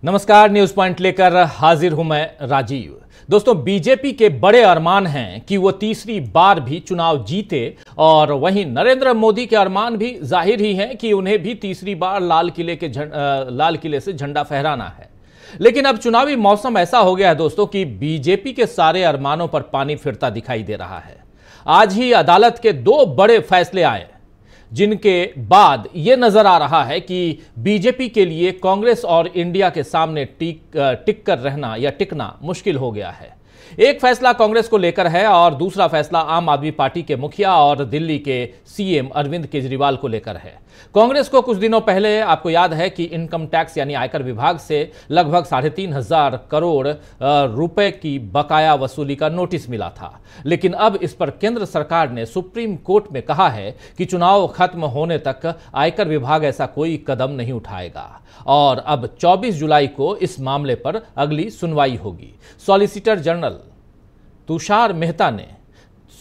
नमस्कार, news point लेकर हाजिर हूं मैं राजीव। दोस्तों, बीजेपी के बड़े अरमान हैं कि वो तीसरी बार भी चुनाव जीते और वहीं नरेंद्र मोदी के अरमान भी जाहिर ही हैं कि उन्हें भी तीसरी बार लाल किले से झंडा फहराना है। लेकिन अब चुनावी मौसम ऐसा हो गया है दोस्तों कि बीजेपी के सारे अरमानों पर पानी फिरता दिखाई दे रहा है। आज ही अदालत के दो बड़े फैसले आए जिनके बाद यह नजर आ रहा है कि बीजेपी के लिए कांग्रेस और इंडिया के सामने टिक कर रहना या टिकना मुश्किल हो गया है। एक फैसला कांग्रेस को लेकर है और दूसरा फैसला आम आदमी पार्टी के मुखिया और दिल्ली के सीएम अरविंद केजरीवाल को लेकर है। कांग्रेस को कुछ दिनों पहले आपको याद है कि इनकम टैक्स यानी आयकर विभाग से लगभग 3,500 करोड़ रुपए की बकाया वसूली का नोटिस मिला था। लेकिन अब इस पर केंद्र सरकार ने सुप्रीम कोर्ट में कहा है कि चुनाव खत्म होने तक आयकर विभाग ऐसा कोई कदम नहीं उठाएगा और अब 24 जुलाई को इस मामले पर अगली सुनवाई होगी। सॉलिसिटर जनरल तुषार मेहता ने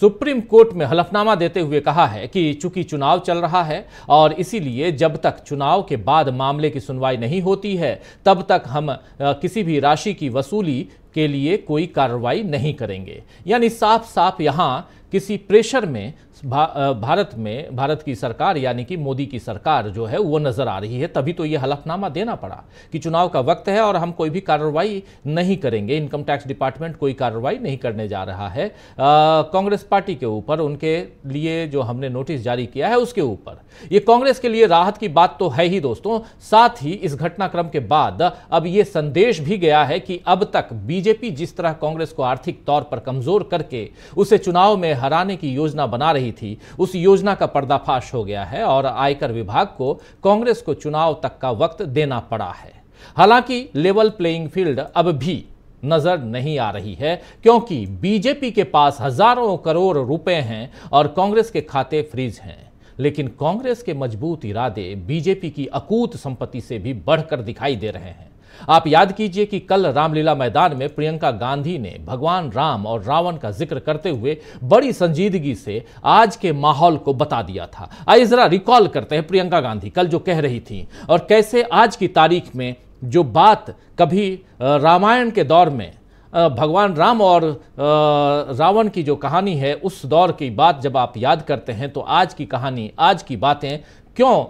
सुप्रीम कोर्ट में हलफनामा देते हुए कहा है कि चूंकि चुनाव चल रहा है और इसीलिए जब तक चुनाव के बाद मामले की सुनवाई नहीं होती है तब तक हम किसी भी राशि की वसूली के लिए कोई कार्रवाई नहीं करेंगे। यानी साफ साफ यहां किसी प्रेशर में भारत की सरकार यानी कि मोदी की सरकार जो है वो नजर आ रही है। तभी तो ये हलफनामा देना पड़ा कि चुनाव का वक्त है और हम कोई भी कार्रवाई नहीं करेंगे। इनकम टैक्स डिपार्टमेंट कोई कार्रवाई नहीं करने जा रहा है कांग्रेस पार्टी के ऊपर, उनके लिए जो हमने नोटिस जारी किया है उसके ऊपर। ये कांग्रेस के लिए राहत की बात तो है ही दोस्तों। साथ ही इस घटनाक्रम के बाद अब ये संदेश भी गया है कि अब तक बीजेपी जिस तरह कांग्रेस को आर्थिक तौर पर कमजोर करके उसे चुनाव में हराने की योजना बना रही थी, उस योजना का पर्दाफाश हो गया है और आयकर विभाग को कांग्रेस को चुनाव तक का वक्त देना पड़ा है। हालांकि लेवल प्लेइंग फील्ड अब भी नजर नहीं आ रही है क्योंकि बीजेपी के पास हजारों करोड़ रुपए हैं और कांग्रेस के खाते फ्रीज हैं। लेकिन कांग्रेस के मजबूत इरादे बीजेपी की अकूत संपत्ति से भी बढ़कर दिखाई दे रहे हैं। आप याद कीजिए कि कल रामलीला मैदान में प्रियंका गांधी ने भगवान राम और रावण का जिक्र करते हुए बड़ी संजीदगी से आज के माहौल को बता दिया था। आइए जरा रिकॉल करते हैं प्रियंका गांधी कल जो कह रही थी और कैसे आज की तारीख में जो बात कभी रामायण के दौर में भगवान राम और रावण की जो कहानी है उस दौर की बात जब आप याद करते हैं तो आज की कहानी, आज की बातें क्यों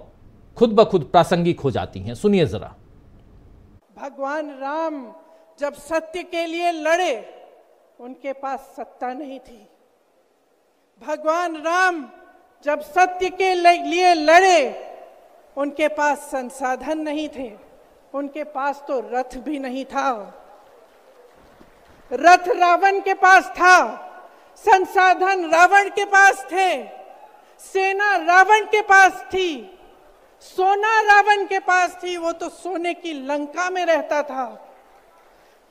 खुद ब खुद प्रासंगिक हो जाती हैं। सुनिए जरा। भगवान राम जब सत्य के लिए लड़े उनके पास सत्ता नहीं थी। भगवान राम जब सत्य के लिए लड़े उनके पास संसाधन नहीं थे। उनके पास तो रथ भी नहीं था। रथ रावण के पास था, संसाधन रावण के पास थे, सेना रावण के पास थी, सोना रावण के पास थी, वो तो सोने की लंका में रहता था।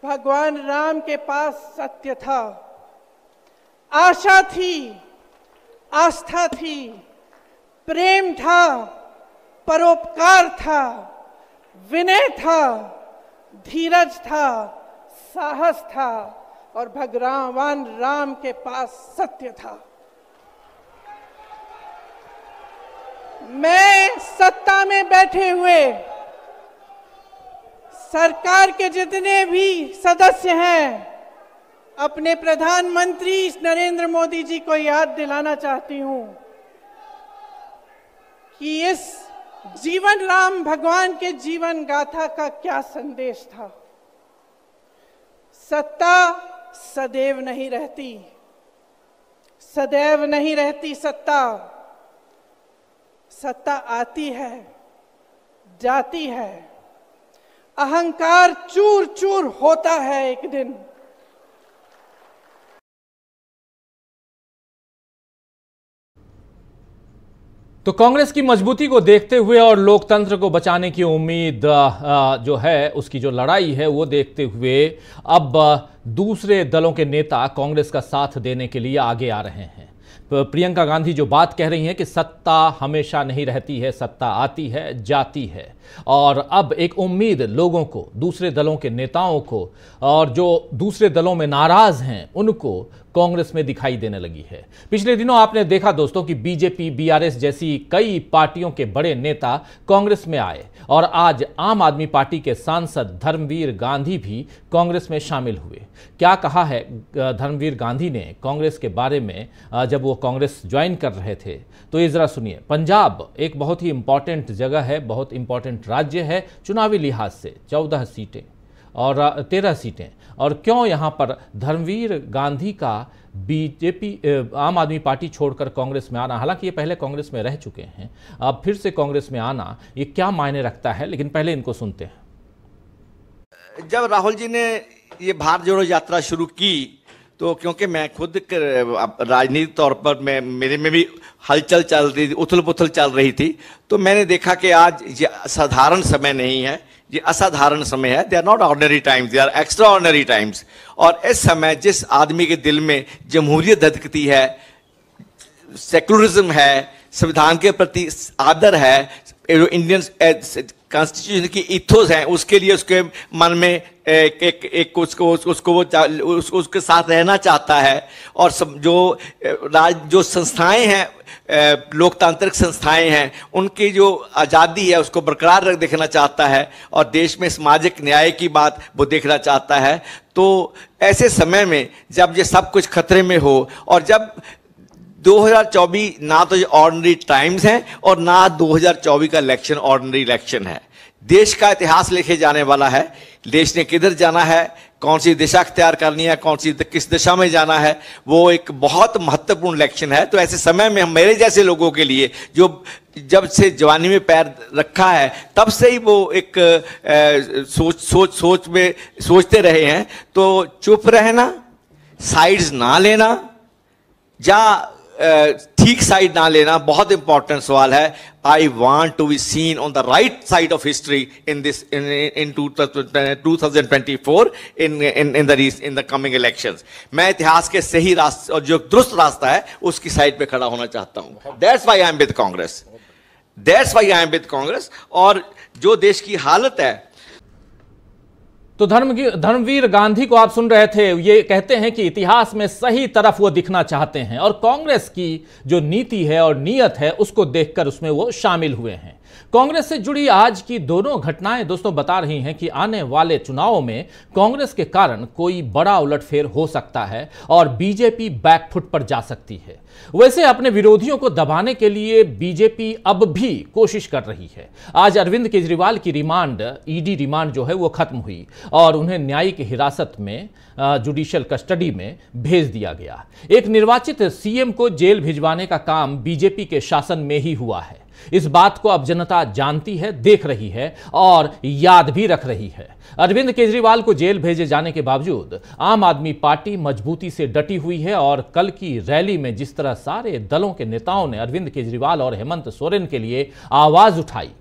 भगवान राम के पास सत्य था, आशा थी, आस्था थी, प्रेम था, परोपकार था, विनय था, धीरज था, साहस था और भगवान राम के पास सत्य था। मैं सत्ता में बैठे हुए सरकार के जितने भी सदस्य हैं अपने प्रधानमंत्री नरेंद्र मोदी जी को याद दिलाना चाहती हूं कि इस जीवन राम भगवान के जीवन गाथा का क्या संदेश था। सत्ता सदैव नहीं रहती, सदैव नहीं रहती सत्ता। सत्ता आती है, जाती है, अहंकार चूर चूर होता है एक दिन। तो कांग्रेस की मजबूती को देखते हुए और लोकतंत्र को बचाने की उम्मीद जो है उसकी जो लड़ाई है वो देखते हुए अब दूसरे दलों के नेता कांग्रेस का साथ देने के लिए आगे आ रहे हैं। प्रियंका गांधी जो बात कह रही हैं कि सत्ता हमेशा नहीं रहती है, सत्ता आती है, जाती है और अब एक उम्मीद लोगों को, दूसरे दलों के नेताओं को और जो दूसरे दलों में नाराज हैं उनको कांग्रेस में दिखाई देने लगी है। पिछले दिनों आपने देखा दोस्तों कि बीजेपी, बीआरएस जैसी कई पार्टियों के बड़े नेता कांग्रेस में आए और आज आम आदमी पार्टी के सांसद धर्मवीर गांधी भी कांग्रेस में शामिल हुए। क्या कहा है धर्मवीर गांधी ने कांग्रेस के बारे में जब वो कांग्रेस ज्वाइन कर रहे थे, तो ये जरा सुनिए। पंजाब एक बहुत ही इंपॉर्टेंट जगह है, बहुत इंपॉर्टेंट राज्य है चुनावी लिहाज से, 14 सीटें और 13 सीटें, और क्यों यहाँ पर धर्मवीर गांधी का बीजेपी आम आदमी पार्टी छोड़कर कांग्रेस में आना, हालांकि ये पहले कांग्रेस में रह चुके हैं, अब फिर से कांग्रेस में आना ये क्या मायने रखता है, लेकिन पहले इनको सुनते हैं। जब राहुल जी ने ये भारत जोड़ो यात्रा शुरू की, तो क्योंकि मैं खुद राजनीतिक तौर पर मेरे में भी हलचल चल रही थी, उथल पुथल चल रही थी, तो मैंने देखा कि आज ये साधारण समय नहीं है, ये असाधारण समय है। They are not ordinary times, they are extraordinary times. और इस समय जिस आदमी के दिल में जमहूरियत धधकती है, सेकुलरिज्म है, संविधान के प्रति आदर है, इंडियन कॉन्स्टिट्यूशन की इथोस है, उसके लिए उसके मन में उसके साथ रहना चाहता है। और जो संस्थाएं हैं, लोकतांत्रिक संस्थाएं हैं, उनकी जो आज़ादी है उसको बरकरार देखना चाहता है, और देश में सामाजिक न्याय की बात वो देखना चाहता है। तो ऐसे समय में जब ये सब कुछ खतरे में हो, और जब 2024 ना तो ये ऑर्डिनरी टाइम्स हैं और ना 2024 का इलेक्शन ऑर्डिनरी इलेक्शन है, देश का इतिहास लिखे जाने वाला है। देश ने किधर जाना है, कौन सी दिशा अख्तियार करनी है, किस दिशा में जाना है, वो एक बहुत महत्वपूर्ण इलेक्शन है। तो ऐसे समय में हम मेरे जैसे लोगों के लिए, जो जब से जवानी में पैर रखा है तब से ही वो एक सोच में सोचते रहे हैं, तो चुप रहना, साइड्स ना लेना या ठीक साइड ना लेना बहुत इंपॉर्टेंट सवाल है। I want to be seen on the right side of history in 2024 in the coming elections. मैं इतिहास के सही रास्ते और जो दुरुस्त रास्ता है उसकी साइड पे खड़ा होना चाहता हूं। That's why I am with Congress, that's why I am with Congress. और जो देश की हालत है, तो धर्मवीर गांधी को आप सुन रहे थे, ये कहते हैं कि इतिहास में सही तरफ वो दिखना चाहते हैं और कांग्रेस की जो नीति है और नीयत है उसको देखकर उसमें वो शामिल हुए हैं। कांग्रेस से जुड़ी आज की दोनों घटनाएं दोस्तों बता रही हैं कि आने वाले चुनावों में कांग्रेस के कारण कोई बड़ा उलटफेर हो सकता है और बीजेपी बैकफुट पर जा सकती है। वैसे अपने विरोधियों को दबाने के लिए बीजेपी अब भी कोशिश कर रही है। आज अरविंद केजरीवाल की रिमांड, ईडी रिमांड जो है वो खत्म हुई और उन्हें न्यायिक हिरासत में, जुडिशियल कस्टडी में भेज दिया गया। एक निर्वाचित सीएम को जेल भिजवाने का काम बीजेपी के शासन में ही हुआ है। इस बात को अब जनता जानती है, देख रही है और याद भी रख रही है। अरविंद केजरीवाल को जेल भेजे जाने के बावजूद आम आदमी पार्टी मजबूती से डटी हुई है और कल की रैली में जिस तरह सारे दलों के नेताओं ने अरविंद केजरीवाल और हेमंत सोरेन के लिए आवाज उठाई,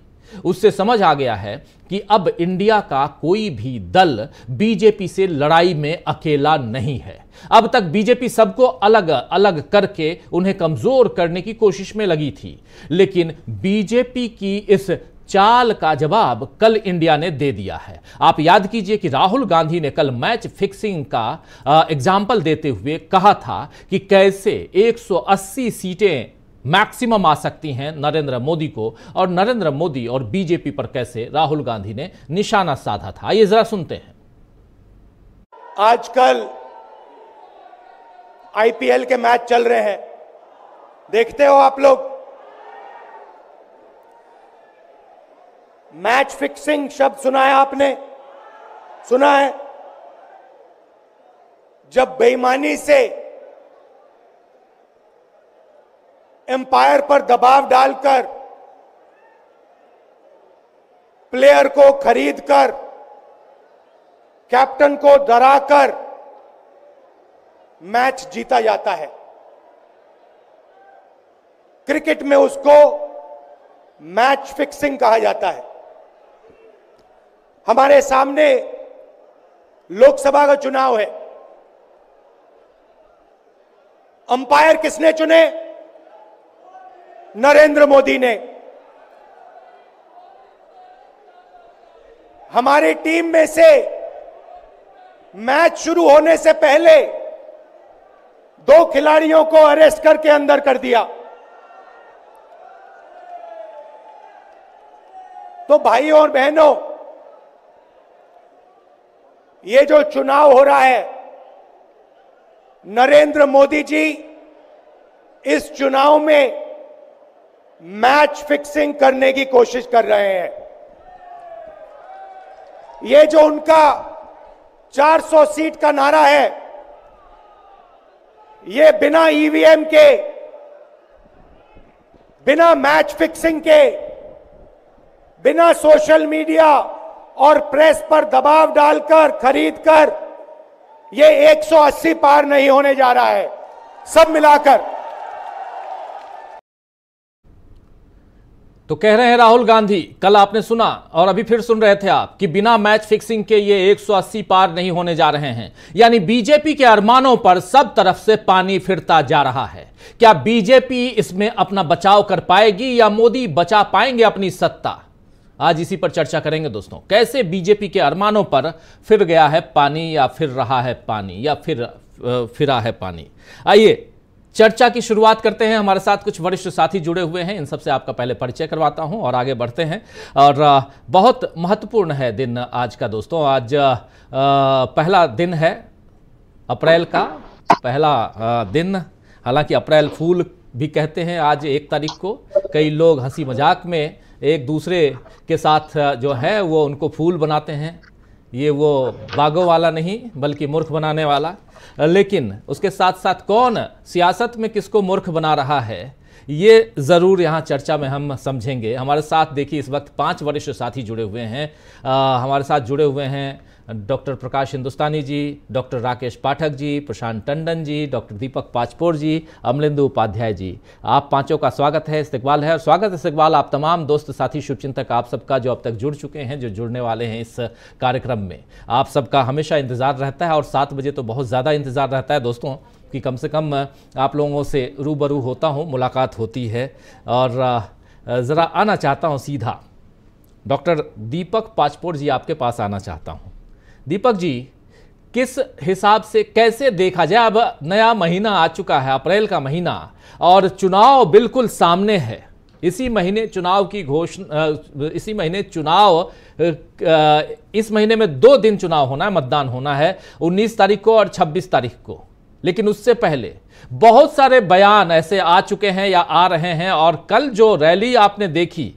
उससे समझ आ गया है कि अब इंडिया का कोई भी दल बीजेपी से लड़ाई में अकेला नहीं है। अब तक बीजेपी सबको अलग अलग करके उन्हें कमजोर करने की कोशिश में लगी थी, लेकिन बीजेपी की इस चाल का जवाब कल इंडिया ने दे दिया है। आप याद कीजिए कि राहुल गांधी ने कल मैच फिक्सिंग का एग्जाम्पल देते हुए कहा था कि कैसे 180 सीटें मैक्सिमम आ सकती हैं नरेंद्र मोदी को, और नरेंद्र मोदी और बीजेपी पर कैसे राहुल गांधी ने निशाना साधा था। आइए जरा सुनते हैं। आजकल आईपीएल के मैच चल रहे हैं, देखते हो आप लोग। मैच फिक्सिंग शब्द सुना है आपने? सुना है? जब बेईमानी से एम्पायर पर दबाव डालकर प्लेयर को खरीदकर कैप्टन को डराकर मैच जीता जाता है। क्रिकेट में उसको मैच फिक्सिंग कहा जाता है। हमारे सामने लोकसभा का चुनाव है। अंपायर किसने चुने? नरेंद्र मोदी ने। हमारी टीम में से मैच शुरू होने से पहले 2 खिलाड़ियों को अरेस्ट करके अंदर कर दिया। तो भाइयों और बहनों, ये जो चुनाव हो रहा है, नरेंद्र मोदी जी इस चुनाव में मैच फिक्सिंग करने की कोशिश कर रहे हैं। ये जो उनका 400 सीट का नारा है, ये बिना ईवीएम के, बिना मैच फिक्सिंग के, बिना सोशल मीडिया और प्रेस पर दबाव डालकर खरीदकर ये 180 पार नहीं होने जा रहा है, सब मिलाकर। तो कह रहे हैं राहुल गांधी, कल आपने सुना और अभी फिर सुन रहे थे आप कि बिना मैच फिक्सिंग के ये 180 पार नहीं होने जा रहे हैं। यानी बीजेपी के अरमानों पर सब तरफ से पानी फिरता जा रहा है। क्या बीजेपी इसमें अपना बचाव कर पाएगी या मोदी बचा पाएंगे अपनी सत्ता? आज इसी पर चर्चा करेंगे दोस्तों। कैसे बीजेपी के अरमानों पर फिर गया है पानी या फिर रहा है पानी या फिरा है पानी। आइए चर्चा की शुरुआत करते हैं। हमारे साथ कुछ वरिष्ठ साथी जुड़े हुए हैं, इन सबसे आपका पहले परिचय करवाता हूं और आगे बढ़ते हैं। और बहुत महत्वपूर्ण है दिन आज का दोस्तों। आज पहला दिन है अप्रैल का, पहला दिन। हालांकि अप्रैल फूल भी कहते हैं आज 1 तारीख को। कई लोग हंसी मजाक में एक दूसरे के साथ जो है वो उनको फूल बनाते हैं। ये वो बागों वाला नहीं बल्कि मूर्ख बनाने वाला। लेकिन उसके साथ साथ कौन सियासत में किसको मूर्ख बना रहा है, ये ज़रूर यहाँ चर्चा में हम समझेंगे। हमारे साथ देखिए इस वक्त 5 वरिष्ठ साथी जुड़े हुए हैं। हमारे साथ जुड़े हुए हैं डॉक्टर प्रकाश हिंदुस्तानी जी, डॉक्टर राकेश पाठक जी, प्रशांत टंडन जी, डॉक्टर दीपक पाचपोर जी, अमलेंदु उपाध्याय जी। आप पांचों का स्वागत है, इस्तकबाल है। और स्वागत इस्तकबाल आप तमाम दोस्त साथी शुभचिंतक आप सबका जो अब तक जुड़ चुके हैं, जो जुड़ने वाले हैं इस कार्यक्रम में। आप सबका हमेशा इंतज़ार रहता है और 7 बजे तो बहुत ज़्यादा इंतज़ार रहता है दोस्तों कि कम से कम आप लोगों से रूबरू होता हूँ, मुलाकात होती है। और ज़रा आना चाहता हूँ सीधा डॉक्टर दीपक पाचपोर जी, आपके पास आना चाहता हूँ। दीपक जी, किस हिसाब से कैसे देखा जाए, अब नया महीना आ चुका है, अप्रैल का महीना, और चुनाव बिल्कुल सामने है। इसी महीने चुनाव की घोषणा, इसी महीने चुनाव, इस महीने में 2 दिन चुनाव होना है, मतदान होना है, 19 तारीख को और 26 तारीख को। लेकिन उससे पहले बहुत सारे बयान ऐसे आ चुके हैं या आ रहे हैं। और कल जो रैली आपने देखी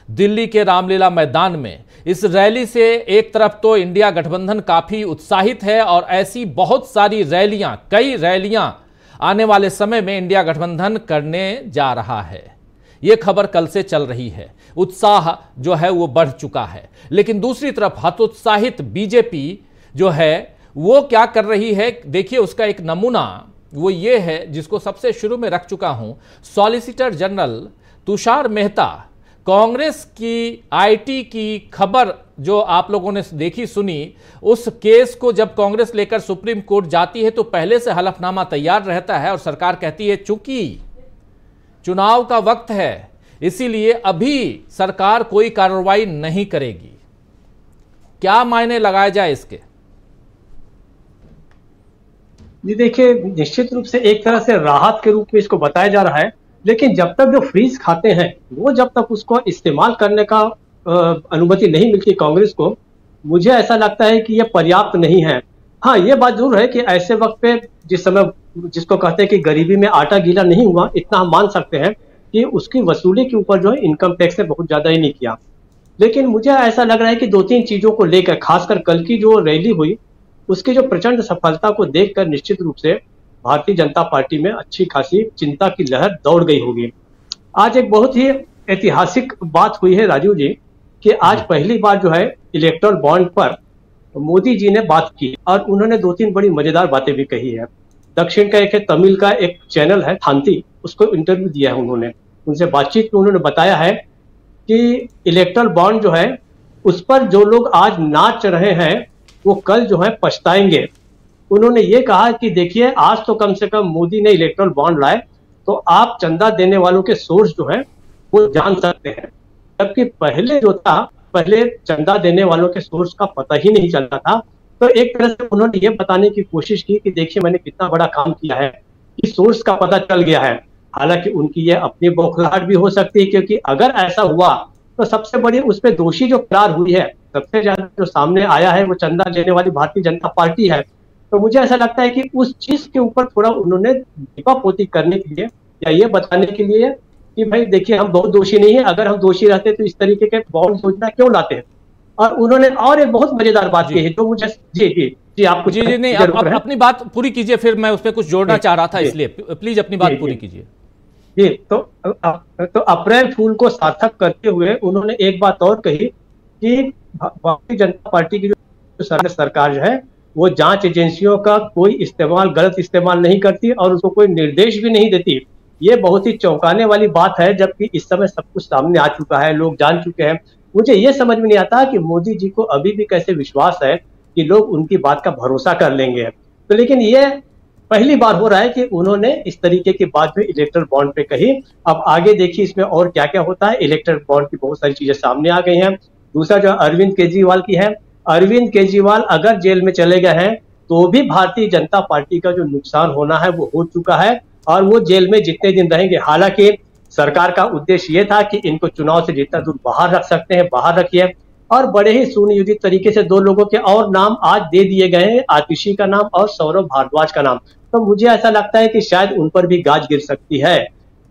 दिल्ली के रामलीला मैदान में, इस रैली से एक तरफ तो इंडिया गठबंधन काफी उत्साहित है और ऐसी बहुत सारी रैलियां, कई रैलियां आने वाले समय में इंडिया गठबंधन करने जा रहा है। यह खबर कल से चल रही है। उत्साह जो है वो बढ़ चुका है। लेकिन दूसरी तरफ हतोत्साहित बीजेपी जो है वो क्या कर रही है, देखिए उसका एक नमूना वो ये है जिसको सबसे शुरू में रख चुका हूं। सॉलिसिटर जनरल तुषार मेहता, कांग्रेस की आईटी की खबर जो आप लोगों ने देखी सुनी, उस केस को जब कांग्रेस लेकर सुप्रीम कोर्ट जाती है तो पहले से हलफनामा तैयार रहता है और सरकार कहती है चूंकि चुनाव का वक्त है इसीलिए अभी सरकार कोई कार्रवाई नहीं करेगी। क्या मायने लगाए जाए इसके? जी देखिए, निश्चित रूप से एक तरह से राहत के रूप में इसको बताया जा रहा है। लेकिन जब तक जो फ्रीज खाते हैं वो जब तक उसको इस्तेमाल करने का अनुमति नहीं मिलती कांग्रेस को, मुझे ऐसा लगता है कि ये पर्याप्त नहीं है। हाँ, ये बात जरूर है कि ऐसे वक्त पे जिस समय जिसको कहते हैं कि गरीबी में आटा गीला नहीं हुआ, इतना हम मान सकते हैं कि उसकी वसूली के ऊपर जो है इनकम टैक्स ने बहुत ज्यादा ही नहीं किया। लेकिन मुझे ऐसा लग रहा है कि 2-3 चीजों को लेकर, खासकर कल की जो रैली हुई उसकी जो प्रचंड सफलता को देखकर निश्चित रूप से भारतीय जनता पार्टी में अच्छी खासी चिंता की लहर दौड़ गई होगी। आज एक बहुत ही ऐतिहासिक बात हुई है राजीव जी कि आज पहली बार जो है इलेक्टोरल बॉन्ड पर मोदी जी ने बात की और उन्होंने 2-3 बड़ी मजेदार बातें भी कही है। दक्षिण का एक तमिल का एक चैनल है थांती, उसको इंटरव्यू दिया है उन्होंने। उनसे बातचीत में उन्होंने बताया है कि इलेक्टोरल बॉन्ड जो है उस पर जो लोग आज नाच रहे हैं वो कल जो है पछताएंगे। उन्होंने ये कहा कि देखिए, आज तो कम से कम मोदी ने इलेक्टोरल बॉन्ड लाए तो आप चंदा देने वालों के सोर्स जो है वो जान सकते हैं। जबकि पहले जो था, पहले चंदा देने वालों के सोर्स का पता ही नहीं चलता था। तो एक तरह से उन्होंने ये बताने की कोशिश की कि देखिए मैंने कितना बड़ा काम किया है। की सोर्स का पता चल गया है। हालांकि उनकी ये अपनी बौखलाहट भी हो सकती है, क्योंकि अगर ऐसा हुआ तो सबसे बड़ी उसमें दोषी जो करार हुई है, सबसे ज्यादा जो सामने आया है वो चंदा लेने वाली भारतीय जनता पार्टी है। तो मुझे ऐसा लगता है कि उस चीज के ऊपर थोड़ा उन्होंने दीपापोती करने के लिए या ये बताने के लिए कि भाई देखिए हम बहुत दोषी नहीं है, अगर हम दोषी रहते तो इस तरीके के बॉन्ड योजना क्यों लाते हैं। और उन्होंने और एक बहुत मजेदार बात की है जो मुझे जी जी जी आपको जी नहीं, अपनी बात पूरी कीजिए, फिर मैं उसमें कुछ जोड़ना चाह रहा था, इसलिए प्लीज अपनी बात पूरी कीजिए। जी तो अप्रैल फूल को सार्थक करते हुए उन्होंने एक बात और कही कि भारतीय जनता पार्टी की जो सरकार जो है वो जांच एजेंसियों का कोई इस्तेमाल, गलत इस्तेमाल नहीं करती और उसको कोई निर्देश भी नहीं देती। ये बहुत ही चौंकाने वाली बात है, जबकि इस समय सब कुछ सामने आ चुका है, लोग जान चुके हैं। मुझे ये समझ में नहीं आता कि मोदी जी को अभी भी कैसे विश्वास है कि लोग उनकी बात का भरोसा कर लेंगे। तो लेकिन ये पहली बार हो रहा है कि उन्होंने इस तरीके की बात भी इलेक्टोरल बॉन्ड पे कही। अब आगे देखिए इसमें और क्या क्या होता है। इलेक्टोरल बॉन्ड की बहुत सारी चीजें सामने आ गई हैं। दूसरा जो अरविंद केजरीवाल की है, अरविंद केजरीवाल अगर जेल में चले गए हैं तो भी भारतीय जनता पार्टी का जो नुकसान होना है वो हो चुका है और वो जेल में जितने दिन रहेंगे। हालांकि सरकार का उद्देश्य ये था कि इनको चुनाव से जितना दूर बाहर रख सकते हैं बाहर रखिए, और बड़े ही सुनियोजित तरीके से दो लोगों के और नाम आज दे दिए गए हैं, आतिशी का नाम और सौरभ भारद्वाज का नाम। तो मुझे ऐसा लगता है कि शायद उन पर भी गाज गिर सकती है।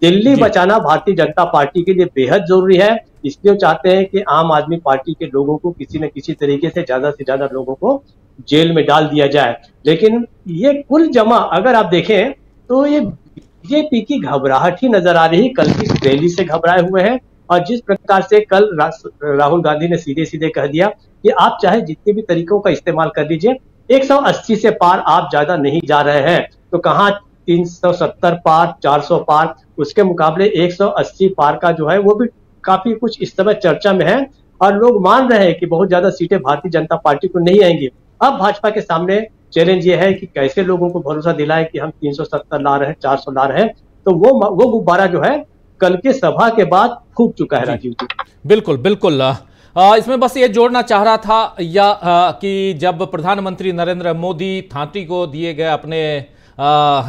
दिल्ली बचाना भारतीय जनता पार्टी के लिए बेहद जरूरी है, इसलिए चाहते हैं कि आम आदमी पार्टी के लोगों को किसी न किसी तरीके से ज्यादा लोगों को जेल में डाल दिया जाए। लेकिन ये कुल जमा अगर आप देखें तो ये बीजेपी की घबराहट ही नजर आ रही। कल की रैली से घबराए हुए हैं और जिस प्रकार से कल राहुल गांधी ने सीधे सीधे कह दिया कि आप चाहे जितने भी तरीकों का इस्तेमाल कर लीजिए, 180 से पार आप ज्यादा नहीं जा रहे हैं। तो कहाँ 370 पार, 400 पार, उसके मुकाबले 180 पार का जो है वो भी काफी कुछ इस समय चर्चा में है और लोग मान रहे हैं कि बहुत ज्यादा सीटें भारतीय जनता पार्टी को नहीं आएंगी। अब भाजपा के सामने चैलेंज ये है कि कैसे लोगों को भरोसा दिलाए कि हम 370 ला रहे हैं, 400 ला रहे हैं। तो वो गुब्बारा जो है कल के सभा के बाद फूक चुका है राजीव जी। बिल्कुल बिल्कुल। इसमें बस ये जोड़ना चाह रहा था कि जब प्रधानमंत्री नरेंद्र मोदी थांती को दिए गए अपने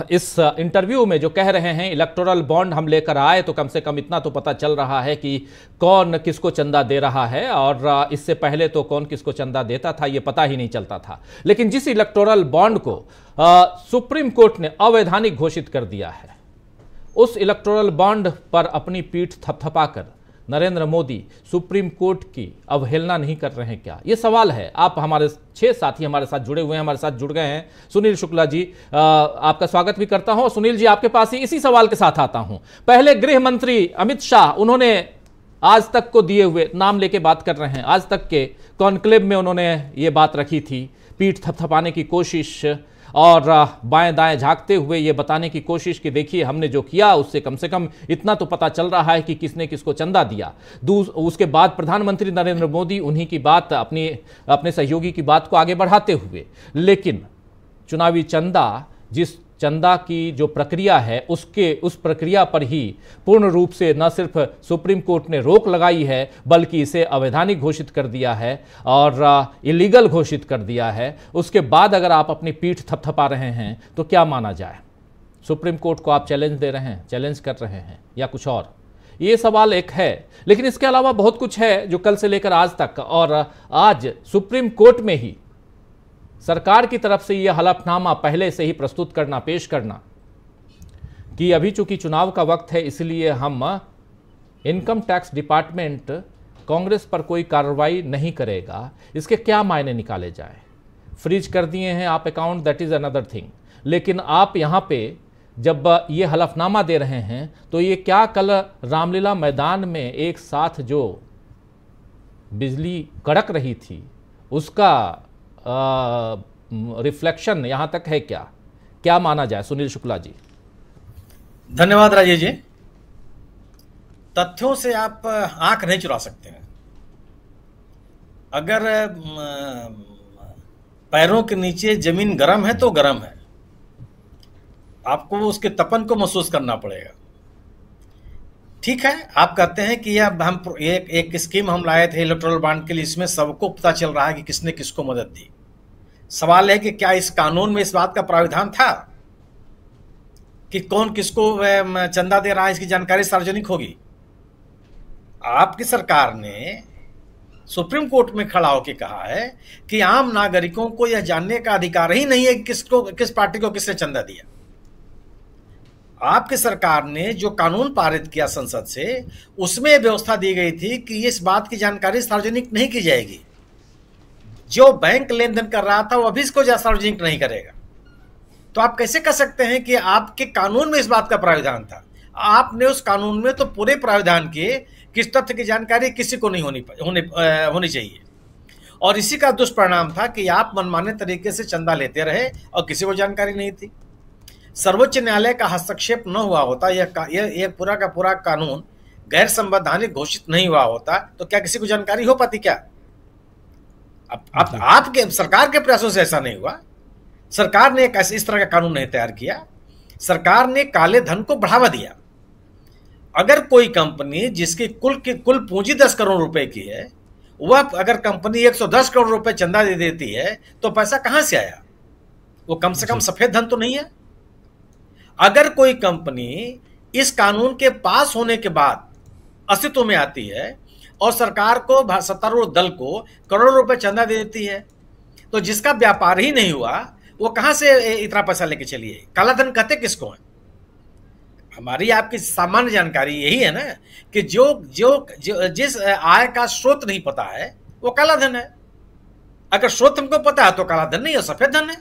इस इंटरव्यू में जो कह रहे हैं इलेक्टोरल बॉन्ड हम लेकर आए, तो कम से कम इतना तो पता चल रहा है कि कौन किसको चंदा दे रहा है, और इससे पहले तो कौन किसको चंदा देता था ये पता ही नहीं चलता था। लेकिन जिस इलेक्टोरल बॉन्ड को सुप्रीम कोर्ट ने अवैधानिक घोषित कर दिया है, उस इलेक्टोरल बॉन्ड पर अपनी पीठ थपथपाकर नरेंद्र मोदी सुप्रीम कोर्ट की अवहेलना नहीं कर रहे हैं क्या? ये सवाल है। आप हमारे 6 साथी हमारे साथ जुड़े हुए हैं, हमारे साथ जुड़ गए हैं। सुनील शुक्ला जी, आपका स्वागत भी करता हूं। सुनील जी, आपके पास ही इसी सवाल के साथ आता हूं। पहले गृह मंत्री अमित शाह, उन्होंने आज तक को दिए हुए नाम लेके बात कर रहे हैं, आज तक के कॉन्क्लेव में उन्होंने ये बात रखी थी, पीठ थपथपाने की कोशिश और बाएं दाएं झांकते हुए ये बताने की कोशिश कि देखिए हमने जो किया उससे कम से कम इतना तो पता चल रहा है कि किसने किसको चंदा दिया। उसके बाद प्रधानमंत्री नरेंद्र मोदी उन्हीं की बात, अपने सहयोगी की बात को आगे बढ़ाते हुए, लेकिन चुनावी चंदा, जिस चंदा की जो प्रक्रिया है उस प्रक्रिया पर ही पूर्ण रूप से न सिर्फ सुप्रीम कोर्ट ने रोक लगाई है बल्कि इसे अवैधानिक घोषित कर दिया है और इलीगल घोषित कर दिया है। उसके बाद अगर आप अपनी पीठ थपथपा रहे हैं तो क्या माना जाए? सुप्रीम कोर्ट को आप चैलेंज दे रहे हैं, चैलेंज कर रहे हैं या कुछ और? ये सवाल एक है, लेकिन इसके अलावा बहुत कुछ है जो कल से लेकर आज तक, और आज सुप्रीम कोर्ट में ही सरकार की तरफ से यह हलफनामा पहले से ही प्रस्तुत करना, पेश करना कि अभी चूंकि चुनाव का वक्त है इसलिए हम इनकम टैक्स डिपार्टमेंट कांग्रेस पर कोई कार्रवाई नहीं करेगा। इसके क्या मायने निकाले जाए? फ्रीज कर दिए हैं आप account, that is another thing, लेकिन आप यहां पे जब ये हलफनामा दे रहे हैं तो ये क्या कल रामलीला मैदान में एक साथ जो बिजली कड़क रही थी उसका रिफ्लेक्शन यहां तक है क्या? क्या माना जाए? सुनील शुक्ला जी। धन्यवाद राजेश जी। तथ्यों से आप आंख नहीं चुरा सकते हैं। अगर पैरों के नीचे जमीन गर्म है तो गर्म है, आपको उसके तपन को महसूस करना पड़ेगा। ठीक है, आप कहते हैं कि अब हम एक स्कीम हम लाए थे इलेक्टोरल बॉन्ड के लिए, इसमें सबको पता चल रहा है कि किसने किसको मदद दी। सवाल है कि क्या इस कानून में इस बात का प्राविधान था? कि कौन किसको चंदा दे रहा है, इसकी जानकारी सार्वजनिक होगी? आपकी सरकार ने सुप्रीम कोर्ट में खड़ा होकर कहा है कि आम नागरिकों को यह जानने का अधिकार ही नहीं है कि किस पार्टी को किसने चंदा दिया। आपकी सरकार ने जो कानून पारित किया संसद से, उसमें व्यवस्था दी गई थी कि इस बात की जानकारी सार्वजनिक नहीं की जाएगी। जो बैंक लेन देन कर रहा था वो अभी इसको सार्वजनिक नहीं करेगा। तो आप कैसे कह सकते हैं कि आपके कानून में इस बात का प्रावधान था? आपने उस कानून में तो पूरे प्रावधान किए कि इस तथ्य की जानकारी किसी को नहीं होनी चाहिए, और इसी का दुष्परिणाम था कि आप मनमाने तरीके से चंदा लेते रहे और किसी को जानकारी नहीं थी। सर्वोच्च न्यायालय का हस्तक्षेप न हुआ होता, यह पूरा का पूरा कानून गैर संवैधानिक घोषित नहीं हुआ होता, तो क्या किसी को जानकारी हो पाती? क्या आपके सरकार के प्रयासों से ऐसा नहीं हुआ। सरकार ने इस तरह का कानून नहीं तैयार किया। सरकार ने काले धन को बढ़ावा दिया। अगर कोई कंपनी जिसकी कुल पूंजी 10 करोड़ रुपए की है, वह अगर कंपनी 110 करोड़ रुपए चंदा दे देती है, तो पैसा कहां से आया? वो कम से कम सफेद धन तो नहीं है। अगर कोई कंपनी इस कानून के पास होने के बाद अस्तित्व में आती है और सरकार को, सत्तारूढ़ दल को करोड़ों रुपए चंदा दे देती है, तो जिसका व्यापार ही नहीं हुआ वो कहां से इतना पैसा लेके चलिए? काला धन कहते किसको है? हमारी आपकी सामान्य जानकारी यही है ना कि जिस आय का स्रोत नहीं पता है वो काला धन है। अगर स्रोत हमको पता है तो काला धन नहीं है, सफेद धन है।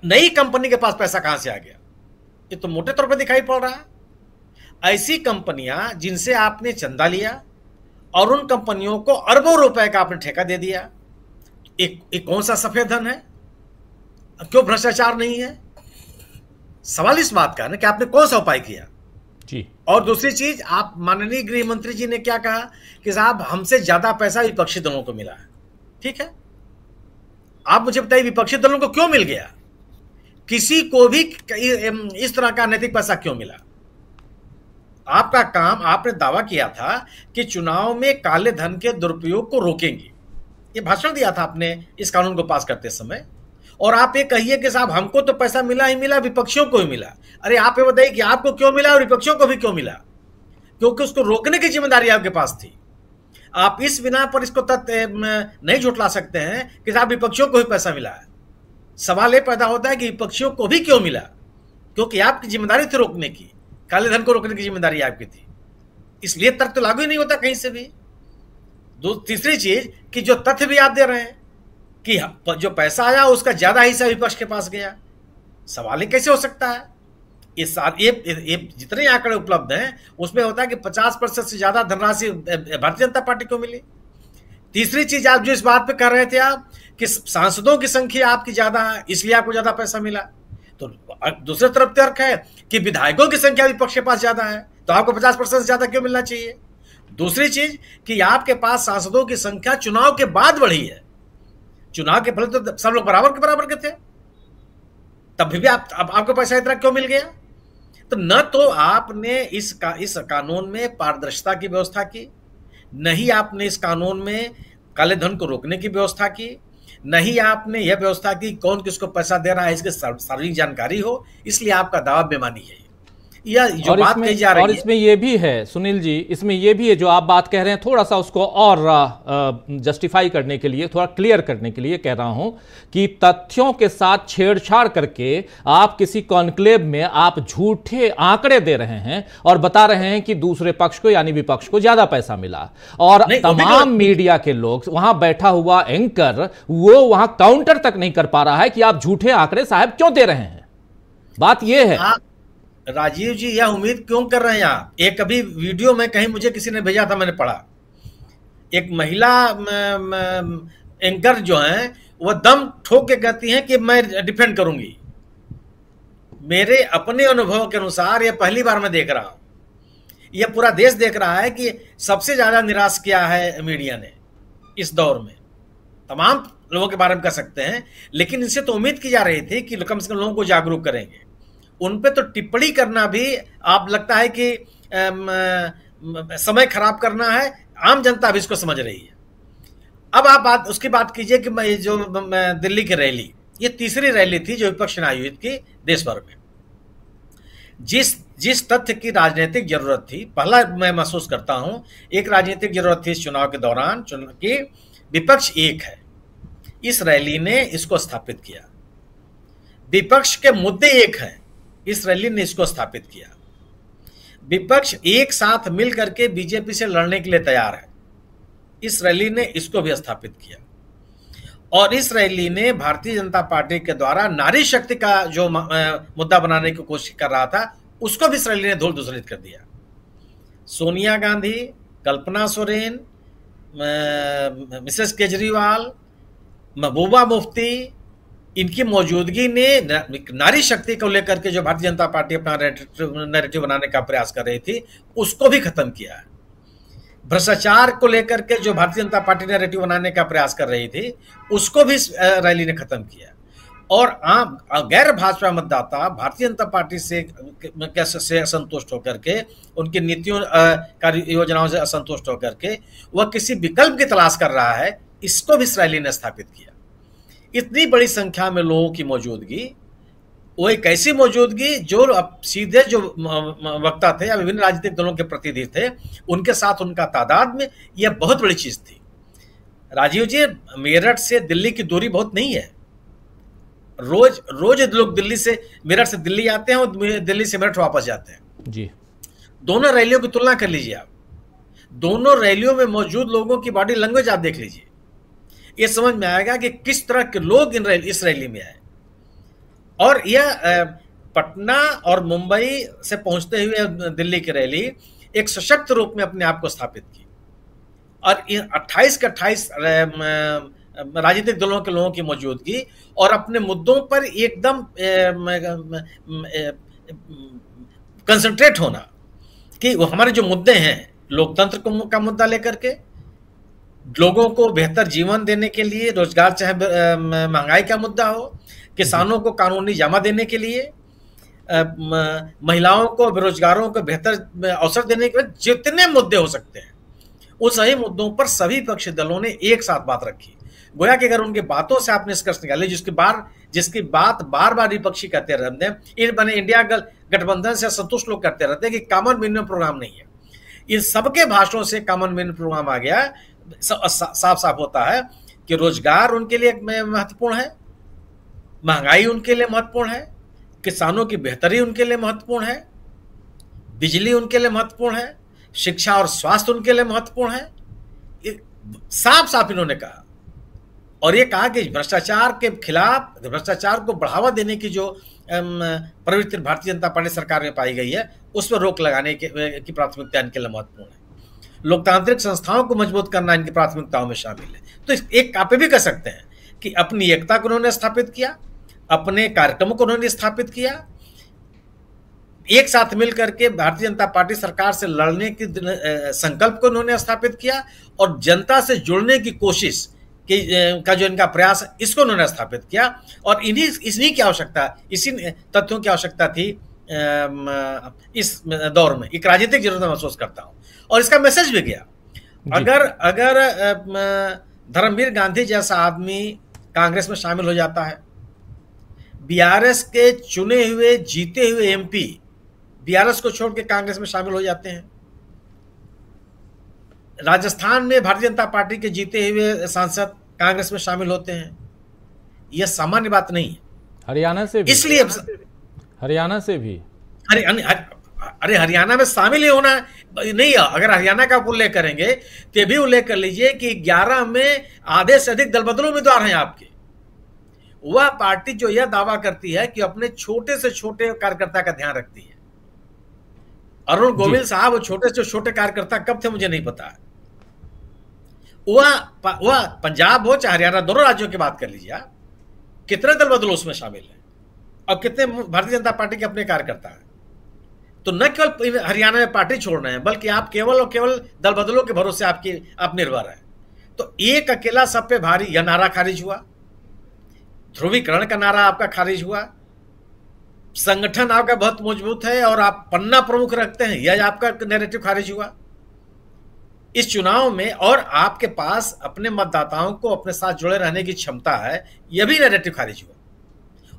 नई कंपनी के पास पैसा कहां से आ गया? ये तो मोटे तौर पर दिखाई पड़ रहा है। ऐसी कंपनियां जिनसे आपने चंदा लिया और उन कंपनियों को अरबों रुपए का आपने ठेका दे दिया, एक कौन सा सफेद धन है? क्यों भ्रष्टाचार नहीं है? सवाल इस बात का है ना कि आपने कौन सा उपाय किया जी। और दूसरी चीज, आप माननीय गृह मंत्री जी ने क्या कहा कि साहब हमसे ज्यादा पैसा विपक्षी दलों को मिला है। ठीक है, आप मुझे बताइए विपक्षी दलों को क्यों मिल गया? किसी को भी इस तरह का नैतिक पैसा क्यों मिला? आपका काम, आपने दावा किया था कि चुनाव में काले धन के दुरुपयोग को रोकेंगे। ये भाषण दिया था आपने इस कानून को पास करते समय, और आप ये कहिए कि साहब हमको तो पैसा मिला ही मिला, विपक्षियों को ही मिला। अरे आप ये बताइए कि आपको क्यों मिला और विपक्षियों को भी क्यों मिला? क्योंकि उसको रोकने की जिम्मेदारी आपके पास थी। आप इस बिना पर इसको नहीं झुठला सकते हैं कि साहब विपक्षियों को ही पैसा मिला है। सवाल ये पैदा होता है कि विपक्षियों को भी क्यों मिला? क्योंकि आपकी जिम्मेदारी थी रोकने की, काले धन को रोकने की जिम्मेदारी आपकी थी, इसलिए तर्क तो लागू ही नहीं होता कहीं से भी। तीसरी चीज कि जो तथ्य भी आप दे रहे हैं कि जो पैसा आया उसका ज्यादा हिस्सा विपक्ष के पास गया, सवाल ही कैसे हो सकता है? ये जितने आंकड़े उपलब्ध हैं उसमें होता है कि 50% से ज्यादा धनराशि भारतीय जनता पार्टी को मिली। तीसरी चीज, आप जो इस बात पे कर रहे थे आप कि सांसदों की संख्या आपकी ज्यादा है इसलिए आपको ज्यादा पैसा मिला, तो दूसरी तरफ तर्क है कि विधायकों की संख्या विपक्ष के पास ज्यादा है तो आपको 50% से ज्यादा क्यों मिलना चाहिए? दूसरी चीज कि आपके पास सांसदों की संख्या चुनाव के बाद बढ़ी है। चुनाव के पहले तो सब लोग बराबर के थे, तब भी आपको पैसा इतना क्यों मिल गया? तो न तो आपने इस कानून में पारदर्शिता की व्यवस्था की, न ही आपने इस कानून में काले धन को रोकने की व्यवस्था की, न ही आपने यह व्यवस्था की कौन किसको पैसा दे रहा है इसकी सार्वजनिक जानकारी हो, इसलिए आपका दावा बेमानी है। यह जो बात कही जा रही है, और इसमें यह भी है सुनील जी, इसमें यह भी है जो आप बात कह रहे हैं, थोड़ा सा उसको और जस्टिफाई करने के लिए, थोड़ा क्लियर करने के लिए कह रहा हूं कि तथ्यों के साथ छेड़छाड़ करके आप किसी कॉन्क्लेव में आप झूठे आंकड़े दे रहे हैं और बता रहे हैं कि दूसरे पक्ष को यानी विपक्ष को ज्यादा पैसा मिला, और तमाम मीडिया के लोग, वहां बैठा हुआ एंकर वो वहां काउंटर तक नहीं कर पा रहा है कि आप झूठे आंकड़े साहब क्यों दे रहे हैं। बात यह है। राजीव जी, यह उम्मीद क्यों कर रहे हैं आप? एक अभी वीडियो में कहीं मुझे किसी ने भेजा था, मैंने पढ़ा, एक महिला एंकर जो हैं वह दम ठोक के कहती हैं कि मैं डिफेंड करूंगी। मेरे अपने अनुभव के अनुसार यह पहली बार मैं देख रहा हूं, यह पूरा देश देख रहा है कि सबसे ज्यादा निराश किया है मीडिया ने इस दौर में। तमाम लोगों के बारे में कह सकते हैं, लेकिन इनसे तो उम्मीद की जा रही थी कि कम से कम लोगों को जागरूक करेंगे। उन पे तो टिप्पणी करना भी आप लगता है कि समय खराब करना है, आम जनता भी इसको समझ रही है। अब आप उसकी बात कीजिए कि जो दिल्ली की रैली, ये तीसरी रैली थी जो विपक्ष ने आयोजित की देश भर में। जिस तथ्य की राजनीतिक जरूरत थी, पहला मैं महसूस करता हूं, एक राजनीतिक जरूरत थी इस चुनाव के दौरान कि विपक्ष एक है। इस रैली ने इसको स्थापित किया। विपक्ष के मुद्दे एक हैं, इस रैली ने इसको स्थापित किया। विपक्ष एक साथ मिल करके बीजेपी से लड़ने के लिए तैयार है, इस रैली ने इसको भी स्थापित किया। और इस रैली ने भारतीय जनता पार्टी के द्वारा नारी शक्ति का जो मुद्दा बनाने की कोशिश कर रहा था, उसको भी इस रैली ने धूल धूसरित कर दिया। सोनिया गांधी, कल्पना सोरेन, मिसेस केजरीवाल, महबूबा मुफ्ती, इनकी मौजूदगी ने नारी शक्ति को लेकर के जो भारतीय जनता पार्टी अपना नैरेटिव बनाने का प्रयास कर रही थी, उसको भी खत्म किया है। भ्रष्टाचार को लेकर के जो भारतीय जनता पार्टी नैरेटिव बनाने का प्रयास कर रही थी, उसको भी रैली ने खत्म किया। और गैर भाजपा मतदाता भारतीय जनता पार्टी से असंतुष्ट होकर के, उनकी नीतियों कार्य योजनाओं से असंतुष्ट होकर के वह किसी विकल्प की तलाश कर रहा है, इसको भी इस रैली ने स्थापित किया। इतनी बड़ी संख्या में लोगों की मौजूदगी, वो एक ऐसी मौजूदगी जो अब सीधे जो वक्ता थे या विभिन्न राजनीतिक दलों के प्रतिनिधि थे, उनके साथ उनका तादाद में यह बहुत बड़ी चीज थी। राजीव जी, मेरठ से दिल्ली की दूरी बहुत नहीं है। रोज लोग दिल्ली से मेरठ से दिल्ली आते हैं और दिल्ली से मेरठ वापस जाते हैं जी। दोनों रैलियों की तुलना कर लीजिए आप, दोनों रैलियों में मौजूद लोगों की बॉडी लैंग्वेज आप देख लीजिए, ये समझ में आएगा कि किस तरह के लोग इस रैली में आए। और यह पटना और मुंबई से पहुंचते हुए दिल्ली की रैली एक सशक्त रूप में अपने आप को स्थापित की। और 28 के 28 राजनीतिक दलों के लोगों की मौजूदगी और अपने मुद्दों पर एकदम कंसंट्रेट होना कि वो हमारे जो मुद्दे हैं, लोकतंत्र का मुद्दा लेकर के, लोगों को बेहतर जीवन देने के लिए, रोजगार चाहे महंगाई का मुद्दा हो, किसानों को कानूनी जामा देने के लिए, महिलाओं को, बेरोजगारों को बेहतर अवसर देने के लिए, जितने मुद्दे हो सकते हैं उन सही मुद्दों पर सभी विपक्षी दलों ने एक साथ बात रखी। गोया कि अगर उनकी बातों से आपने निष्कर्ष निकाले, जिसकी बात बार बार विपक्षी करते रहते हैं, इंडिया गठबंधन से संतुष्ट लोग करते रहते हैं कि कॉमन मिनिमम प्रोग्राम नहीं है। इन सबके भाषणों से कॉमन मिनिमम प्रोग्राम आ गया। साफ साफ होता है कि रोजगार उनके लिए महत्वपूर्ण है, महंगाई उनके लिए महत्वपूर्ण है, किसानों की बेहतरी उनके लिए महत्वपूर्ण है, बिजली उनके लिए महत्वपूर्ण है, शिक्षा और स्वास्थ्य उनके लिए महत्वपूर्ण है। साफ साफ इन्होंने कहा। और ये कहा कि भ्रष्टाचार के खिलाफ, भ्रष्टाचार को बढ़ावा देने की जो प्रवृत्ति भारतीय जनता पार्टी सरकार में पाई गई है, उस पर रोक लगाने की प्राथमिकता इनके लिए महत्वपूर्ण है। लोकतांत्रिक संस्थाओं को मजबूत करना इनकी प्राथमिकताओं में शामिल है। तो एक आप भी कह सकते हैं कि अपनी एकता को उन्होंने स्थापित किया, अपने कार्यक्रमों को उन्होंने स्थापित किया, एक साथ मिलकर के भारतीय जनता पार्टी सरकार से लड़ने के संकल्प को उन्होंने स्थापित किया, और जनता से जुड़ने की कोशिश का जो इनका प्रयास है, इसको उन्होंने स्थापित किया। और इन्हीं की आवश्यकता, इसी तथ्यों की आवश्यकता थी इस दौर में। एक राजनीतिक जरूरत महसूस करता हूं, और इसका मैसेज भी गया। अगर धर्मवीर गांधी जैसा आदमी कांग्रेस में शामिल हो जाता है, बीआरएस के चुने हुए जीते हुए एमपी बीआरएस को छोड़ के कांग्रेस में शामिल हो जाते हैं, राजस्थान में भारतीय जनता पार्टी के जीते हुए सांसद कांग्रेस में शामिल होते हैं, यह सामान्य बात नहीं है। हरियाणा से भी, इसलिए हरियाणा से भी, अरे हरियाणा में शामिल ही होना नहीं है। अगर हरियाणा का उल्लेख करेंगे तो भी उल्लेख कर लीजिए कि 11 में आधे से अधिक दलबदलू उम्मीदवार हैं आपके। वह पार्टी जो यह दावा करती है कि अपने छोटे से छोटे कार्यकर्ता का ध्यान रखती है। अरुण गोविल साहब वो छोटे से छोटे कार्यकर्ता कब थे मुझे नहीं पता। वह पंजाब हो चाहे हरियाणा, दोनों राज्यों की बात कर लीजिए आप, कितने दलबदलू उसमें शामिल है और कितने भारतीय जनता पार्टी के अपने कार्यकर्ता हैं। तो न केवल हरियाणा में पार्टी छोड़ना है, बल्कि आप केवल और केवल दल बदलों के भरोसे आप निर्भर हैं। तो एक अकेला सब पे भारी, यह नारा खारिज हुआ, ध्रुवीकरण का नारा आपका खारिज हुआ, संगठन आपका बहुत मजबूत है और आप पन्ना प्रमुख रखते हैं, यह आपका नैरेटिव खारिज हुआ इस चुनाव में। और आपके पास अपने मतदाताओं को अपने साथ जुड़े रहने की क्षमता है, यह भी नैरेटिव खारिज हुआ।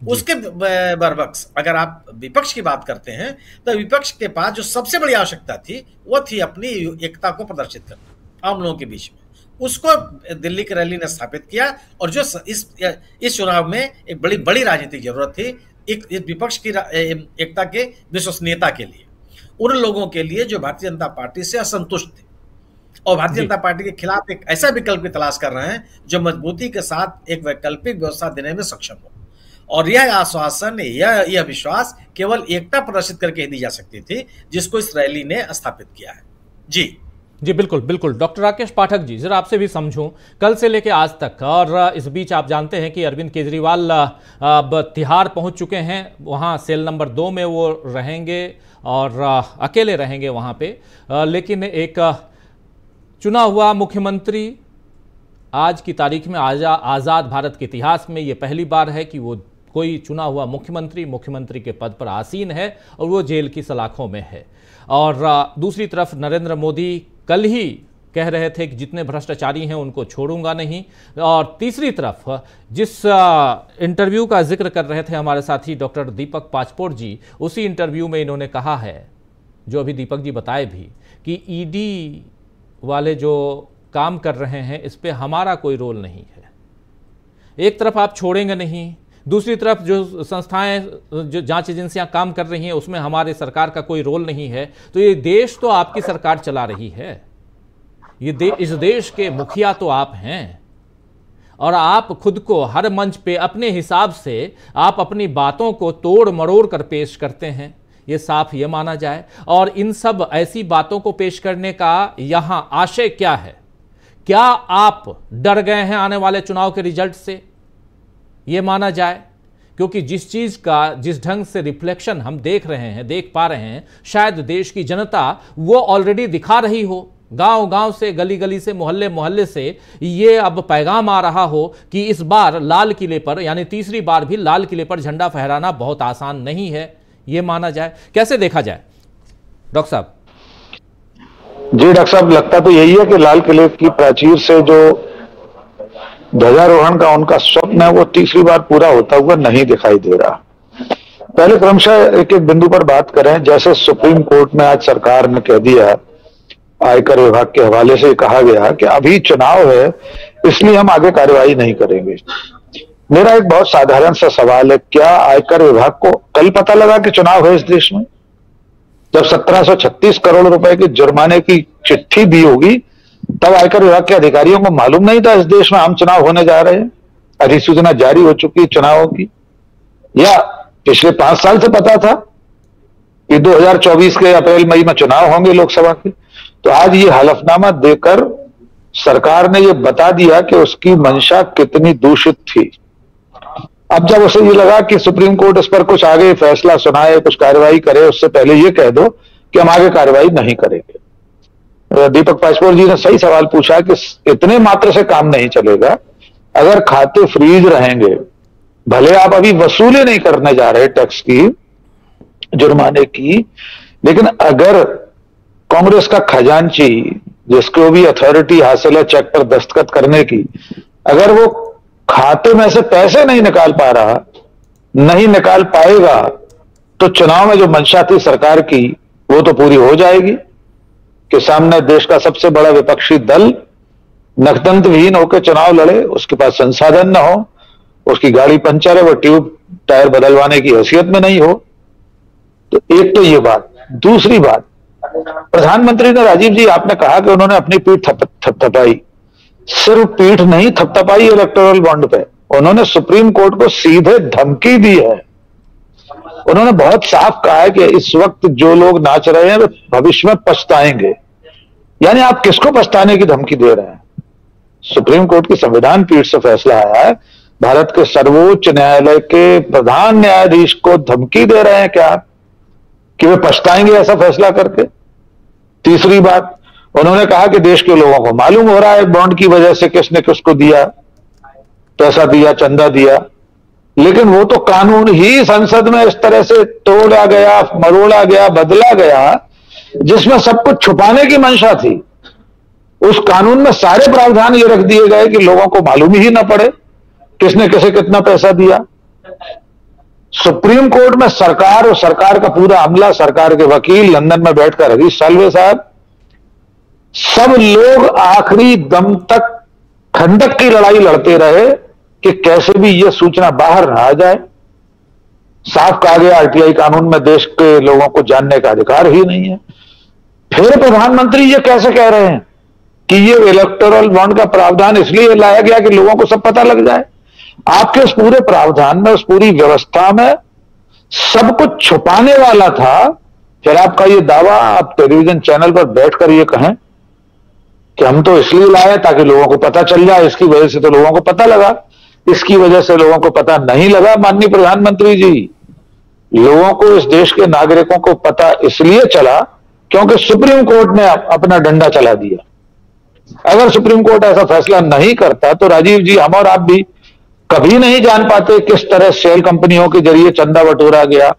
उसके बरबक्स अगर आप विपक्ष की बात करते हैं तो विपक्ष के पास जो सबसे बड़ी आवश्यकता थी वो थी अपनी एकता को प्रदर्शित करना आम लोगों के बीच में। उसको दिल्ली की रैली ने स्थापित किया और जो इस चुनाव में एक बड़ी बड़ी राजनीतिक जरूरत थी एक विपक्ष की एकता के विश्वसनीयता के लिए, उन लोगों के लिए जो भारतीय जनता पार्टी से असंतुष्ट थे और भारतीय जनता पार्टी के खिलाफ एक ऐसा विकल्प की तलाश कर रहे हैं जो मजबूती के साथ एक वैकल्पिक व्यवस्था देने में सक्षम हो। और यह आश्वासन यह विश्वास केवल एकता प्रदर्शित करके ही दी जा सकती थी, जिसको इस रैली ने स्थापित किया है। जी बिल्कुल बिल्कुल। डॉक्टर राकेश पाठक जी, जरा आपसे भी समझूं, कल से लेकर आज तक, और इस बीच आप जानते हैं कि अरविंद केजरीवाल अब तिहाड़ पहुंच चुके हैं, वहां सेल नंबर 2 में वो रहेंगे और अकेले रहेंगे वहां पे, लेकिन एक चुना हुआ मुख्यमंत्री आज की तारीख में आज़ाद भारत के इतिहास में ये पहली बार है कि वो कोई चुना हुआ मुख्यमंत्री के पद पर आसीन है और वो जेल की सलाखों में है। और दूसरी तरफ नरेंद्र मोदी कल ही कह रहे थे कि जितने भ्रष्टाचारी हैं उनको छोड़ूंगा नहीं। और तीसरी तरफ जिस इंटरव्यू का जिक्र कर रहे थे हमारे साथी डॉक्टर दीपक पाचपोर जी, उसी इंटरव्यू में इन्होंने कहा है, जो अभी दीपक जी बताए भी, कि ईडी वाले जो काम कर रहे हैं इस पे हमारा कोई रोल नहीं है। एक तरफ आप छोड़ेंगे नहीं, दूसरी तरफ जो संस्थाएं, जो जांच एजेंसियां काम कर रही हैं उसमें हमारे सरकार का कोई रोल नहीं है। तो ये देश तो आपकी सरकार चला रही है, इस देश के मुखिया तो आप हैं, और आप खुद को हर मंच पे अपने हिसाब से आप अपनी बातों को तोड़ मरोड़ कर पेश करते हैं, ये साफ ये माना जाए। और इन सब ऐसी बातों को पेश करने का यहां आशय क्या है? क्या आप डर गए हैं आने वाले चुनाव के रिजल्ट से, ये माना जाए? क्योंकि जिस चीज का जिस ढंग से रिफ्लेक्शन हम देख पा रहे हैं, शायद देश की जनता वो ऑलरेडी दिखा रही हो, गांव गांव से, गली गली से, मोहल्ले मोहल्ले से ये अब पैगाम आ रहा हो कि इस बार लाल किले पर, यानी तीसरी बार भी लाल किले पर झंडा फहराना बहुत आसान नहीं है, ये माना जाए। कैसे देखा जाए डॉक्टर साहब? जी डॉक्टर साहब, लगता तो यही है कि लाल किले की प्राचीर से जो ध्वजारोहण का उनका स्वप्न है वो तीसरी बार पूरा होता हुआ नहीं दिखाई दे रहा। पहले क्रमशः एक एक बिंदु पर बात करें। जैसे सुप्रीम कोर्ट में आज सरकार ने कह दिया, आयकर विभाग के हवाले से कहा गया कि अभी चुनाव है इसलिए हम आगे कार्रवाई नहीं करेंगे। मेरा एक बहुत साधारण सा सवाल है, क्या आयकर विभाग को कल पता लगा कि चुनाव है इस देश में? जब 1736 करोड़ रुपए की जुर्माने की चिट्ठी दी होगी तब आयकर विभाग के अधिकारियों को मालूम नहीं था इस देश में आम चुनाव होने जा रहे हैं? अधिसूचना जारी हो चुकी चुनावों की, या पिछले 5 साल से पता था कि 2024 के अप्रैल मई में चुनाव होंगे लोकसभा के? तो आज ये हलफनामा देकर सरकार ने ये बता दिया कि उसकी मंशा कितनी दूषित थी। अब जब उसे ये लगा कि सुप्रीम कोर्ट इस पर कुछ आगे फैसला सुनाए, कुछ कार्रवाई करे, उससे पहले ये कह दो कि हम आगे कार्रवाई नहीं करेंगे। दीपक पाचपोर जी ने सही सवाल पूछा कि इतने मात्र से काम नहीं चलेगा। अगर खाते फ्रीज रहेंगे, भले आप अभी वसूली नहीं करने जा रहे टैक्स की, जुर्माने की, लेकिन अगर कांग्रेस का खजांची, जिसको भी अथॉरिटी हासिल है चेक पर दस्तखत करने की, अगर वो खाते में से पैसे नहीं निकाल पा रहा, नहीं निकाल पाएगा, तो चुनाव में जो मंशा थी सरकार की वो तो पूरी हो जाएगी कि सामने देश का सबसे बड़ा विपक्षी दल नकदंत विहीन होकर चुनाव लड़े, उसके पास संसाधन ना हो, उसकी गाड़ी पंचर है, वो ट्यूब टायर बदलवाने की हैसियत में नहीं हो। तो एक तो ये बात। दूसरी बात, प्रधानमंत्री ने, राजीव जी आपने कहा कि उन्होंने अपनी पीठ थपथपाई। सिर्फ पीठ नहीं थपथपाई इलेक्टोरल बॉन्ड पे, उन्होंने सुप्रीम कोर्ट को सीधे धमकी दी है। उन्होंने बहुत साफ कहा है कि इस वक्त जो लोग नाच रहे हैं वे भविष्य में पछताएंगे। यानी आप किसको पछताने की धमकी दे रहे हैं? सुप्रीम कोर्ट की संविधान पीठ से फैसला आया है, भारत के सर्वोच्च न्यायालय के प्रधान न्यायाधीश को धमकी दे रहे हैं क्या कि वे पछताएंगे ऐसा फैसला करके? तीसरी बात, उन्होंने कहा कि देश के लोगों को मालूम हो रहा है बॉन्ड की वजह से किसने किसको दिया, पैसा दिया, चंदा दिया, लेकिन वो तो कानून ही संसद में इस तरह से तोड़ा गया, मरोड़ा गया, बदला गया, जिसमें सब कुछ छुपाने की मंशा थी। उस कानून में सारे प्रावधान ये रख दिए गए कि लोगों को मालूम ही ना पड़े किसने किसे कितना पैसा दिया। सुप्रीम कोर्ट में सरकार और सरकार का पूरा अमला, सरकार के वकील लंदन में बैठकर हरीश साल्वे साहब, सब लोग आखिरी दम तक खंडक की लड़ाई लड़ते रहे कि कैसे भी यह सूचना बाहर ना आ जाए। साफ कहा गया आरटीआई कानून में देश के लोगों को जानने का अधिकार ही नहीं है। फिर प्रधानमंत्री ये कैसे कह रहे हैं कि ये इलेक्टोरल बॉन्ड का प्रावधान इसलिए लाया गया कि लोगों को सब पता लग जाए। आपके उस पूरे प्रावधान में, उस पूरी व्यवस्था में सब कुछ छुपाने वाला था। फिर आपका ये दावा आप टेलीविजन चैनल पर बैठकर ये कहें कि हम तो इसलिए लाए ताकि लोगों को पता चल जाए, इसकी वजह से तो लोगों को पता लगा, इसकी वजह से लोगों को पता नहीं लगा। माननीय प्रधानमंत्री जी, लोगों को, इस देश के नागरिकों को पता इसलिए चला क्योंकि सुप्रीम कोर्ट ने अपना डंडा चला दिया। अगर सुप्रीम कोर्ट ऐसा फैसला नहीं करता तो राजीव जी, हम और आप भी कभी नहीं जान पाते किस तरह शेल कंपनियों के जरिए चंदा बटोरा गया।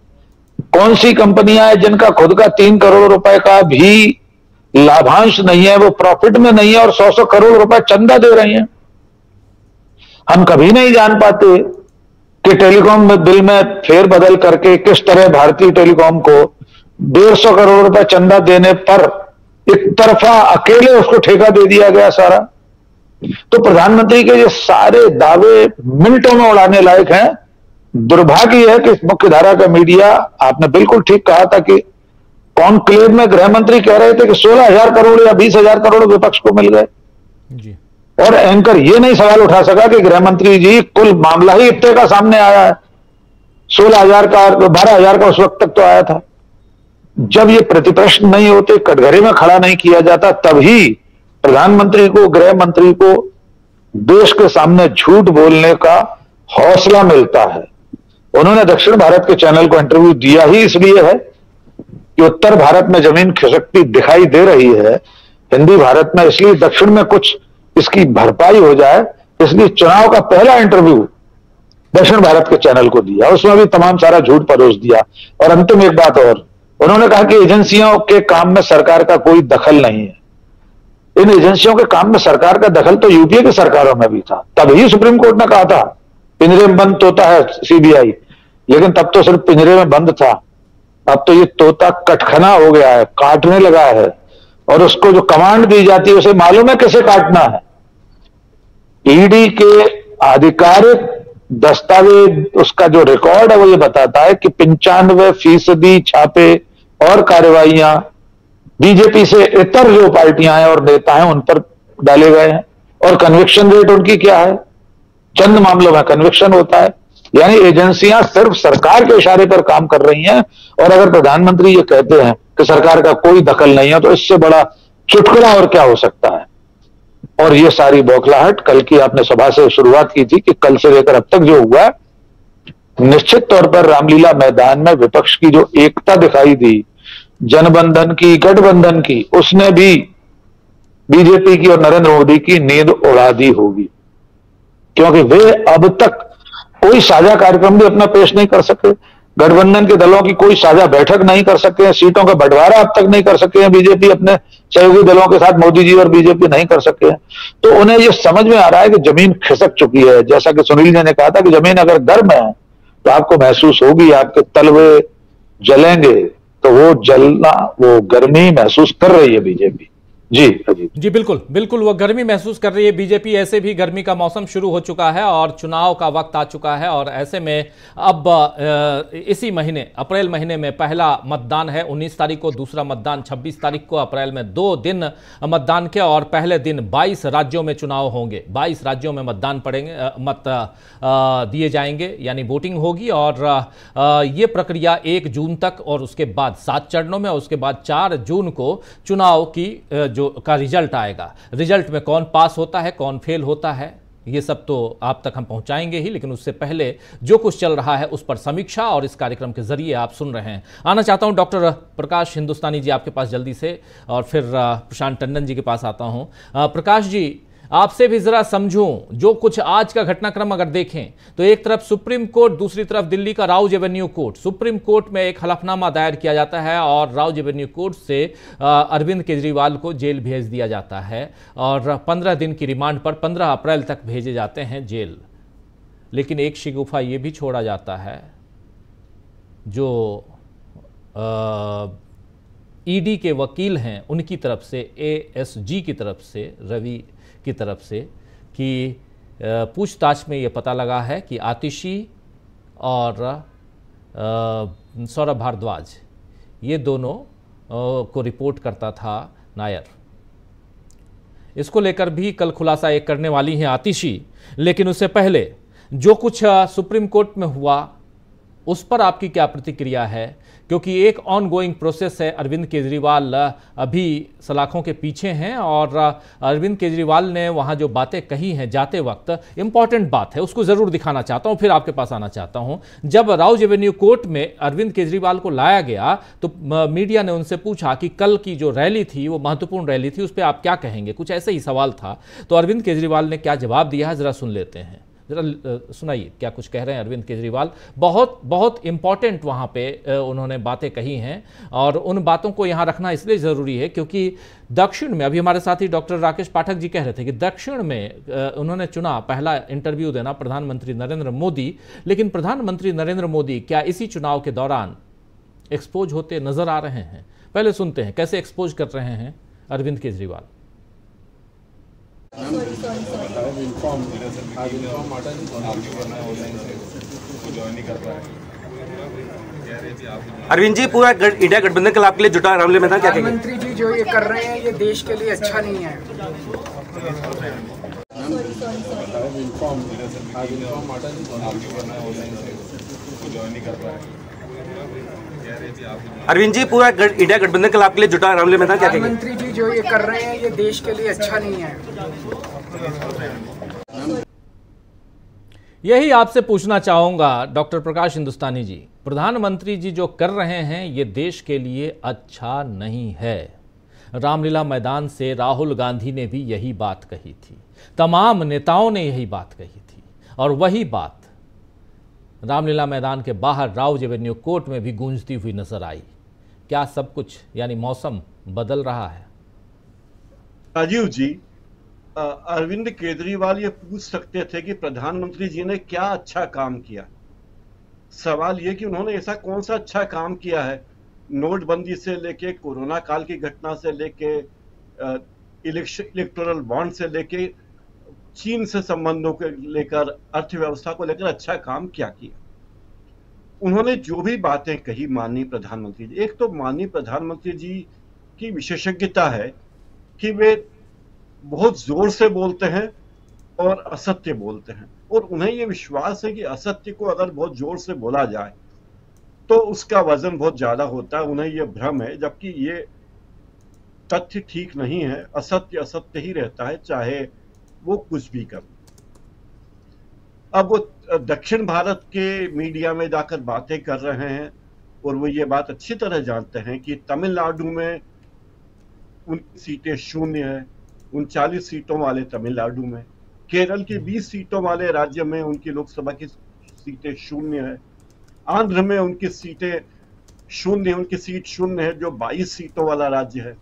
कौन सी कंपनियां हैं जिनका खुद का 3 करोड़ रुपए का भी लाभांश नहीं है, वो प्रॉफिट में नहीं है और 100 करोड़ रुपए चंदा दे रही हैं। हम कभी नहीं जान पाते कि टेलीकॉम बिल में फेरबदल करके किस तरह भारतीय टेलीकॉम को 150 करोड़ रुपए चंदा देने पर एक तरफा अकेले उसको ठेका दे दिया गया सारा। तो प्रधानमंत्री के ये सारे दावे मिनटों में उड़ाने लायक हैं। दुर्भाग्य है कि मुख्य धारा का मीडिया, आपने बिल्कुल ठीक कहा था कि कॉन्क्लेव में गृह मंत्री कह रहे थे कि 16,000 करोड़ या 20,000 करोड़ विपक्ष को मिल गए जी। और एंकर ये नहीं सवाल उठा सका कि गृह मंत्री जी, कुल मामला ही इतने का सामने आया है, 16,000 का, 12,000 का उस वक्त तक तो आया था। जब ये प्रतिप्रश्न नहीं होते, कटघरे में खड़ा नहीं किया जाता, तभी प्रधानमंत्री को, गृह मंत्री को देश के सामने झूठ बोलने का हौसला मिलता है। उन्होंने दक्षिण भारत के चैनल को इंटरव्यू दिया ही इसलिए है कि उत्तर भारत में जमीन खिसकती दिखाई दे रही है, हिंदी भारत में, इसलिए दक्षिण में कुछ इसकी भरपाई हो जाए, इसलिए चुनाव का पहला इंटरव्यू दक्षिण भारत के चैनल को दिया। उसमें भी तमाम सारा झूठ परोस दिया। और अंतिम एक बात और, उन्होंने कहा कि एजेंसियों के काम में सरकार का कोई दखल नहीं है। इन एजेंसियों के काम में सरकार का दखल तो यूपीए की सरकारों में भी था, तभी सुप्रीम कोर्ट ने कहा था पिंजरे में बंद तोता है सीबीआई, लेकिन तब तो सिर्फ पिंजरे में बंद था। अब तो ये तोता कटखना हो गया है, काटने लगा है, और उसको जो कमांड दी जाती है उसे मालूम है कैसे काटना है। ईडी के आधिकारिक दस्तावेज, उसका जो रिकॉर्ड है वो ये बताता है कि 95% छापे और कार्रवाइयां बीजेपी से इतर जो पार्टियां हैं और नेता हैं उन पर डाले गए हैं। और कन्विक्शन रेट उनकी क्या है? चंद मामलों में कन्विक्शन होता है। यानी एजेंसियां सिर्फ सरकार के इशारे पर काम कर रही हैं। और अगर प्रधानमंत्री ये कहते हैं कि सरकार का कोई दखल नहीं है, तो इससे बड़ा चुटकुला और क्या हो सकता है। और ये सारी बौखलाहट कल की आपने सभा से शुरुआत की थी कि कल से लेकर अब तक जो हुआ, निश्चित तौर पर रामलीला मैदान में विपक्ष की जो एकता दिखाई दी, जनबंधन की, गठबंधन की, उसने भी बीजेपी की और नरेंद्र मोदी की नींद उड़ा दी होगी। क्योंकि वे अब तक कोई साझा कार्यक्रम भी अपना पेश नहीं कर सके, गठबंधन के दलों की कोई साझा बैठक नहीं कर सके, सीटों का बंटवारा अब तक नहीं कर सके हैं बीजेपी अपने सहयोगी दलों के साथ, मोदी जी और बीजेपी नहीं कर सके हैं। तो उन्हें यह समझ में आ रहा है कि जमीन खिसक चुकी है। जैसा कि सुनील जी ने कहा था कि जमीन अगर गर्म है तो आपको महसूस होगी, आपके तलवे जलेंगे, तो वो जलना, वो गर्मी महसूस कर रही है बीजेपी। जी अजीत जी, बिल्कुल बिल्कुल वो गर्मी महसूस कर रही है बीजेपी। ऐसे भी गर्मी का मौसम शुरू हो चुका है और चुनाव का वक्त आ चुका है। और ऐसे में अब इसी महीने, अप्रैल महीने में पहला मतदान है 19 तारीख को, दूसरा मतदान 26 तारीख को। अप्रैल में 2 दिन मतदान के, और पहले दिन 22 राज्यों में चुनाव होंगे। 22 राज्यों में मतदान पड़ेंगे, मत दिए जाएंगे, यानी वोटिंग होगी। और ये प्रक्रिया 1 जून तक, और उसके बाद 7 चरणों में, और उसके बाद 4 जून को चुनाव की का रिजल्ट आएगा। रिजल्ट में कौन पास होता है, कौन फेल होता है, ये सब तो आप तक हम पहुंचाएंगे ही, लेकिन उससे पहले जो कुछ चल रहा है उस पर समीक्षा और इस कार्यक्रम के जरिए आप सुन रहे हैं। आना चाहता हूं डॉक्टर प्रकाश हिंदुस्तानी जी आपके पास जल्दी से, और फिर प्रशांत टंडन जी के पास आता हूं। प्रकाश जी, आपसे भी जरा समझूं, जो कुछ आज का घटनाक्रम अगर देखें तो एक तरफ सुप्रीम कोर्ट, दूसरी तरफ दिल्ली का Rouse Avenue court. Supreme court में एक हलफनामा दायर किया जाता है और राउज एवेन्यू कोर्ट से अरविंद केजरीवाल को जेल भेज दिया जाता है, और 15 दिन की रिमांड पर 15 अप्रैल तक भेजे जाते हैं जेल। लेकिन एक शिगुफा ये भी छोड़ा जाता है जो ईडी के वकील हैं उनकी तरफ से, एएसजी की तरफ से, रवि की तरफ से, कि पूछताछ में ये पता लगा है कि आतिशी और सौरभ भारद्वाज ये दोनों को रिपोर्ट करता था नायर। इसको लेकर भी कल खुलासा एक करने वाली हैं आतिशी, लेकिन उससे पहले जो कुछ सुप्रीम कोर्ट में हुआ उस पर आपकी क्या प्रतिक्रिया है? क्योंकि एक ऑनगोइंग प्रोसेस है। अरविंद केजरीवाल अभी सलाखों के पीछे हैं और अरविंद केजरीवाल ने वहां जो बातें कही हैं जाते वक्त, इंपॉर्टेंट बात है, उसको जरूर दिखाना चाहता हूं, फिर आपके पास आना चाहता हूं। जब राउज एवेन्यू कोर्ट में अरविंद केजरीवाल को लाया गया तो मीडिया ने उनसे पूछा कि कल की जो रैली थी वो महत्वपूर्ण रैली थी, उस पर आप क्या कहेंगे, कुछ ऐसे ही सवाल था। तो अरविंद केजरीवाल ने क्या जवाब दिया है जरा सुन लेते हैं। जरा सुनाइए क्या कुछ कह रहे हैं अरविंद केजरीवाल। बहुत बहुत इंपॉर्टेंट वहां पे उन्होंने बातें कही हैं और उन बातों को यहां रखना इसलिए ज़रूरी है क्योंकि दक्षिण में, अभी हमारे साथी डॉक्टर राकेश पाठक जी कह रहे थे कि दक्षिण में उन्होंने चुना पहला इंटरव्यू देना प्रधानमंत्री नरेंद्र मोदी, लेकिन प्रधानमंत्री नरेंद्र मोदी क्या इसी चुनाव के दौरान एक्सपोज होते नजर आ रहे हैं? पहले सुनते हैं कैसे एक्सपोज कर रहे हैं अरविंद केजरीवाल। अरविंद जी, पूरा इंडिया गठबंधन कल आपके लिए जुटा रामलीला मैदान, क्या कहेंगे? प्रधानमंत्री जी जो ये कर रहे हैं ये देश के लिए अच्छा नहीं है। अरविंद जी, पूरा इंडिया गठबंधन कल आपके लिए जुटा रामलीला मैदान, क्या कहेंगे? प्रधानमंत्री जी जो ये कर रहे हैं ये देश के लिए अच्छा नहीं है। यही आपसे पूछना चाहूंगा डॉक्टर प्रकाश हिंदुस्तानी जी, प्रधानमंत्री जी जो कर रहे हैं ये देश के लिए अच्छा नहीं है। रामलीला मैदान से राहुल गांधी ने भी यही बात कही थी, तमाम नेताओं ने यही बात कही थी और वही बात रामलीला मैदान के बाहर राउज एवेन्यू कोर्ट में भी गूंजती हुई नजर आई। क्या सब कुछ यानी मौसम बदल रहा है? राजीव जी, अरविंद केजरीवाल ये पूछ सकते थे कि प्रधानमंत्री जी ने क्या अच्छा काम किया। सवाल ये कि उन्होंने ऐसा कौन सा अच्छा काम किया है, नोटबंदी से लेके, कोरोना काल की घटना से लेके, इलेक्टोरल बॉन्ड से लेके, चीन से संबंधों को लेकर, अर्थव्यवस्था को लेकर अच्छा काम क्या किया। उन्होंने जो भी बातें कही माननीय प्रधानमंत्री जी, एक तो माननीय प्रधानमंत्री जी की विशेषज्ञता है कि वे बहुत जोर से बोलते हैं और असत्य बोलते हैं, और उन्हें यह विश्वास है कि असत्य को अगर बहुत जोर से बोला जाए तो उसका वजन बहुत ज्यादा होता है। उन्हें यह भ्रम है, जबकि ये तथ्य ठीक नहीं है। असत्य असत्य ही रहता है, चाहे वो कुछ भी कर। अब वो दक्षिण भारत के मीडिया में जाकर बातें कर रहे हैं और वो ये बात अच्छी तरह जानते हैं कि तमिलनाडु में उनकी सीटें शून्य है, 39 सीटों वाले तमिलनाडु में, केरल की 20 सीटों वाले राज्य में उनकी लोकसभा की सीटें शून्य है, आंध्र में उनकी सीटें शून्य, उनकी सीट शून्य है जो 22 सीटों वाला राज्य है।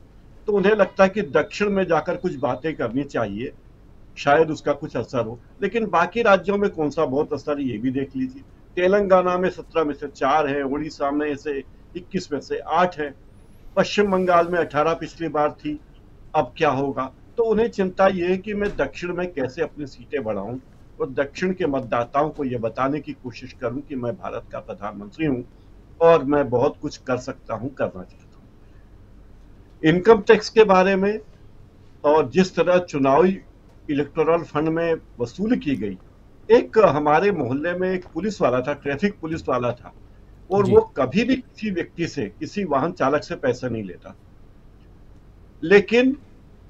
तो उन्हें लगता है कि दक्षिण में जाकर कुछ बातें करनी चाहिए, शायद उसका कुछ असर हो। लेकिन बाकी राज्यों में कौन सा बहुत असर, ये भी देख लीजिए। तेलंगाना में 17 में से 4 है, उड़ीसा में से 21 में से 8 है, पश्चिम बंगाल में 18 पिछली बार थी, अब क्या होगा। तो उन्हें चिंता ये है कि मैं दक्षिण में कैसे अपनी सीटें बढ़ाऊं और दक्षिण के मतदाताओं को यह बताने की कोशिश करूं कि मैं भारत का प्रधानमंत्री हूं और मैं बहुत कुछ कर सकता हूं, करना चाहता हूं। इनकम टैक्स के बारे में और जिस तरह चुनावी इलेक्टोरल फंड में वसूली की गई, एक हमारे मोहल्ले में एक पुलिस वाला था, ट्रैफिक पुलिस वाला था, और वो कभी भी किसी व्यक्ति से, किसी वाहन चालक से पैसा नहीं लेता, लेकिन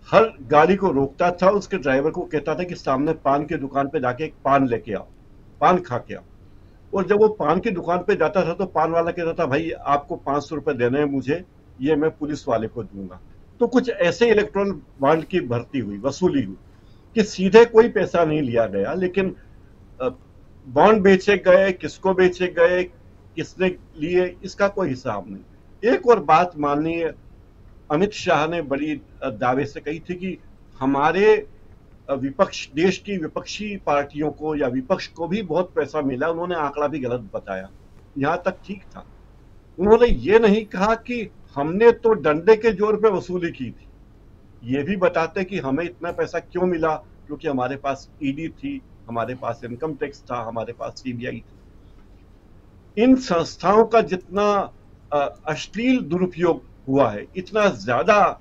हर गाड़ी को रोकता था, उसके ड्राइवर को कहता था कि सामने पान की दुकान पे जाके एक पान लेके आओ, पान खा के आओ। और जब वो पान की दुकान पे जाता था तो पान वाला कहता था, भाई आपको 500 रुपए देने हैं मुझे, ये मैं पुलिस वाले को दूंगा। तो कुछ ऐसे इलेक्ट्रॉल बॉन्ड की भर्ती हुई, वसूली हुई कि सीधे कोई पैसा नहीं लिया गया, लेकिन बॉन्ड बेचे गए, किसको बेचे गए, किसने लिए, इसका कोई हिसाब नहीं। एक और बात माननीय अमित शाह ने बड़ी दावे से कही थी कि हमारे विपक्ष, देश की विपक्षी पार्टियों को या विपक्ष को भी बहुत पैसा मिला। उन्होंने आंकड़ा भी गलत बताया, यहां तक ठीक था, उन्होंने ये नहीं कहा कि हमने तो डंडे के जोर पे वसूली की थी, ये भी बताते कि हमें इतना पैसा क्यों मिला, क्योंकि हमारे पास ईडी थी, हमारे पास इनकम टैक्स था, हमारे पास सीबीआई थी। इन संस्थाओं का जितना अश्लील दुरुपयोग हुआ है, इतना ज्यादा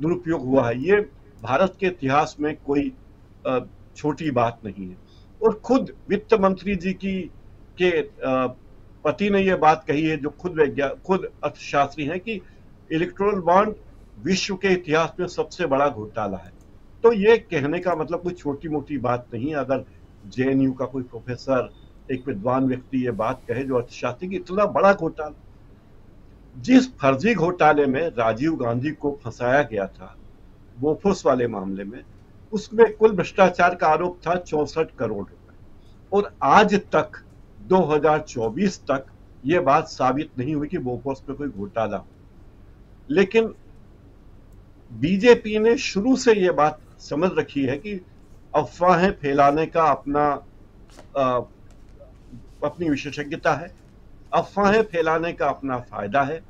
दुरुपयोग हुआ है, ये भारत के इतिहास में कोई छोटी बात नहीं है। और खुद वित्त मंत्री जी के पति ने यह बात कही है, जो खुद अर्थशास्त्री हैं, कि इलेक्टोरल बॉन्ड विश्व के इतिहास में सबसे बड़ा घोटाला है। तो ये कहने का मतलब कोई छोटी मोटी बात नहीं है। अगर जेएनयू का कोई प्रोफेसर, एक विद्वान व्यक्ति ये बात कहे जो अर्थशास्त्री की, इतना बड़ा घोटाला, जिस फर्जी घोटाले में राजीव गांधी को फंसाया गया था बोफोर्स वाले मामले में, उसमें कुल भ्रष्टाचार का आरोप था 64 करोड़ रुपए, और आज तक 2024 तक ये बात साबित नहीं हुई कि बोफोर्स पे कोई घोटाला हो। लेकिन बीजेपी ने शुरू से ये बात समझ रखी है कि अफवाहें फैलाने का अपनी विशेषज्ञता है, अफवाहें फैलाने का अपना फायदा है,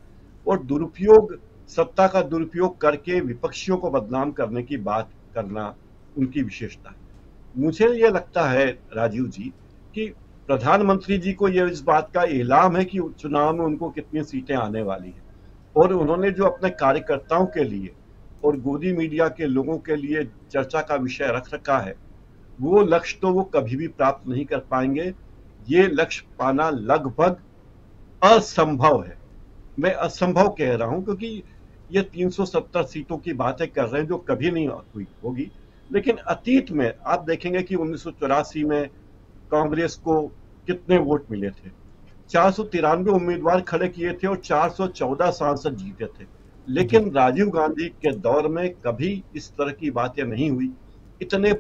और दुरुपयोग, सत्ता का दुरुपयोग करके विपक्षियों को बदनाम करने की बात करना उनकी विशेषता है। मुझे यह लगता है राजीव जी कि प्रधानमंत्री जी को यह इस बात का इल्हाम है कि चुनाव में उनको कितनी सीटें आने वाली हैं, और उन्होंने जो अपने कार्यकर्ताओं के लिए और गोदी मीडिया के लोगों के लिए चर्चा का विषय रख रखा है, वो लक्ष्य तो वो कभी भी प्राप्त नहीं कर पाएंगे। ये लक्ष्य पाना लगभग असंभव है। मैं असंभव कह रहा हूं क्योंकि ये 370 सीटों की बातें कर रहे हैं जो कभी नहीं हुई होगी। लेकिन अतीत में आप देखेंगे कि 1984 में कांग्रेस को कितने वोट मिले थे, 493 उम्मीदवार खड़े किए थे और 414 सांसद जीते थे। लेकिन राजीव गांधी के दौर में कभी इस तरह की बातें नहीं हुई। इतने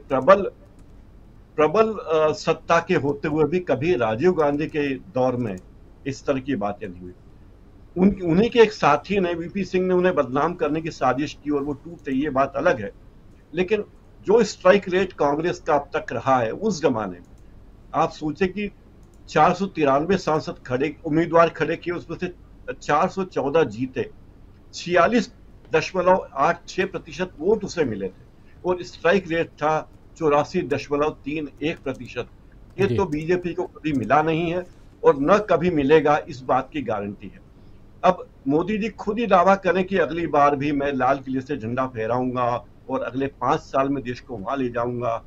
प्रबल सत्ता के होते हुए भी कभी राजीव गांधी के दौर में इस तरह की बातें नहीं हुई। उन्हीं के एक साथी ने, वीपी सिंह ने, उन्हें बदनाम करने की साजिश की और वो टूटे, ये बात अलग है। लेकिन जो स्ट्राइक रेट कांग्रेस का अब तक रहा है उस जमाने में, आप सोचे कि 493 सांसद उम्मीदवार खड़े किए, उसमें से 414 जीते, 46.86% वोट उसे मिले थे, और स्ट्राइक रेट था 84.31%। ये तो बीजेपी को कभी मिला नहीं है और न कभी मिलेगा, इस बात की गारंटी है। अब मोदी जी खुद ही दावा करें कि अगली बार भी मैं लाल किले से झंडा फहराऊंगा और अगले 5 साल में देश को वहां ले जाऊंगा,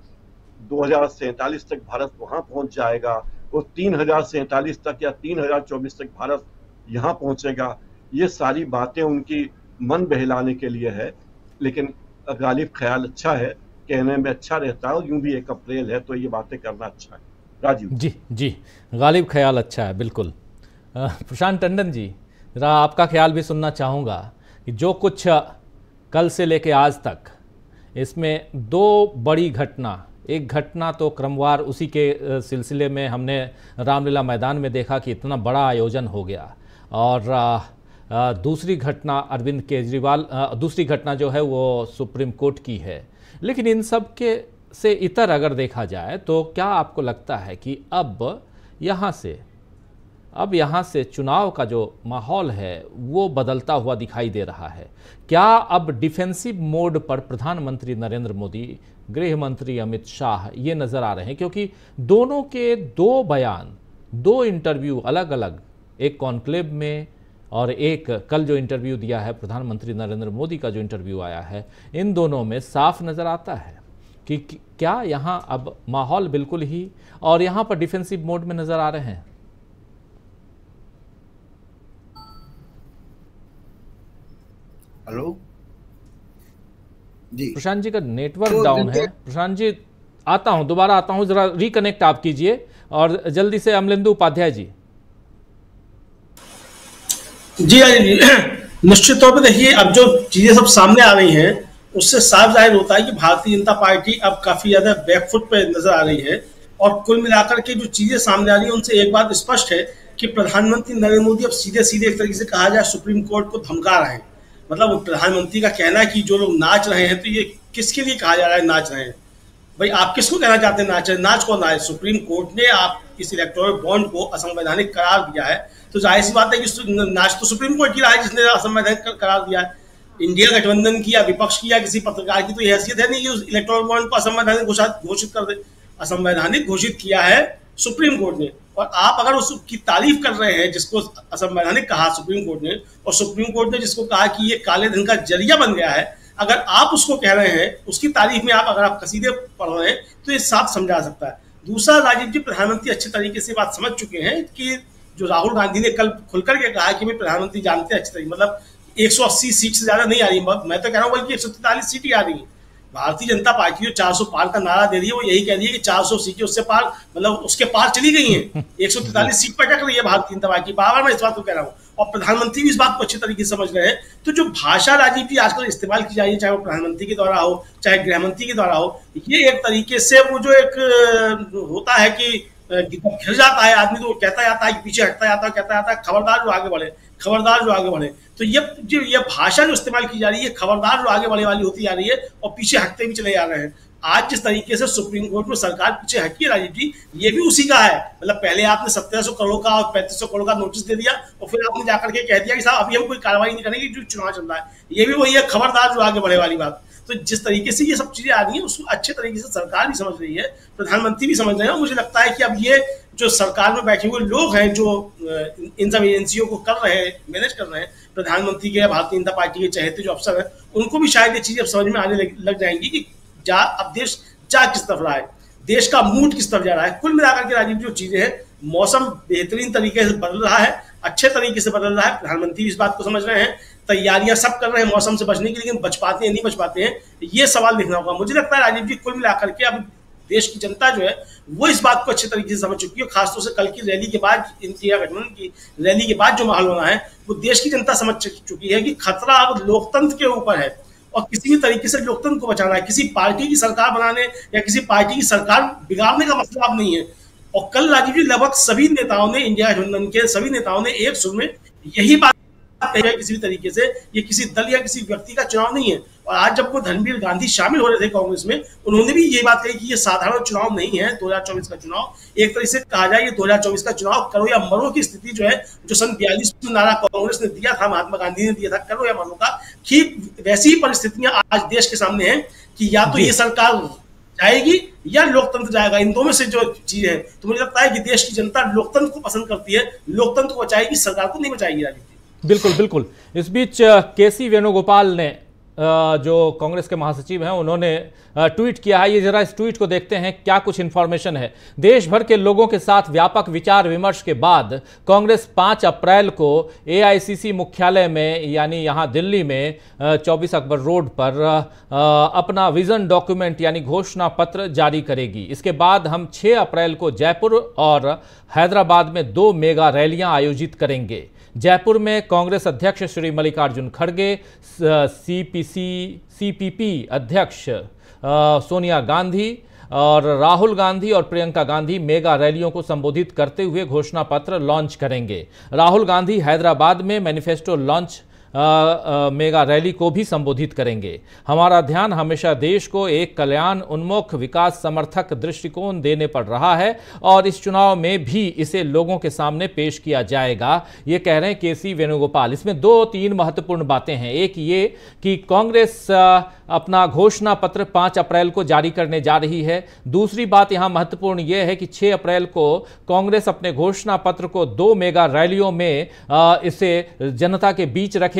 2047 तक भारत वहां पहुंच जाएगा और 3047 तक या 3024 तक भारत यहां पहुंचेगा। ये सारी बातें उनकी मन बहलाने के लिए है, लेकिन गालिब ख्याल अच्छा है, कहने में अच्छा रहता है, और यूं भी 1 अप्रैल है तो ये बातें करना अच्छा है। राजीव जी, गालिब ख्याल अच्छा है, बिल्कुल। प्रशांत टंडन जी, जरा आपका ख्याल भी सुनना चाहूँगा कि जो कुछ कल से लेके आज तक, इसमें 2 बड़ी घटना, एक घटना तो क्रमवार उसी के सिलसिले में हमने रामलीला मैदान में देखा कि इतना बड़ा आयोजन हो गया, और दूसरी घटना अरविंद केजरीवाल, दूसरी घटना जो है वो सुप्रीम कोर्ट की है। लेकिन इन सब के से इतर अगर देखा जाए तो क्या आपको लगता है कि अब यहाँ से चुनाव का जो माहौल है वो बदलता हुआ दिखाई दे रहा है? क्या अब डिफेंसिव मोड पर प्रधानमंत्री नरेंद्र मोदी, गृह मंत्री अमित शाह ये नज़र आ रहे हैं? क्योंकि दोनों के 2 बयान, 2 इंटरव्यू अलग अलग, एक कॉन्क्लेव में और एक कल जो इंटरव्यू दिया है प्रधानमंत्री नरेंद्र मोदी का जो इंटरव्यू आया है, इन दोनों में साफ नज़र आता है कि क्या यहाँ अब माहौल बिल्कुल ही और यहाँ पर डिफेंसिव मोड में नज़र आ रहे हैं। हेलो जी, प्रशांत जी का नेटवर्क डाउन है। प्रशांत जी, दोबारा आता हूं, जरा रिकनेक्ट आप कीजिए, और जल्दी से अमलेंदु उपाध्याय जी। जी निश्चित तौर पर देखिए, अब जो चीजें सब सामने आ रही हैं उससे साफ जाहिर होता है कि भारतीय जनता पार्टी अब काफी ज्यादा बैकफुट पे नजर आ रही है। और कुल मिलाकर के जो चीजें सामने आ रही है उनसे एक बात स्पष्ट है कि प्रधानमंत्री नरेंद्र मोदी अब सीधे सीधे एक तरीके से कहा जाए सुप्रीम कोर्ट को धमका रहे हैं। मतलब प्रधानमंत्री का कहना है कि जो लोग नाच रहे हैं, तो ये किसके लिए कहा जा रहा है नाच रहे हैं? भाई आप किसको कहना चाहते हैं नाच है? नाच कौन है? सुप्रीम कोर्ट ने आप इस इलेक्टोरल बॉन्ड को असंवैधानिक करार दिया है, तो जाहिर सी बात है कि नाच तो सुप्रीम कोर्ट की रहा है जिसने असंवैधानिक करार दिया है। इंडिया गठबंधन की या विपक्ष की या किसी पत्रकार की तो यह हैसियत है नहीं कि उस इलेक्टोरल बॉन्ड को असंवैधानिक घोषित कर दे। असंवैधानिक घोषित किया है सुप्रीम कोर्ट ने, और आप अगर उसकी तारीफ कर रहे हैं जिसको असंवैधानिक कहा सुप्रीम कोर्ट ने, और सुप्रीम कोर्ट ने जिसको कहा कि ये काले धन का जरिया बन गया है, अगर आप उसको कह रहे हैं, उसकी तारीफ में आप अगर आप कसीदे पढ़ रहे हैं तो ये साफ समझा सकता है। दूसरा, राजीव जी प्रधानमंत्री अच्छे तरीके से बात समझ चुके हैं कि जो राहुल गांधी ने कल खुलकर के कहा कि मैं प्रधानमंत्री जानते हैं अच्छे तरीके, मतलब 180 सीट से ज्यादा नहीं आ रही, मैं तो कह रहा हूँ बल्कि 143 सीट ही आ रही है। भारतीय जनता पार्टी जो 400 पार का नारा दे रही है वो यही कह रही है कि 400 सीटें उससे पार, मतलब उसके पार चली गई हैं। 143 सीट पर अटक रही है भारतीय जनता पार्टी। बार मैं इस बात को कह रहा हूँ, और प्रधानमंत्री भी इस बात को अच्छे तरीके से समझ रहे हैं। तो जो भाषा राजीव जी आजकल इस्तेमाल की जा रही है, चाहे वो प्रधानमंत्री के द्वारा हो चाहे गृह मंत्री के द्वारा हो, ये एक तरीके से वो जो एक होता है कि घिर जाता है आदमी, तो कहता जाता है कि पीछे हटता जाता है, कहता जाता है खबरदार जो आगे बढ़े, खबरदार जो आगे बढ़े। तो ये भाषा जो इस्तेमाल की जा रही है, खबरदार जो आगे बढ़े वाली होती जा रही है, और पीछे हटते भी चले जा रहे हैं। आज जिस तरीके से सुप्रीम कोर्ट में सरकार पीछे हटी है राजीव जी, ये भी उसी का है। मतलब पहले आपने 1700 करोड़ का और 3500 करोड़ का नोटिस दे दिया, और फिर आपने जाकर के कह दिया कि साहब अभी हम कोई कार्रवाई नहीं करेंगे जो चुनाव चल रहा है। ये भी वही है, खबरदार जो आगे बढ़े वाली बात। तो जिस तरीके से ये सब चीजें आ रही हैं उसको अच्छे तरीके से सरकार भी समझ रही है, प्रधानमंत्री भी समझ रहे हैं। मुझे लगता है कि अब ये जो सरकार में बैठे हुए लोग हैं जो इन सब एजेंसियों को कर रहे हैं, मैनेज कर रहे हैं, प्रधानमंत्री के, भारतीय जनता पार्टी के चहेते जो अफसर हैं, उनको भी शायद ये चीजें अब समझ में आने लग जाएंगी कि अब देश जा किस तरफ रहा है, देश का मूड किस तरफ जा रहा है। कुल मिलाकर के राजीव जो चीजें हैं, मौसम बेहतरीन तरीके से बदल रहा है, अच्छे तरीके से बदल रहा है। प्रधानमंत्री इस बात को समझ रहे हैं, तैयारियां सब कर रहे हैं मौसम से बचने की, लेकिन बच पाते हैं नहीं बच पाते हैं, ये सवाल देखना होगा। मुझे लगता है राजीव जी कुल मिलाकर के अब देश की जनता जो है वो इस बात को अच्छे तरीके से समझ चुकी है। खासतौर से कल की रैली के बाद, इंडिया गठबंधन की रैली के बाद जो माहौल होना है, वो देश की जनता समझ चुकी है कि खतरा अब लोकतंत्र के ऊपर है, और किसी भी तरीके से लोकतंत्र को बचाना है। किसी पार्टी की सरकार बनाने या किसी पार्टी की सरकार बिगाड़ने का मसला अब नहीं है। और कल राजीव जी लगभग सभी नेताओं ने, इंडिया गठबंधन के सभी नेताओं ने एक सुर में यही बात कही है, किसी भी तरीके से ये किसी दल या किसी व्यक्ति का चुनाव नहीं है। और आज जब वो धर्मवीर गांधी शामिल हो रहे थे कांग्रेस में, उन्होंने भी ये बात कही कि ये साधारण चुनाव नहीं है 2024 का चुनाव। एक तरह से कहा जाए ये 2024 का चुनाव करो या मरो की स्थिति जो है, जो सन 42 में नारा कांग्रेस ने दिया था, महात्मा गांधी ने दिया था, करो या मरो का, ठीक वैसी ही परिस्थितियां आज देश के सामने हैं कि या तो ये सरकार जाएगी या लोकतंत्र जाएगा। इन दोनों में से जो चीज है, तो मुझे लगता है कि देश की जनता लोकतंत्र को पसंद करती है, लोकतंत्र को बचाएगी, सरकार को नहीं बचाएगी। राजनीति बिल्कुल बिल्कुल। इस बीच केसी वेणुगोपाल ने जो कांग्रेस के महासचिव हैं, उन्होंने ट्वीट किया है। ये जरा इस ट्वीट को देखते हैं, क्या कुछ इंफॉर्मेशन है। देश भर के लोगों के साथ व्यापक विचार विमर्श के बाद कांग्रेस 5 अप्रैल को एआईसीसी मुख्यालय में, यानी यहां दिल्ली में 24 अकबर रोड पर अपना विजन डॉक्यूमेंट यानी घोषणा पत्र जारी करेगी। इसके बाद हम 6 अप्रैल को जयपुर और हैदराबाद में 2 मेगा रैलियां आयोजित करेंगे। जयपुर में कांग्रेस अध्यक्ष श्री मल्लिकार्जुन खड़गे, सीपीपी अध्यक्ष सोनिया गांधी और राहुल गांधी और प्रियंका गांधी मेगा रैलियों को संबोधित करते हुए घोषणा पत्र लॉन्च करेंगे। राहुल गांधी हैदराबाद में मैनिफेस्टो लॉन्च मेगा रैली को भी संबोधित करेंगे। हमारा ध्यान हमेशा देश को एक कल्याण उन्मुख विकास समर्थक दृष्टिकोण देने पड़ रहा है और इस चुनाव में भी इसे लोगों के सामने पेश किया जाएगा, ये कह रहे हैं केसी वेणुगोपाल। इसमें 2-3 महत्वपूर्ण बातें हैं। एक ये कि कांग्रेस अपना घोषणा पत्र 5 अप्रैल को जारी करने जा रही है। दूसरी बात यहां महत्वपूर्ण यह है कि 6 अप्रैल को कांग्रेस अपने घोषणा पत्र को 2 मेगा रैलियों में इसे जनता के बीच रखेगी।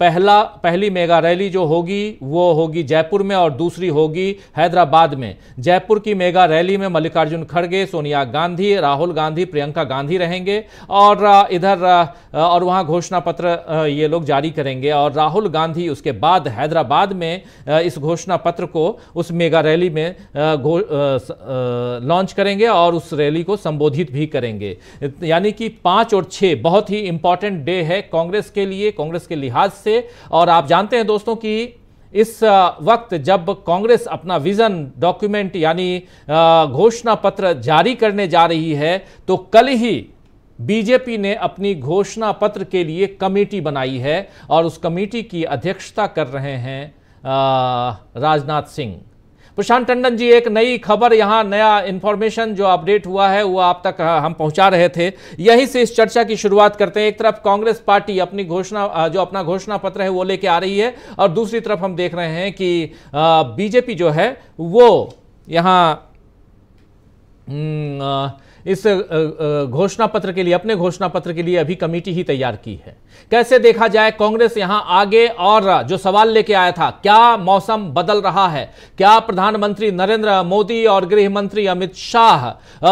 पहली मेगा रैली जो होगी वो होगी जयपुर में और दूसरी होगी हैदराबाद में। जयपुर की मेगा रैली में मल्लिकार्जुन खड़गे, सोनिया गांधी, राहुल गांधी, प्रियंका गांधी रहेंगे और इधर और वहां घोषणा पत्र ये लोग जारी करेंगे। और राहुल गांधी उसके बाद हैदराबाद में इस घोषणा पत्र को उस मेगा रैली में लॉन्च करेंगे और उस रैली को संबोधित भी करेंगे। यानी कि 5 और 6 बहुत ही इंपॉर्टेंट डे है कांग्रेस के लिए, कांग्रेस के लिहाज से। और आप जानते हैं दोस्तों कि इस वक्त जब कांग्रेस अपना विजन डॉक्यूमेंट यानी घोषणा पत्र जारी करने जा रही है, तो कल ही बीजेपी ने अपनी घोषणा पत्र के लिए कमेटी बनाई है और उस कमेटी की अध्यक्षता कर रहे हैं राजनाथ सिंह। प्रशांत टंडन जी, एक नई खबर, यहाँ नया इंफॉर्मेशन जो अपडेट हुआ है वो आप तक हम पहुंचा रहे थे, यही से इस चर्चा की शुरुआत करते हैं। एक तरफ कांग्रेस पार्टी अपनी अपना घोषणा पत्र है वो लेके आ रही है, और दूसरी तरफ हम देख रहे हैं कि बीजेपी जो है वो यहाँ इस घोषणा पत्र के लिए, अपने घोषणा पत्र के लिए अभी कमेटी ही तैयार की है। कैसे देखा जाए कांग्रेस यहां आगे? और जो सवाल लेके आया था, क्या मौसम बदल रहा है? क्या प्रधानमंत्री नरेंद्र मोदी और गृह मंत्री अमित शाह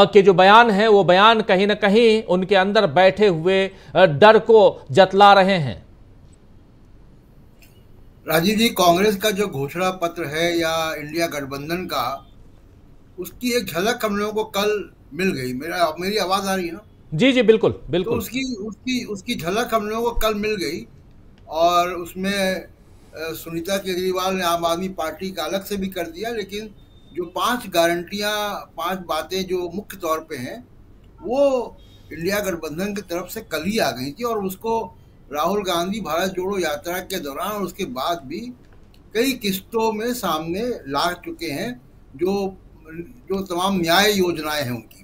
के जो बयान है वो बयान कहीं ना कहीं उनके अंदर बैठे हुए डर को जतला रहे हैं? राजीव जी, कांग्रेस का जो घोषणा पत्र है या इंडिया गठबंधन का, उसकी एक झलक हम लोगों को कल मिल गई। मेरी आवाज आ रही है ना? जी जी, बिल्कुल बिल्कुल। तो उसकी झलक हम लोगों को कल मिल गई, और उसमें सुनीता केजरीवाल ने आम आदमी पार्टी का अलग से भी कर दिया, लेकिन जो 5 गारंटियां, 5 बातें जो मुख्य तौर पे हैं, वो इंडिया गठबंधन की तरफ से कल ही आ गई थी, और उसको राहुल गांधी भारत जोड़ो यात्रा के दौरान और उसके बाद भी कई किस्तों में सामने ला चुके हैं, जो तमाम न्याय योजनाएं हैं उनकी।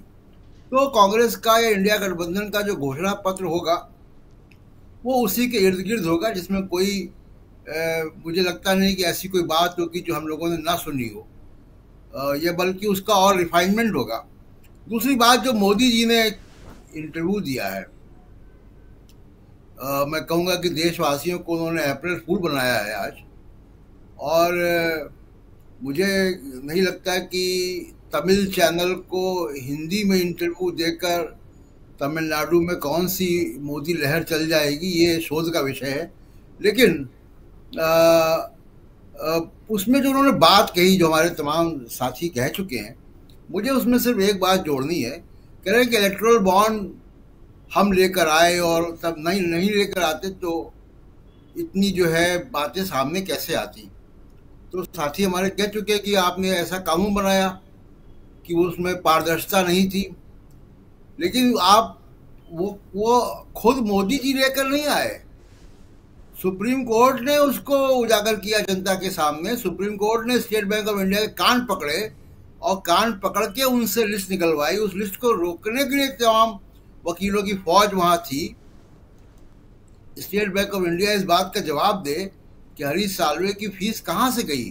तो कांग्रेस का या इंडिया गठबंधन का जो घोषणा पत्र होगा वो उसी के इर्द गिर्द होगा, जिसमें कोई मुझे लगता नहीं कि ऐसी कोई बात होगी जो हम लोगों ने ना सुनी हो, या बल्कि उसका और रिफाइनमेंट होगा। दूसरी बात, जो मोदी जी ने इंटरव्यू दिया है, मैं कहूँगा कि देशवासियों को उन्होंने अप्रैल फूल बनाया है आज, और मुझे नहीं लगता कि तमिल चैनल को हिंदी में इंटरव्यू देकर तमिलनाडु में कौन सी मोदी लहर चल जाएगी, ये शोध का विषय है। लेकिन उसमें जो उन्होंने बात कही, जो हमारे तमाम साथी कह चुके हैं, मुझे उसमें सिर्फ एक बात जोड़नी है। कह रहे हैं कि इलेक्टोरल बॉन्ड हम लेकर आए, और तब नहीं लेकर आते तो इतनी जो है बातें सामने कैसे आती। तो साथी हमारे कह चुके हैं कि आपने ऐसा कानून बनाया कि उसमें पारदर्शिता नहीं थी, लेकिन आप वो खुद मोदी जी लेकर नहीं आए, सुप्रीम कोर्ट ने उसको उजागर किया जनता के सामने। सुप्रीम कोर्ट ने स्टेट बैंक ऑफ इंडिया के कान पकड़े, और कान पकड़ के उनसे लिस्ट निकलवाई। उस लिस्ट को रोकने के लिए तमाम वकीलों की फौज वहां थी। स्टेट बैंक ऑफ इंडिया इस बात का जवाब दे कि हरीश साल्वे की फीस कहां से गई।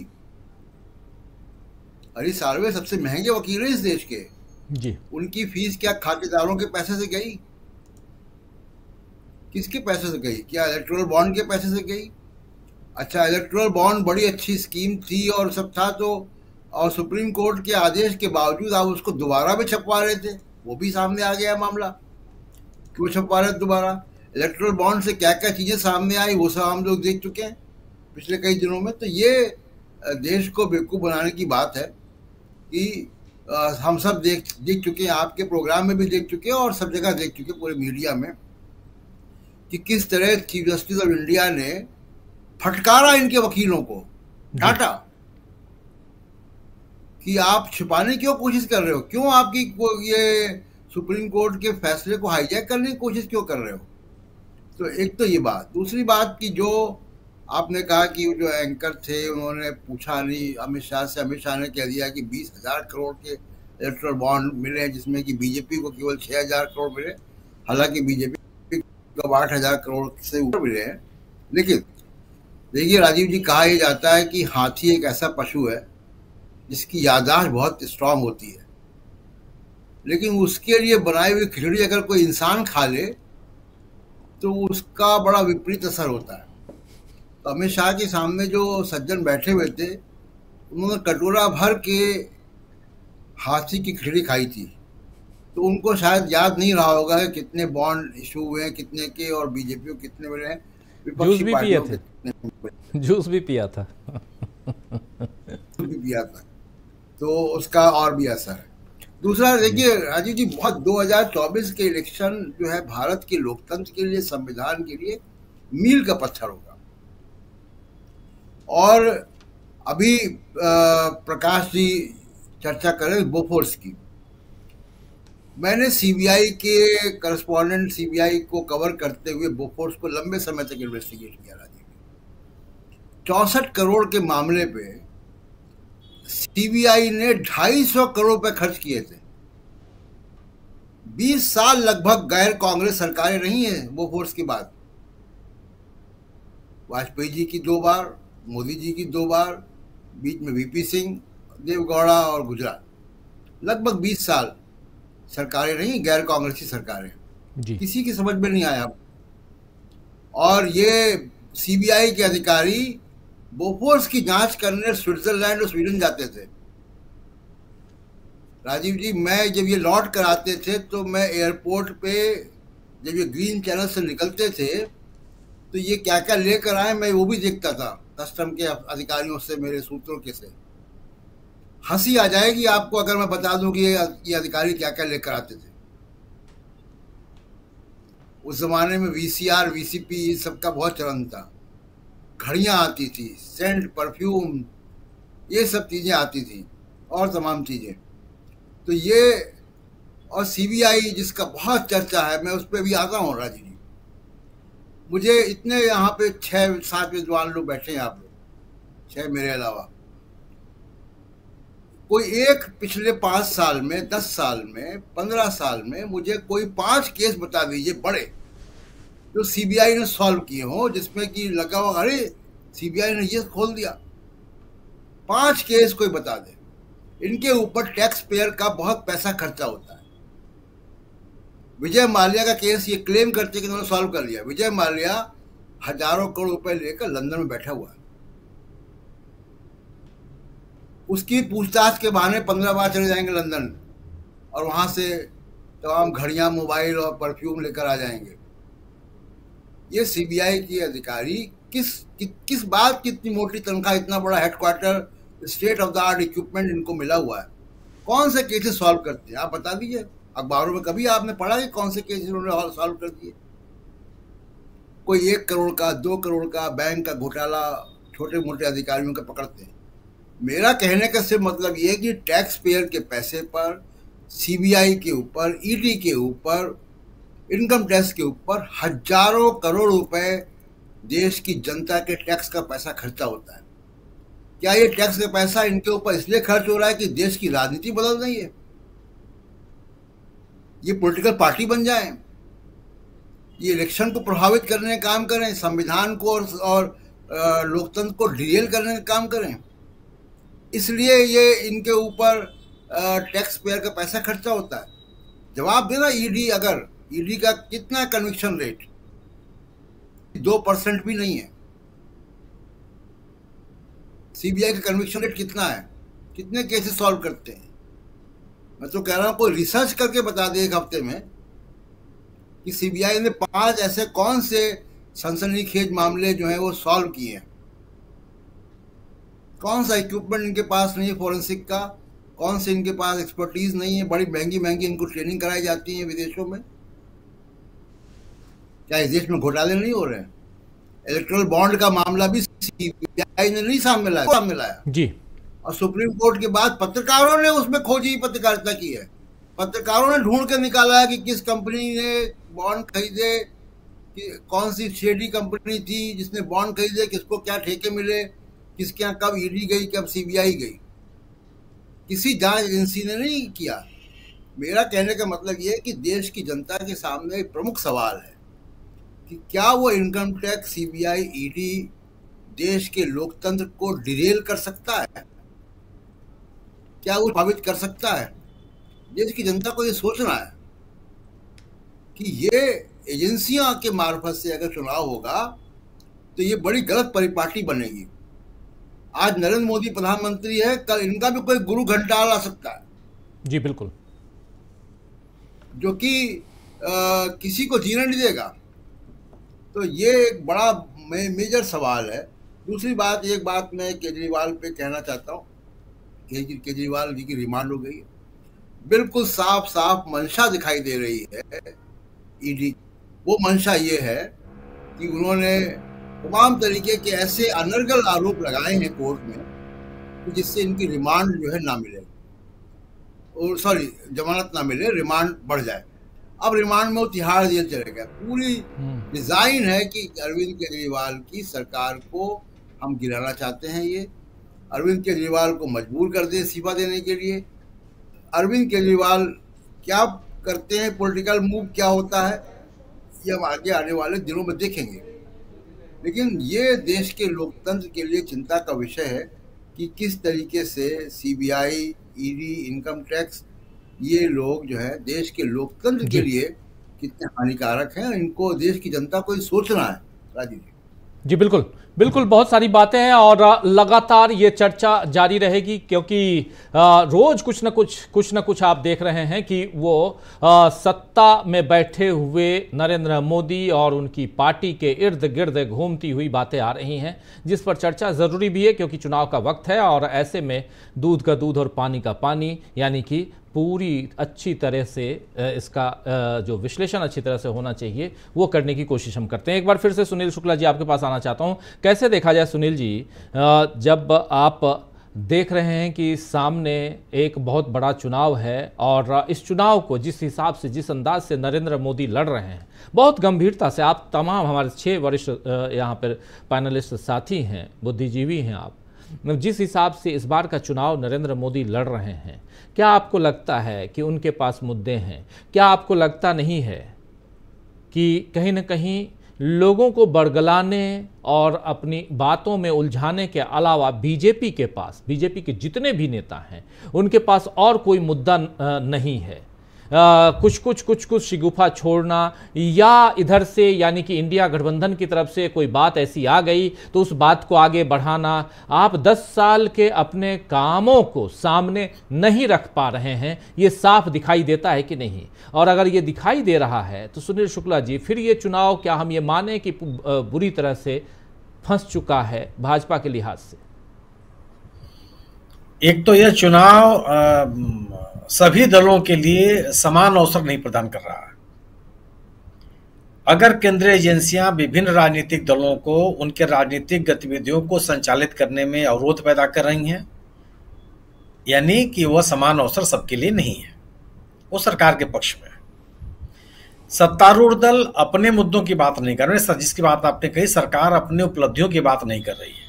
हरीश साल्वे सबसे महंगे वकील हैं इस देश के जी। उनकी फीस क्या खातेदारों के पैसे से गई? किसके पैसे से गई? क्या इलेक्टोरल बॉन्ड के पैसे से गई? अच्छा, इलेक्टोरल बॉन्ड बड़ी अच्छी स्कीम थी और सब था, तो और सुप्रीम कोर्ट के आदेश के बावजूद आप उसको दोबारा भी छपवा रहे थे, वो भी सामने आ गया मामला। क्यों छपवा रहे दोबारा? इलेक्टोरल बॉन्ड से क्या क्या चीजें सामने आई वो सब हम लोग देख चुके हैं पिछले कई दिनों में। तो ये देश को बेवकूफ़ बनाने की बात है कि हम सब देख चुके हैं, आपके प्रोग्राम में भी देख चुके हैं और सब जगह देख चुके हैं पूरे मीडिया में, कि किस तरह चीफ जस्टिस ऑफ इंडिया ने फटकारा इनके वकीलों को, डांटा कि आप छिपाने की क्यों कोशिश कर रहे हो, क्यों आपकी ये सुप्रीम कोर्ट के फैसले को हाईजैक करने की कोशिश क्यों कर रहे हो। तो एक तो ये बात। दूसरी बात कि जो आपने कहा कि जो एंकर थे उन्होंने पूछा नहीं अमित शाह से, अमित शाह ने कह दिया कि 20,000 करोड़ के इलेक्टोरल बॉन्ड मिले हैं, जिसमें कि बीजेपी को केवल 6,000 करोड़ मिले, हालांकि बीजेपी को 8,000 करोड़ से ऊपर मिले हैं। लेकिन देखिए राजीव जी, कहा यह जाता है कि हाथी एक ऐसा पशु है जिसकी याददाश्त बहुत स्ट्रांग होती है, लेकिन उसके लिए बनाई हुई खिचड़ी अगर कोई इंसान खा ले तो उसका बड़ा विपरीत असर होता है। तो अमित शाह के सामने जो सज्जन बैठे हुए थे, उन्होंने कटोरा भर के हाथी की खिचड़ी खाई थी, तो उनको शायद याद नहीं रहा होगा कि कितने बॉन्ड इशू हुए हैं, कितने के, और बीजेपी को कितने मिले हैं, जूस भी पिया थे, जूस भी पिया था तो उसका और भी असर है। दूसरा देखिए राजीव जी, बहुत 2024 के इलेक्शन जो है भारत के लोकतंत्र के लिए, संविधान के लिए मील का पत्थर होगा। और अभी प्रकाश जी चर्चा करें बोफोर्स की। मैंने सीबीआई के करस्पॉन्डेंट, सीबीआई को कवर करते हुए बोफोर्स को लंबे समय तक इन्वेस्टिगेट किया। राजीव 64 करोड़ के मामले पे सीबीआई ने 250 करोड़ रुपए खर्च किए थे। 20 साल लगभग गैर कांग्रेस सरकारें रही हैं बोफोर्स की बात। वाजपेयी जी की 2 बार, मोदी जी की 2 बार, बीच में वीपी सिंह, देवगौड़ा और गुजरात, लगभग 20 साल सरकारें रही गैर कांग्रेसी सरकारें। किसी की समझ में नहीं आया। और ये सीबीआई के अधिकारी बोफोर्स की जांच करने स्विट्जरलैंड और स्वीडन जाते थे। राजीव जी, मैं जब ये लौट कर आते थे तो मैं एयरपोर्ट पे जब ये ग्रीन चैनल से निकलते थे तो ये क्या क्या लेकर आए मैं वो भी देखता था, कस्टम के अधिकारियों से, मेरे सूत्रों के से। हंसी आ जाएगी आपको अगर मैं बता दूं कि ये अधिकारी क्या क्या लेकर आते थे। उस जमाने में वीसीआर, वीसीपी ये सब का बहुत चलन था। घड़ियां आती थी, सेंट, परफ्यूम, ये सब चीजें आती थी और तमाम चीजें। तो ये और सीबीआई जिसका बहुत चर्चा है, मैं उस पर भी आता हूँ राजीव जी। मुझे इतने यहाँ पे 6-7 विद्वान लोग बैठे हैं, आप लोग 6 मेरे अलावा, कोई एक पिछले 5 साल में, 10 साल में, 15 साल में मुझे कोई 5 केस बता दीजिए बड़े जो सीबीआई ने सॉल्व किए हो, जिसमें कि लगा हो अरे सीबीआई ने ये खोल दिया। 5 केस कोई बता दे। इनके ऊपर टैक्स पेयर का बहुत पैसा खर्चा होता है। विजय माल्या का केस ये क्लेम करते कि उन्होंने सॉल्व कर लिया। विजय माल्या हजारों करोड़ रुपए लेकर लंदन में बैठा हुआ है। उसकी पूछताछ के बहाने 15 बार चले जाएंगे लंदन और वहां से तमाम घड़ियां, मोबाइल और परफ्यूम लेकर आ जाएंगे। ये सीबीआई के अधिकारी किस बात की इतनी मोटी तनख्वाह, इतना बड़ा headquarter, state of the art equipment इनको मिला हुआ है, कौन से केसेस सॉल्व करते हैं आप बता दीजिए। अखबारों में कभी आपने पढ़ा कि कौन से केसेस उन्होंने सॉल्व कर दिए? कोई 1 करोड़ का, 2 करोड़ का बैंक का घोटाला छोटे मोटे अधिकारियों का पकड़ते हैं। मेरा कहने का सिर्फ मतलब ये है कि टैक्स पेयर के पैसे पर, सीबीआई के ऊपर, ईडी के ऊपर, इनकम टैक्स के ऊपर हजारों करोड़ रुपए देश की जनता के टैक्स का पैसा खर्चा होता है। क्या ये टैक्स का पैसा इनके ऊपर इसलिए खर्च हो रहा है कि देश की राजनीति बदल रही है, ये पॉलिटिकल पार्टी बन जाए, ये इलेक्शन को प्रभावित करने का काम करें, संविधान को और लोकतंत्र को डिरेल करने का काम करें, इसलिए ये इनके ऊपर टैक्स पेयर का पैसा खर्चा होता है? जवाब देना। ईडी का कितना कन्विक्शन रेट? 2% भी नहीं है। सीबीआई का कन्विक्शन रेट कितना है? कितने केसेस सॉल्व करते हैं? मैं तो कह रहा हूं कोई रिसर्च करके बता दे 1 हफ्ते में कि सीबीआई ने 5 ऐसे कौन से सनसनीखेज मामले जो हैं वो सॉल्व किए हैं। कौन सा इक्विपमेंट इनके पास नहीं है फॉरेंसिक का, कौन से इनके पास एक्सपर्टीज नहीं है, बड़ी महंगी महंगी इनको ट्रेनिंग कराई जाती है विदेशों में। क्या इस देश में घोटाले नहीं हो रहे हैं? इलेक्ट्रल बॉन्ड का मामला भी सीबीआई ने नहीं सामने लाया जी। और सुप्रीम कोर्ट के बाद पत्रकारों ने उसमें खोजी पत्रकारिता की है। पत्रकारों ने ढूंढ के निकाला है कि किस कंपनी ने बॉन्ड खरीदे, कि कौन सी शेडी कंपनी थी जिसने बॉन्ड खरीदे, किसको क्या ठेके मिले, किसके यहाँ कब ईडी गई, कब सीबीआई गई। किसी जांच एजेंसी ने नहीं किया। मेरा कहने का मतलब यह है कि देश की जनता के सामने एक प्रमुख सवाल है कि क्या वो इनकम टैक्स, सीबीआई, ईडी देश के लोकतंत्र को डिरेल कर सकता है? क्या वो प्रभावित कर सकता है? देश की जनता को ये सोचना है कि ये एजेंसियां के मार्फत से अगर चुनाव होगा तो ये बड़ी गलत परिपाटी बनेगी। आज नरेंद्र मोदी प्रधानमंत्री है, कल इनका भी कोई गुरु घंटाल आ सकता है जी, बिल्कुल, जो कि किसी को जीने नहीं देगा। तो ये एक बड़ा मेजर सवाल है। दूसरी बात, एक बात मैं केजरीवाल पे कहना चाहता हूँ। केजरीवाल जी की रिमांड हो गई है, बिल्कुल साफ साफ मंशा दिखाई दे रही है ईडी। वो मंशा ये है कि उन्होंने तमाम तरीके के ऐसे अनर्गल आरोप लगाए हैं कोर्ट में कि जिससे इनकी रिमांड जो है ना मिले, और सॉरी जमानत ना मिले, रिमांड बढ़ जाए। अब रिमांड में वो तिहाड़ जेल चले गए। पूरी डिजाइन है कि अरविंद केजरीवाल की सरकार को हम गिराना चाहते हैं। ये अरविंद केजरीवाल को मजबूर कर दें इस्तीफा देने के लिए। अरविंद केजरीवाल क्या करते हैं, पॉलिटिकल मूव क्या होता है, ये हम आगे आने वाले दिनों में देखेंगे। लेकिन ये देश के लोकतंत्र के लिए चिंता का विषय है कि किस तरीके से सीबीआई, ईडी, इनकम टैक्स, ये लोग जो है देश के लोकतंत्र के लिए कितने हानिकारक हैं, इनको देश की जनता को सोचना है। राजीव जी। बिल्कुल बिल्कुल, बहुत सारी बातें हैं और लगातार ये चर्चा जारी रहेगी, क्योंकि रोज कुछ न कुछ आप देख रहे हैं कि वो सत्ता में बैठे हुए नरेंद्र मोदी और उनकी पार्टी के इर्द गिर्द घूमती हुई बातें आ रही हैं, जिस पर चर्चा जरूरी भी है, क्योंकि चुनाव का वक्त है और ऐसे में दूध का दूध और पानी का पानी, यानी कि पूरी अच्छी तरह से इसका जो विश्लेषण अच्छी तरह से होना चाहिए वो करने की कोशिश हम करते हैं। एक बार फिर से सुनील शुक्ला जी आपके पास आना चाहता हूं। कैसे देखा जाए सुनील जी, जब आप देख रहे हैं कि सामने एक बहुत बड़ा चुनाव है और इस चुनाव को जिस हिसाब से, जिस अंदाज से नरेंद्र मोदी लड़ रहे हैं, बहुत गंभीरता से, आप तमाम हमारे 6 वरिष्ठ यहाँ पर पैनलिस्ट साथी हैं, बुद्धिजीवी हैं, आप जिस हिसाब से इस बार का चुनाव नरेंद्र मोदी लड़ रहे हैं, क्या आपको लगता है कि उनके पास मुद्दे हैं? क्या आपको लगता नहीं है कि कहीं न कहीं लोगों को बरगलाने और अपनी बातों में उलझाने के अलावा बीजेपी के पास, बीजेपी के जितने भी नेता हैं, उनके पास और कोई मुद्दा नहीं है? कुछ शिगुफा छोड़ना या इधर से, यानी कि इंडिया गठबंधन की तरफ से कोई बात ऐसी आ गई तो उस बात को आगे बढ़ाना, आप 10 साल के अपने कामों को सामने नहीं रख पा रहे हैं, ये साफ दिखाई देता है कि नहीं? और अगर ये दिखाई दे रहा है तो सुनील शुक्ला जी, फिर ये चुनाव क्या हम ये माने कि बुरी तरह से फंस चुका है भाजपा के लिहाज से? एक तो यह चुनाव सभी दलों के लिए समान अवसर नहीं प्रदान कर रहा है। अगर केंद्रीय एजेंसियां विभिन्न राजनीतिक दलों को उनके राजनीतिक गतिविधियों को संचालित करने में अवरोध पैदा कर रही हैं, यानी कि वह समान अवसर सबके लिए नहीं है, वो सरकार के पक्ष में है। सत्तारूढ़ दल अपने मुद्दों की बात नहीं कर रहे, जिसकी बात आपने कही, सरकार अपने उपलब्धियों की बात नहीं कर रही है।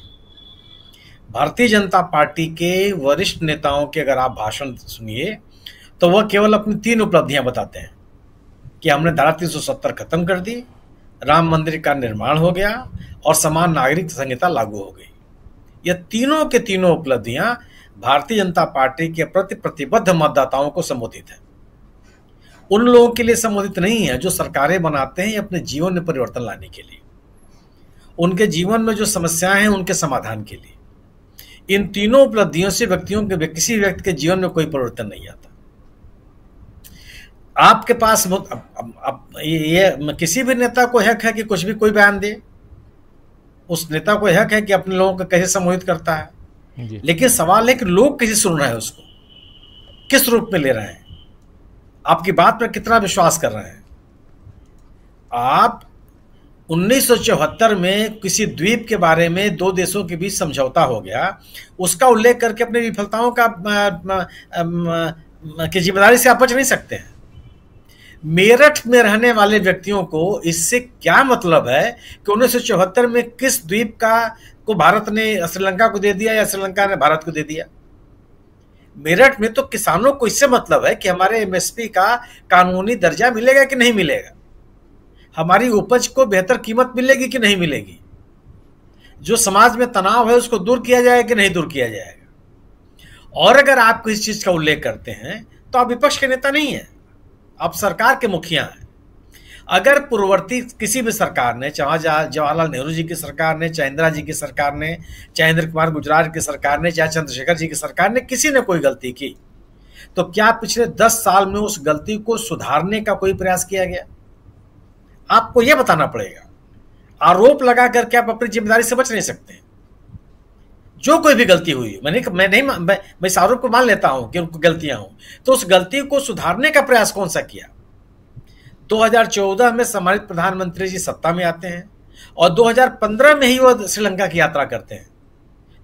भारतीय जनता पार्टी के वरिष्ठ नेताओं के अगर आप भाषण सुनिए तो वह केवल अपनी 3 उपलब्धियां बताते हैं कि हमने धारा 370 खत्म कर दी, राम मंदिर का निर्माण हो गया और समान नागरिक संहिता लागू हो गई। यह तीनों के तीनों उपलब्धियां भारतीय जनता पार्टी के प्रति प्रतिबद्ध मतदाताओं को संबोधित है। उन लोगों के लिए संबोधित नहीं है जो सरकारें बनाते हैं अपने जीवन में परिवर्तन लाने के लिए, उनके जीवन में जो समस्याएं हैं उनके समाधान के लिए। इन तीनों उपलब्धियों से किसी व्यक्ति के जीवन में कोई परिवर्तन नहीं आता। आपके पास ये किसी भी नेता को हक है कि कुछ भी कोई बयान दे, उस नेता को हक है कि अपने लोगों को कैसे संबोधित करता है, लेकिन सवाल है कि लोग कैसे सुन रहे हैं, उसको किस रूप में ले रहे हैं, आपकी बात पर कितना विश्वास कर रहे हैं। आप 1974 में किसी द्वीप के बारे में 2 देशों के बीच समझौता हो गया, उसका उल्लेख करके अपनी विफलताओं का की जिम्मेदारी से आप बच नहीं सकते हैं। मेरठ में रहने वाले व्यक्तियों को इससे क्या मतलब है कि 1974 में किस द्वीप को भारत ने श्रीलंका को दे दिया या श्रीलंका ने भारत को दे दिया? मेरठ में तो किसानों को इससे मतलब है कि हमारे एमएसपी का कानूनी दर्जा मिलेगा कि नहीं मिलेगा, हमारी उपज को बेहतर कीमत मिलेगी कि नहीं मिलेगी, जो समाज में तनाव है उसको दूर किया जाएगा कि नहीं दूर किया जाएगा। और अगर आप किसी चीज का उल्लेख करते हैं तो आप विपक्ष के नेता नहीं हैं, आप सरकार के मुखिया हैं। अगर पूर्ववर्ती किसी भी सरकार ने, चाहे जवाहरलाल नेहरू जी की सरकार ने, चाहे इंदिरा जी की सरकार ने, चाहे इंद्र कुमार गुजराल की सरकार ने, चाहे चंद्रशेखर जी की सरकार ने, किसी ने कोई गलती की तो क्या पिछले 10 साल में उस गलती को सुधारने का कोई प्रयास किया गया? आपको यह बताना पड़ेगा। आरोप लगा करके आप अपनी जिम्मेदारी से बच नहीं सकते। जो कोई भी गलती हुई, मैं इस आरोप को मान लेता हूं कि उनको गलतियां हों, तो उस गलती को सुधारने का प्रयास कौन सा किया? 2014 में सम्मानित प्रधानमंत्री जी सत्ता में आते हैं और 2015 में ही वो श्रीलंका की यात्रा करते हैं।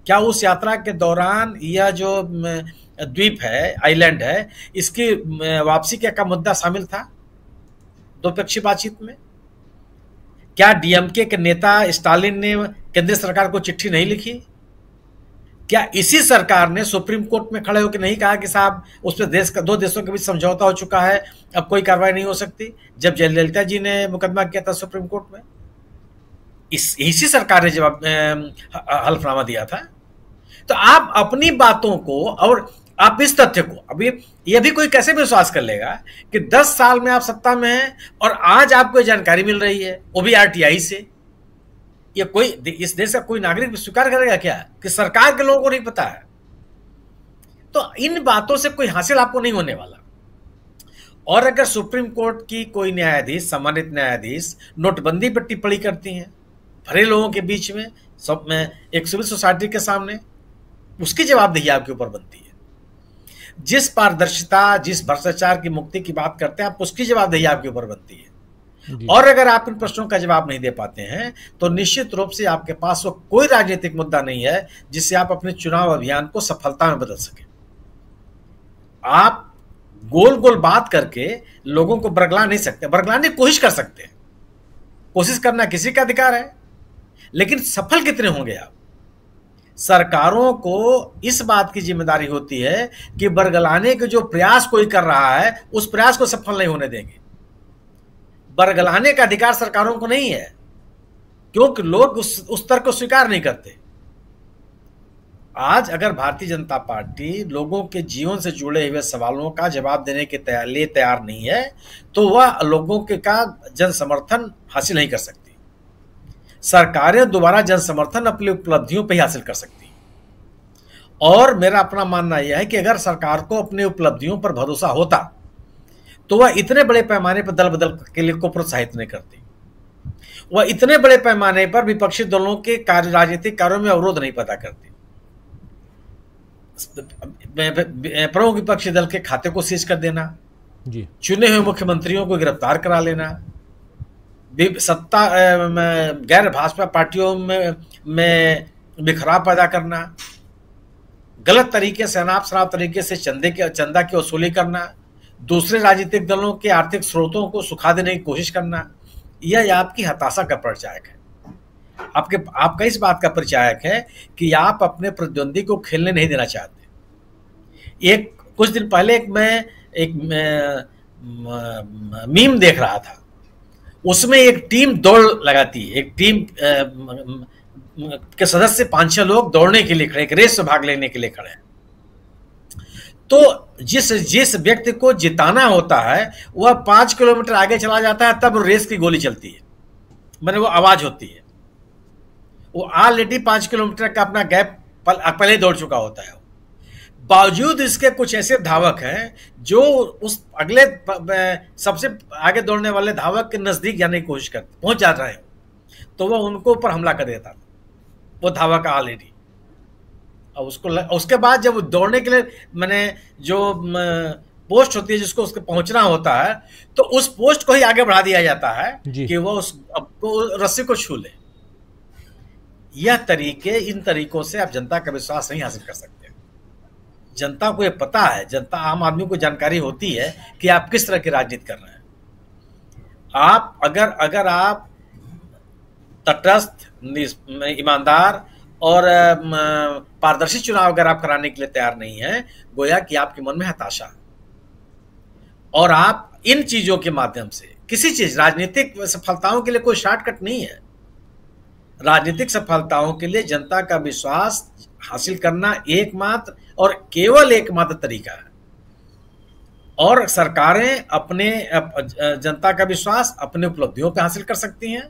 क्या उस यात्रा के दौरान यह जो द्वीप है, आइलैंड है, इसकी वापसी का मुद्दा शामिल था द्विपक्षीय बातचीत में? क्या डीएमके के नेता स्टालिन ने केंद्र सरकार को चिट्ठी नहीं लिखी? क्या इसी सरकार ने सुप्रीम कोर्ट में खड़े होकर नहीं कहा कि साहब उस पर देश का, दो देशों के बीच समझौता हो चुका है, अब कोई कार्रवाई नहीं हो सकती, जब जयललिता जी ने मुकदमा किया था सुप्रीम कोर्ट में? इसी सरकार ने जवाब हल्फनामा दिया था। तो आप अपनी बातों को और आप इस तथ्य को, अभी ये भी कोई कैसे विश्वास कर लेगा कि 10 साल में आप सत्ता में हैं और आज आपको जानकारी मिल रही है, वो भी आरटीआई से? ये कोई इस देश का कोई नागरिक स्वीकार करेगा क्या कि सरकार के लोगों को नहीं पता है? तो इन बातों से कोई हासिल आपको नहीं होने वाला। और अगर सुप्रीम कोर्ट की कोई न्यायाधीश, सम्मानित न्यायाधीश, नोटबंदी पर टिप्पणी करती हैं भरे लोगों के बीच में, सब में, एक सिविल सोसाइटी के सामने, उसकी जवाबदेही आपके ऊपर बनती है। जिस पारदर्शिता, जिस भ्रष्टाचार की मुक्ति की बात करते हैं आप, उसकी जवाबदेही आपके ऊपर बनती है। और अगर आप इन प्रश्नों का जवाब नहीं दे पाते हैं तो निश्चित रूप से आपके पास वो कोई राजनीतिक मुद्दा नहीं है जिससे आप अपने चुनाव अभियान को सफलता में बदल सके। आप गोल गोल बात करके लोगों को बरगला नहीं सकते। बरगलाने की कोशिश कर सकते हैं, कोशिश करना किसी का अधिकार है, लेकिन सफल कितने होंगे आप? सरकारों को इस बात की जिम्मेदारी होती है कि बरगलाने के जो प्रयास कोई कर रहा है उस प्रयास को सफल नहीं होने देंगे। बरगलाने का अधिकार सरकारों को नहीं है, क्योंकि लोग उस तर्क को स्वीकार नहीं करते। आज अगर भारतीय जनता पार्टी लोगों के जीवन से जुड़े हुए सवालों का जवाब देने के लिए तैयार नहीं है तो वह लोगों के का जन समर्थन हासिल नहीं कर सकती। सरकारें दोबारा जन समर्थन अपनी उपलब्धियों पर ही हासिल कर सकती। और मेरा अपना मानना यह है कि अगर सरकार को अपनी उपलब्धियों पर भरोसा होता तो वह इतने बड़े पैमाने पर दल बदल के लिए को प्रोत्साहित नहीं करती। वह इतने बड़े पैमाने पर विपक्षी दलों के राजनीतिक कार्यों में अवरोध नहीं पैदा करती। प्रमुख विपक्षी दल के खाते को सीज कर देना, जी, चुने हुए मुख्यमंत्रियों को गिरफ्तार करा लेना, सत्ता गैर भाजपा पार्टियों में बिखराव पैदा करना, गलत तरीके से, अनाप शनाप तरीके से चंदा की वसूली करना, दूसरे राजनीतिक दलों के आर्थिक स्रोतों को सुखा देने की कोशिश करना, यह आपकी हताशा का परिचायक है। आपका इस बात का परिचायक है कि आप अपने प्रतिद्वंदी को खेलने नहीं देना चाहते। कुछ दिन पहले मैं एक मीम देख रहा था, उसमें एक टीम दौड़ लगाती है, एक टीम के सदस्य 5-6 लोग दौड़ने के लिए खड़े, एक रेस में भाग लेने के लिए खड़े हैं। तो जिस व्यक्ति को जिताना होता है वह 5 किलोमीटर आगे चला जाता है, तब रेस की गोली चलती है, मैंने वो आवाज होती है। वो ऑलरेडी 5 किलोमीटर का अपना गैप पहले दौड़ चुका होता है। बावजूद इसके कुछ ऐसे धावक हैं जो उस अगले सबसे आगे दौड़ने वाले धावक के नजदीक जाने की कोशिश करते, पहुंच जा रहे हैं, तो वह उनको ऊपर हमला कर देता, वो धावक ऑलरेडी। और उसके बाद जब दौड़ने के लिए मैंने जो पोस्ट होती है जिसको उसके पहुंचना होता है, तो उस पोस्ट को ही आगे बढ़ा दिया जाता है कि वो उस रस्सी को छू ले। इन तरीकों से आप जनता का विश्वास नहीं हासिल कर सकते। जनता को ये पता है, जनता, आम आदमी को जानकारी होती है कि आप किस तरह की राजनीति कर रहे हैं। आप अगर आप तटस्थ, ईमानदार और पारदर्शी चुनाव अगर आप कराने के लिए तैयार नहीं हैं, गोया कि आपके मन में हताशा, और आप इन चीजों के माध्यम से किसी चीज, राजनीतिक सफलताओं के लिए कोई शॉर्टकट नहीं है। राजनीतिक सफलताओं के लिए जनता का विश्वास हासिल करना एकमात्र और केवल एकमात्र तरीका है। और सरकारें अपने जनता का विश्वास अपने उपलब्धियों पर हासिल कर सकती हैं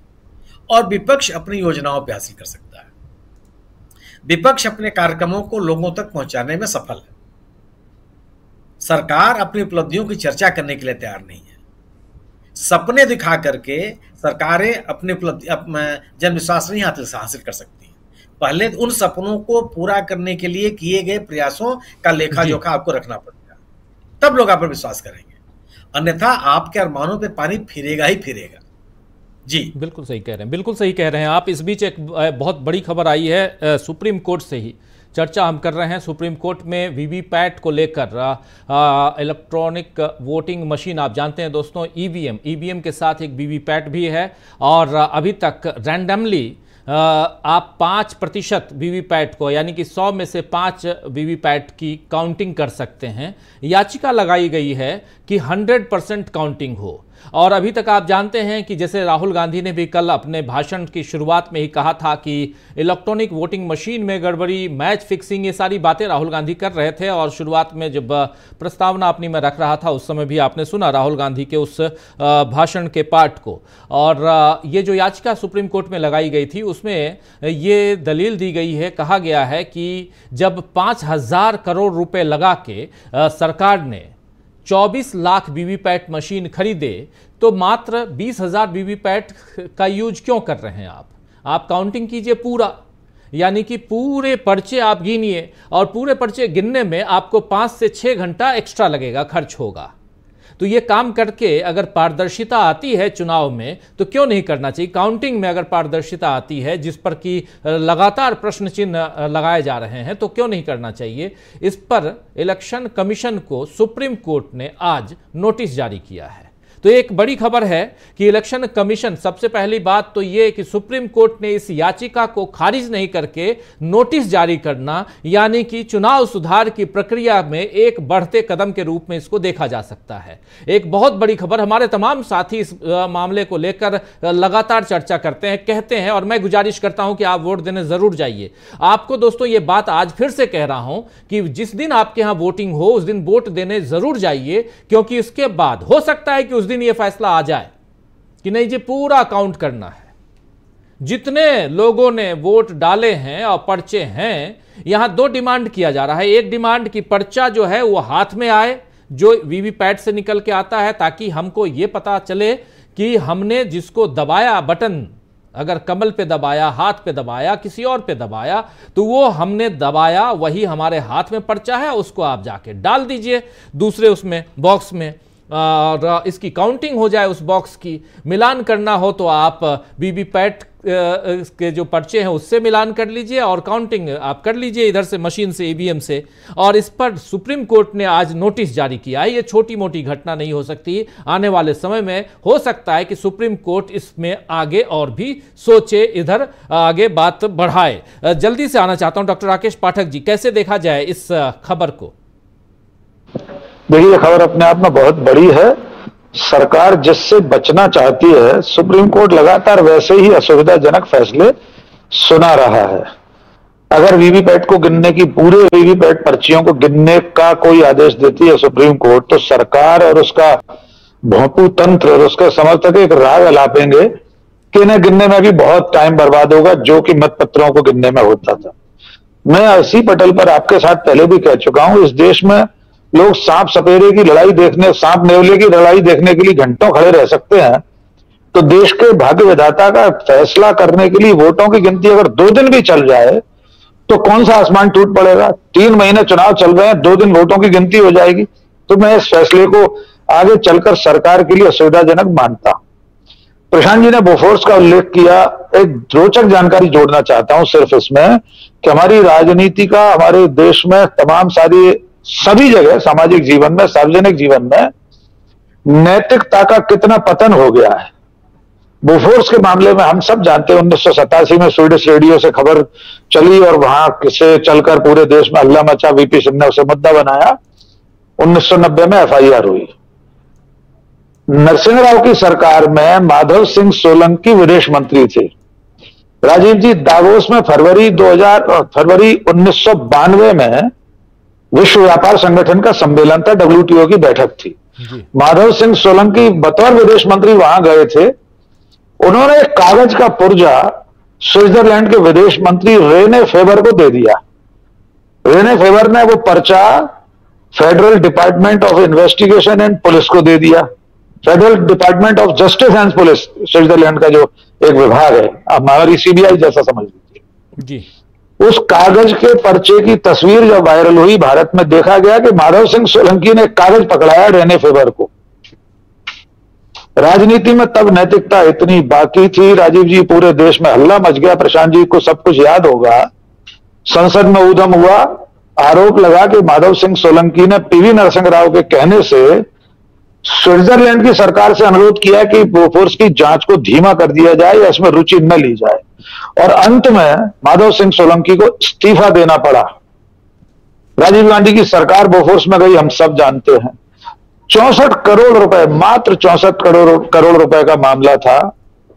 और विपक्ष अपनी योजनाओं पर हासिल कर सकता है। विपक्ष अपने कार्यक्रमों को लोगों तक पहुंचाने में सफल है। सरकार अपनी उपलब्धियों की चर्चा करने के लिए तैयार नहीं है। सपने दिखा करके सरकारें अपनी उपलब्धि जन विश्वास नहीं हासिल कर सकती। पहले उन सपनों को पूरा करने के लिए किए गए प्रयासों का लेखा जोखा आपको रखना पड़ेगा, तब लोग आप पर विश्वास करेंगे, अन्यथा आपके अरमानों पे पानी फिरेगा ही फिरेगा। जी बिल्कुल सही कह रहे हैं, बिल्कुल सही कह रहे हैं आप। इस बीच एक बहुत बड़ी खबर आई है सुप्रीम कोर्ट से ही, चर्चा हम कर रहे हैं। सुप्रीम कोर्ट में वीवीपैट को लेकर, इलेक्ट्रॉनिक वोटिंग मशीन, आप जानते हैं दोस्तों, ईवीएम के साथ एक वीवीपैट भी है, और अभी तक रैंडमली आप 5% वीवीपैट को, यानी कि 100 में से 5 वीवीपैट की काउंटिंग कर सकते हैं। याचिका लगाई गई है कि 100% काउंटिंग हो। और अभी तक आप जानते हैं कि जैसे राहुल गांधी ने भी कल अपने भाषण की शुरुआत में ही कहा था कि इलेक्ट्रॉनिक वोटिंग मशीन में गड़बड़ी, मैच फिक्सिंग, ये सारी बातें राहुल गांधी कर रहे थे। और शुरुआत में जब प्रस्तावना अपनी में रख रहा था उस समय भी आपने सुना राहुल गांधी के उस भाषण के पार्ट को। और ये जो याचिका सुप्रीम कोर्ट में लगाई गई थी उसमें ये दलील दी गई है, कहा गया है कि जब 5,000 करोड़ रुपए लगा के सरकार ने 24 लाख वीवीपैट मशीन खरीदे तो मात्र 20,000 वीवीपैट का यूज क्यों कर रहे हैं आप काउंटिंग कीजिए पूरा, यानी कि पूरे पर्चे आप गिनिए और पूरे पर्चे गिनने में आपको 5 से 6 घंटा एक्स्ट्रा लगेगा, खर्च होगा। तो ये काम करके अगर पारदर्शिता आती है चुनाव में तो क्यों नहीं करना चाहिए। काउंटिंग में अगर पारदर्शिता आती है जिस पर कि लगातार प्रश्न चिन्ह लगाए जा रहे हैं तो क्यों नहीं करना चाहिए। इस पर इलेक्शन कमीशन को सुप्रीम कोर्ट ने आज नोटिस जारी किया है। तो एक बड़ी खबर है कि इलेक्शन कमीशन, सबसे पहली बात तो यह कि सुप्रीम कोर्ट ने इस याचिका को खारिज नहीं करके नोटिस जारी करना, यानी कि चुनाव सुधार की प्रक्रिया में एक बढ़ते कदम के रूप में इसको देखा जा सकता है। एक बहुत बड़ी खबर। हमारे तमाम साथी इस मामले को लेकर लगातार चर्चा करते हैं, कहते हैं, और मैं गुजारिश करता हूं कि आप वोट देने जरूर जाइए। आपको दोस्तों ये बात आज फिर से कह रहा हूं कि जिस दिन आपके यहां वोटिंग हो उस दिन वोट देने जरूर जाइए, क्योंकि उसके बाद हो सकता है कि उस दिन ये फैसला आ जाए कि नहीं जी पूरा काउंट करना है। जितने लोगों ने वोट डाले हैं और पर्चे हैं, यहां 2 डिमांड किया जा रहा है। एक डिमांड की पर्चा जो है वो हाथ में आए, जो वीवीपैट से निकल के आता है, ताकि हमको ये पता चले कि हमने जिसको दबाया बटन, अगर कमल पे दबाया, हाथ पे दबाया, किसी और पे दबाया, तो वो हमने दबाया वही हमारे हाथ में पर्चा है, उसको आप जाके डाल दीजिए दूसरे उसमें बॉक्स में, और इसकी काउंटिंग हो जाए। उस बॉक्स की मिलान करना हो तो आप वीवीपैट के जो पर्चे हैं उससे मिलान कर लीजिए और काउंटिंग आप कर लीजिए इधर से, मशीन से, ईवीएम से। और इस पर सुप्रीम कोर्ट ने आज नोटिस जारी किया है। ये छोटी मोटी घटना नहीं हो सकती। आने वाले समय में हो सकता है कि सुप्रीम कोर्ट इसमें आगे और भी सोचे, इधर आगे बात बढ़ाए। जल्दी से आना चाहता हूं डॉक्टर राकेश पाठक जी, कैसे देखा जाए इस खबर को। देखिए, ये खबर अपने आप में बहुत बड़ी है। सरकार जिससे बचना चाहती है, सुप्रीम कोर्ट लगातार वैसे ही असुविधाजनक फैसले सुना रहा है। अगर वीवीपैट को गिनने की, पूरे वीवीपैट पर्चियों को गिनने का कोई आदेश देती है सुप्रीम कोर्ट, तो सरकार और उसका भोंपू तंत्र और उसके समर्थक एक राग अलापेंगे कि इन्हें गिनने में भी बहुत टाइम बर्बाद होगा, जो कि मतपत्रों को गिनने में होता था। मैं इसी पटल पर आपके साथ पहले भी कह चुका हूं, इस देश में लोग सांप सपेरे की लड़ाई देखने, सांप नेवले की लड़ाई देखने के लिए घंटों खड़े रह सकते हैं, तो देश के भाग्य विधाता का फैसला करने के लिए वोटों की गिनती अगर 2 दिन भी चल जाए तो कौन सा आसमान टूट पड़ेगा। 3 महीने चुनाव चल रहे हैं, 2 दिन वोटों की गिनती हो जाएगी। तो मैं इस फैसले को आगे चलकर सरकार के लिए असुविधाजनक मानता। प्रशांत जी ने बोफोर्स का उल्लेख किया। एक रोचक जानकारी जोड़ना चाहता हूं सिर्फ इसमें कि हमारी राजनीति का, हमारे देश में तमाम सभी जगह, सामाजिक जीवन में, सार्वजनिक जीवन में नैतिकता का कितना पतन हो गया है। बोफोर्स के मामले में हम सब जानते हैं, 1987 में स्वीडिश रेडियो से खबर चली और वहां से चलकर पूरे देश में हल्ला मचा, वीपी सिंह ने उसे मुद्दा बनाया। 1990 में FIR हुई। नरसिंह राव की सरकार में माधव सिंह सोलंकी विदेश मंत्री थे। राजीव जी, दावोस में फरवरी 1992 में विश्व व्यापार संगठन का सम्मेलन था, WTO की बैठक थी। माधव सिंह सोलंकी बतौर विदेश मंत्री वहां गए थे। उन्होंने एक कागज का पुर्जा स्विट्जरलैंड के विदेश मंत्री रेने फेबर को दे दिया। रेने फेबर ने वो पर्चा federal department of investigation and police को दे दिया। Federal department of justice and police, Switzerland का जो एक विभाग है, हमारी CBI जैसा समझ लीजिए जी। उस कागज के पर्चे की तस्वीर जब वायरल हुई भारत में, देखा गया कि माधव सिंह सोलंकी ने कागज पकड़ाया रेने फेबर को। राजनीति में तब नैतिकता इतनी बाकी थी राजीव जी, पूरे देश में हल्ला मच गया। प्रशांत जी को सब कुछ याद होगा। संसद में ऊधम हुआ, आरोप लगा कि माधव सिंह सोलंकी ने PV नरसिंह राव के कहने से स्विट्जरलैंड की सरकार से अनुरोध किया कि बोफोर्स की जांच को धीमा कर दिया जाए या इसमें रुचि न ली जाए। और अंत में माधव सिंह सोलंकी को इस्तीफा देना पड़ा। राजीव गांधी की सरकार बोफोर्स में गई, हम सब जानते हैं। 64 करोड़ रुपए, मात्र 64 करोड़ रुपए का मामला था।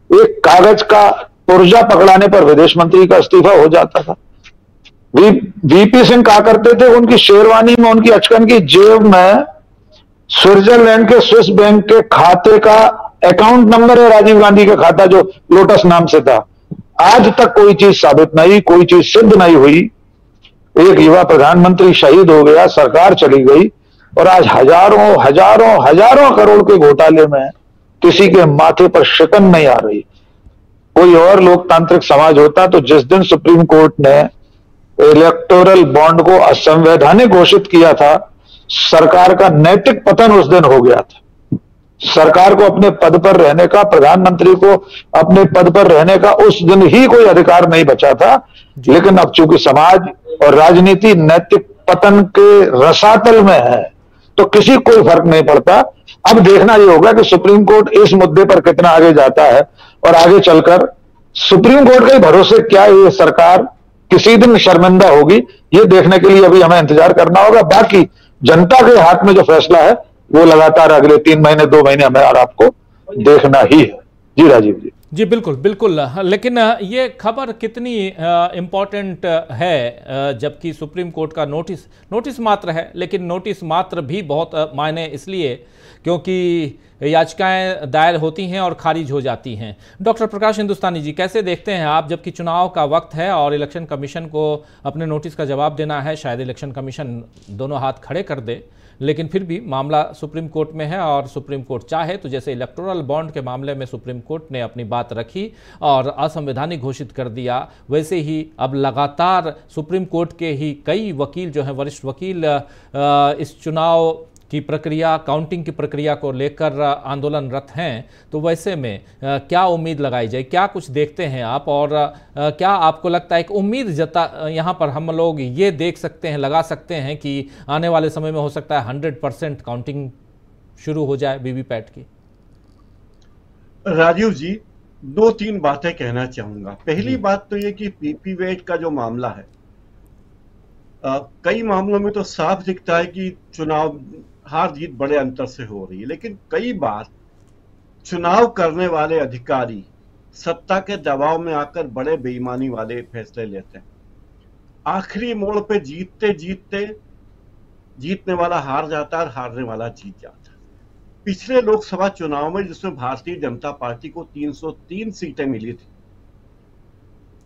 एक कागज का पुर्जा पकड़ाने पर विदेश मंत्री का इस्तीफा हो जाता था। वीपी सिंह कहा करते थे, उनकी शेरवानी में, उनकी अचकन की जेब में स्विट्जरलैंड के स्विस बैंक के खाते का अकाउंट नंबर है, राजीव गांधी का खाता जो लोटस नाम से था। आज तक कोई चीज साबित नहीं, कोई चीज सिद्ध नहीं हुई। एक युवा प्रधानमंत्री शहीद हो गया, सरकार चली गई, और आज हजारों हजारों हजारों करोड़ के घोटाले में किसी के माथे पर शिकन नहीं आ रही। कोई और लोकतांत्रिक समाज होता तो जिस दिन सुप्रीम कोर्ट ने इलेक्टोरल बॉन्ड को असंवैधानिक घोषित किया था, सरकार का नैतिक पतन उस दिन हो गया था। सरकार को अपने पद पर रहने का, प्रधानमंत्री को अपने पद पर रहने का उस दिन ही कोई अधिकार नहीं बचा था। लेकिन अब चूंकि समाज और राजनीति नैतिक पतन के रसातल में है, तो किसी कोई फर्क नहीं पड़ता। अब देखना यह होगा कि सुप्रीम कोर्ट इस मुद्दे पर कितना आगे जाता है, और आगे चलकर सुप्रीम कोर्ट के भरोसे क्या ये सरकार किसी दिन शर्मिंदा होगी, ये देखने के लिए अभी हमें इंतजार करना होगा। बाकी जनता के हाथ में जो फैसला है वो लगातार अगले 3 महीने 2 महीने हमें और आपको देखना ही है। जी राजीव जी, बिल्कुल बिल्कुल। लेकिन ये खबर कितनी इम्पोर्टेंट है, जबकि सुप्रीम कोर्ट का नोटिस मात्र है, लेकिन नोटिस मात्र भी बहुत मायने इसलिए क्योंकि याचिकाएं दायर होती हैं और खारिज हो जाती हैं। डॉक्टर प्रकाश हिंदुस्तानी जी, कैसे देखते हैं आप, जबकि चुनाव का वक्त है और इलेक्शन कमीशन को अपने नोटिस का जवाब देना है, शायद इलेक्शन कमीशन दोनों हाथ खड़े कर दे, लेकिन फिर भी मामला सुप्रीम कोर्ट में है, और सुप्रीम कोर्ट चाहे तो जैसे इलेक्टोरल बॉन्ड के मामले में सुप्रीम कोर्ट ने अपनी बात रखी और असंवैधानिक घोषित कर दिया, वैसे ही अब लगातार सुप्रीम कोर्ट के ही कई वकील जो हैं, वरिष्ठ वकील, इस चुनाव की प्रक्रिया, काउंटिंग की प्रक्रिया को लेकर आंदोलनरत हैं। तो वैसे में क्या उम्मीद लगाई जाए, क्या कुछ देखते हैं आप, और क्या आपको लगता है एक उम्मीद यहाँ पर हम लोग ये देख सकते हैं, लगा सकते हैं कि आने वाले समय में हो सकता है 100% काउंटिंग शुरू हो जाए वीवीपैट की? राजीव जी, 2-3 बातें कहना चाहूंगा। पहली बात तो ये कि वीवीपैट का जो मामला है, कई मामलों में तो साफ दिखता है कि चुनाव हार जीत बड़े अंतर से हो रही है, लेकिन कई बार चुनाव करने वाले अधिकारी सत्ता के दबाव में आकर बड़े बेईमानी वाले फैसले लेते हैं। आखिरी मोड़ पे जीतते जीतते जीतने वाला हार जाता है और हारने वाला जीत जाता है। पिछले लोकसभा चुनाव में जिसमें भारतीय जनता पार्टी को 303 सीटें मिली थी,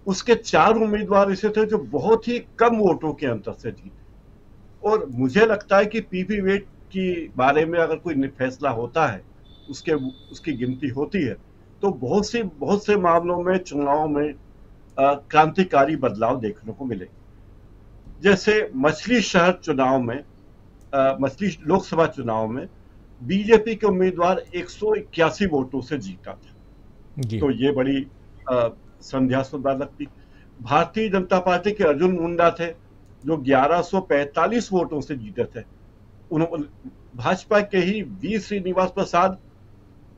उसके 4 उम्मीदवार ऐसे थे जो बहुत ही कम वोटों के अंतर से जीते। और मुझे लगता है कि वीवीपैट के बारे में अगर कोई फैसला होता है, उसकी गिनती होती है, तो बहुत से मामलों में चुनाव में क्रांतिकारी बदलाव देखने को मिलेगा। जैसे मछली शहर चुनाव में, मछली लोकसभा चुनाव में बीजेपी के उम्मीदवार 181 वोटों से जीता था, तो ये बड़ी संध्यास्पद बात लगती। भारतीय जनता पार्टी के अर्जुन मुंडा थे जो 1145 वोटों से जीते थे। भाजपा के ही वी श्रीनिवास प्रसाद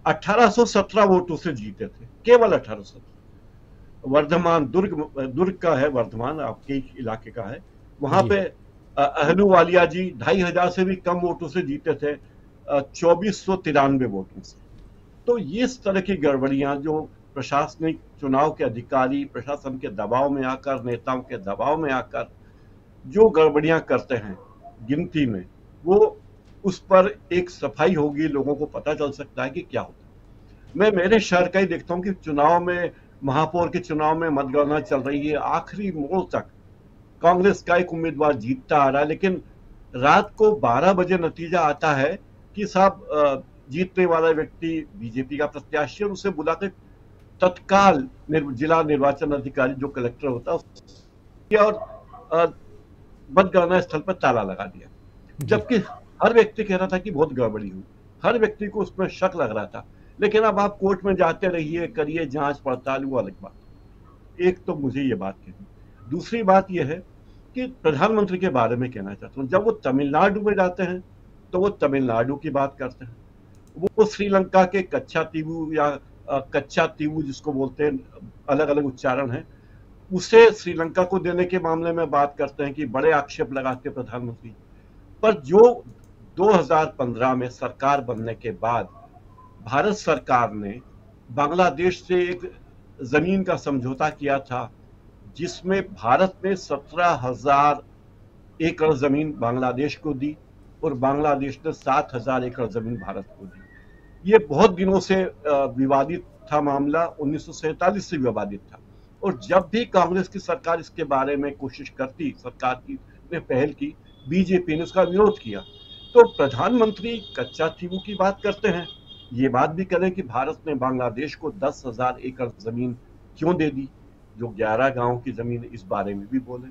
1817 वोटों से जीते थे, केवल 1817। वर्धमान, दुर्ग का है, वर्धमान आपके इलाके का है, वहां पे अहलूवालिया जी 2500 से भी कम वोटों से जीते थे, 2493 वोटों से। तो ये इस तरह की गड़बड़ियां जो प्रशासनिक चुनाव के अधिकारी प्रशासन के दबाव में आकर, नेताओं के दबाव में आकर जो गड़बड़ियां करते हैं गिनती में, वो उस पर एक सफाई होगी, लोगों को पता चल सकता है कि क्या होता है। मैं मेरे शहर का ही देखता हूं कि चुनाव में, महापौर के चुनाव में मतगणना चल रही है, आखिरी मोड़ तक कांग्रेस का एक उम्मीदवार जीतता आ रहा है, लेकिन रात को 12 बजे नतीजा आता है कि साहब जीतने वाला व्यक्ति बीजेपी का प्रत्याशी, और उसे बुलाकर तत्काल जिला निर्वाचन अधिकारी जो कलेक्टर होता है और मतगणना स्थल पर ताला लगा दिया, जबकि हर व्यक्ति कह रहा था कि बहुत गड़बड़ी हुई, हर व्यक्ति को उसमें शक लग रहा था। लेकिन अब आप कोर्ट में जाते रहिए, करिए जांच पड़ताल, वो अलग बात। एक तो मुझे ये बात कहनी। दूसरी बात यह है कि प्रधानमंत्री के बारे में कहना चाहता हूँ, जब वो तमिलनाडु में जाते हैं तो वो तमिलनाडु की बात करते हैं, वो श्रीलंका के कच्छातीवू या कच्चा तीवू जिसको बोलते हैं, अलग अलग उच्चारण है, उसे श्रीलंका को देने के मामले में बात करते हैं कि बड़े आक्षेप लगाते प्रधानमंत्री। पर जो 2015 में सरकार बनने के बाद भारत सरकार ने बांग्लादेश से एक जमीन का समझौता किया था, जिसमें भारत ने 17,000 एकड़ जमीन बांग्लादेश को दी और बांग्लादेश ने 7,000 एकड़ जमीन भारत को दी। ये बहुत दिनों से विवादित था मामला, 1947 से विवादित था, और जब भी कांग्रेस की सरकार इसके बारे में कोशिश करती, सरकार की ने पहल की, बीजेपी ने उसका विरोध किया। तो प्रधानमंत्री कच्चा तीवू की बात करते हैं, ये बात भी करें कि भारत ने बांग्लादेश को 10,000 एकड़ जमीन क्यों दे दी, जो 11 गांव की जमीन, इस बारे में भी बोले।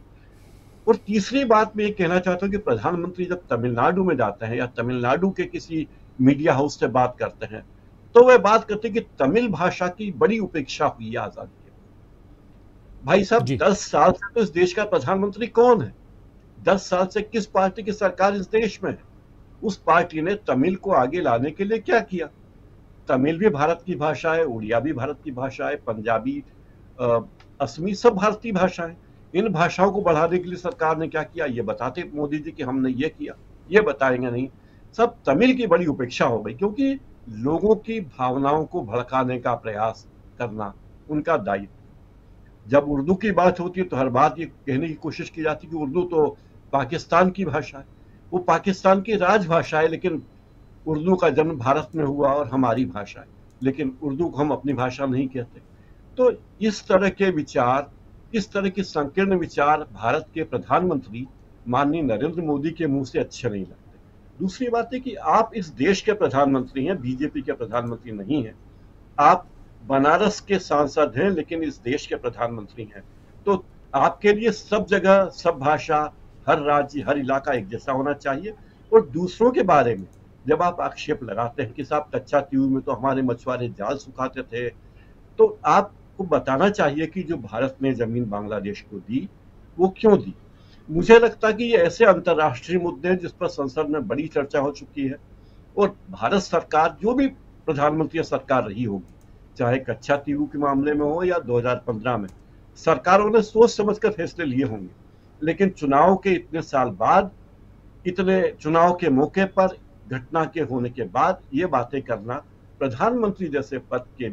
और तीसरी बात मैं ये कहना चाहता हूँ कि प्रधानमंत्री जब तमिलनाडु में जाते हैं या तमिलनाडु के किसी मीडिया हाउस से बात करते हैं, तो वह बात करते हैं कि तमिल भाषा की बड़ी उपेक्षा हुई है आजादी के बाद। भाई साहब, 10 साल से तो इस देश का प्रधानमंत्री कौन है? 10 साल से किस पार्टी की सरकार इस देश में है? उस पार्टी ने तमिल को आगे लाने के लिए क्या किया? तमिल भी भारत की भाषा है, उड़िया भी भारत की भाषा है, पंजाबी, असमी, सब भारतीय भाषाएं। इन भाषाओं को बढ़ाने के लिए सरकार ने क्या किया? ये बताते मोदी जी कि हमने ये किया, ये बताएंगे नहीं। सब तमिल की बड़ी उपेक्षा हो गई, क्योंकि लोगों की भावनाओं को भड़काने का प्रयास करना उनका दायित्व। जब उर्दू की बात होती है तो हर बात ये कहने की कोशिश की जाती है कि उर्दू तो पाकिस्तान की भाषा है, वो पाकिस्तान की राजभाषा है, लेकिन उर्दू का जन्म भारत में हुआ और हमारी भाषा है, लेकिन उर्दू को हम अपनी भाषा नहीं कहते। तो इस तरह के विचार, इस तरह के संकीर्ण विचार भारत के प्रधानमंत्री माननीय नरेंद्र मोदी के मुंह से अच्छे नहीं लगते। दूसरी बात है कि आप इस देश के प्रधानमंत्री हैं, बीजेपी के प्रधानमंत्री नहीं हैं। आप बनारस के सांसद हैं, लेकिन इस देश के प्रधानमंत्री हैं। तो आपके लिए सब जगह, सब भाषा, हर राज्य, हर इलाका एक जैसा होना चाहिए। और दूसरों के बारे में जब आप आक्षेप लगाते हैं कि साहब कच्चा तीवू में तो हमारे मछुआरे जाल सुखाते थे, तो आपको बताना चाहिए कि जो भारत ने जमीन बांग्लादेश को दी, वो क्यों दी। मुझे लगता है कि ये ऐसे अंतर्राष्ट्रीय मुद्दे हैं जिस पर संसद में बड़ी चर्चा हो चुकी है, और भारत सरकार, जो भी प्रधानमंत्री सरकार रही होगी, चाहे कच्चा तीवू के मामले में हो या 2015 में, सरकारों ने सोच समझकर फैसले लिए होंगे। लेकिन चुनाव के इतने साल बाद, इतने चुनाव के मौके पर, घटना के होने के बाद ये बातें करना प्रधानमंत्री जैसे पद के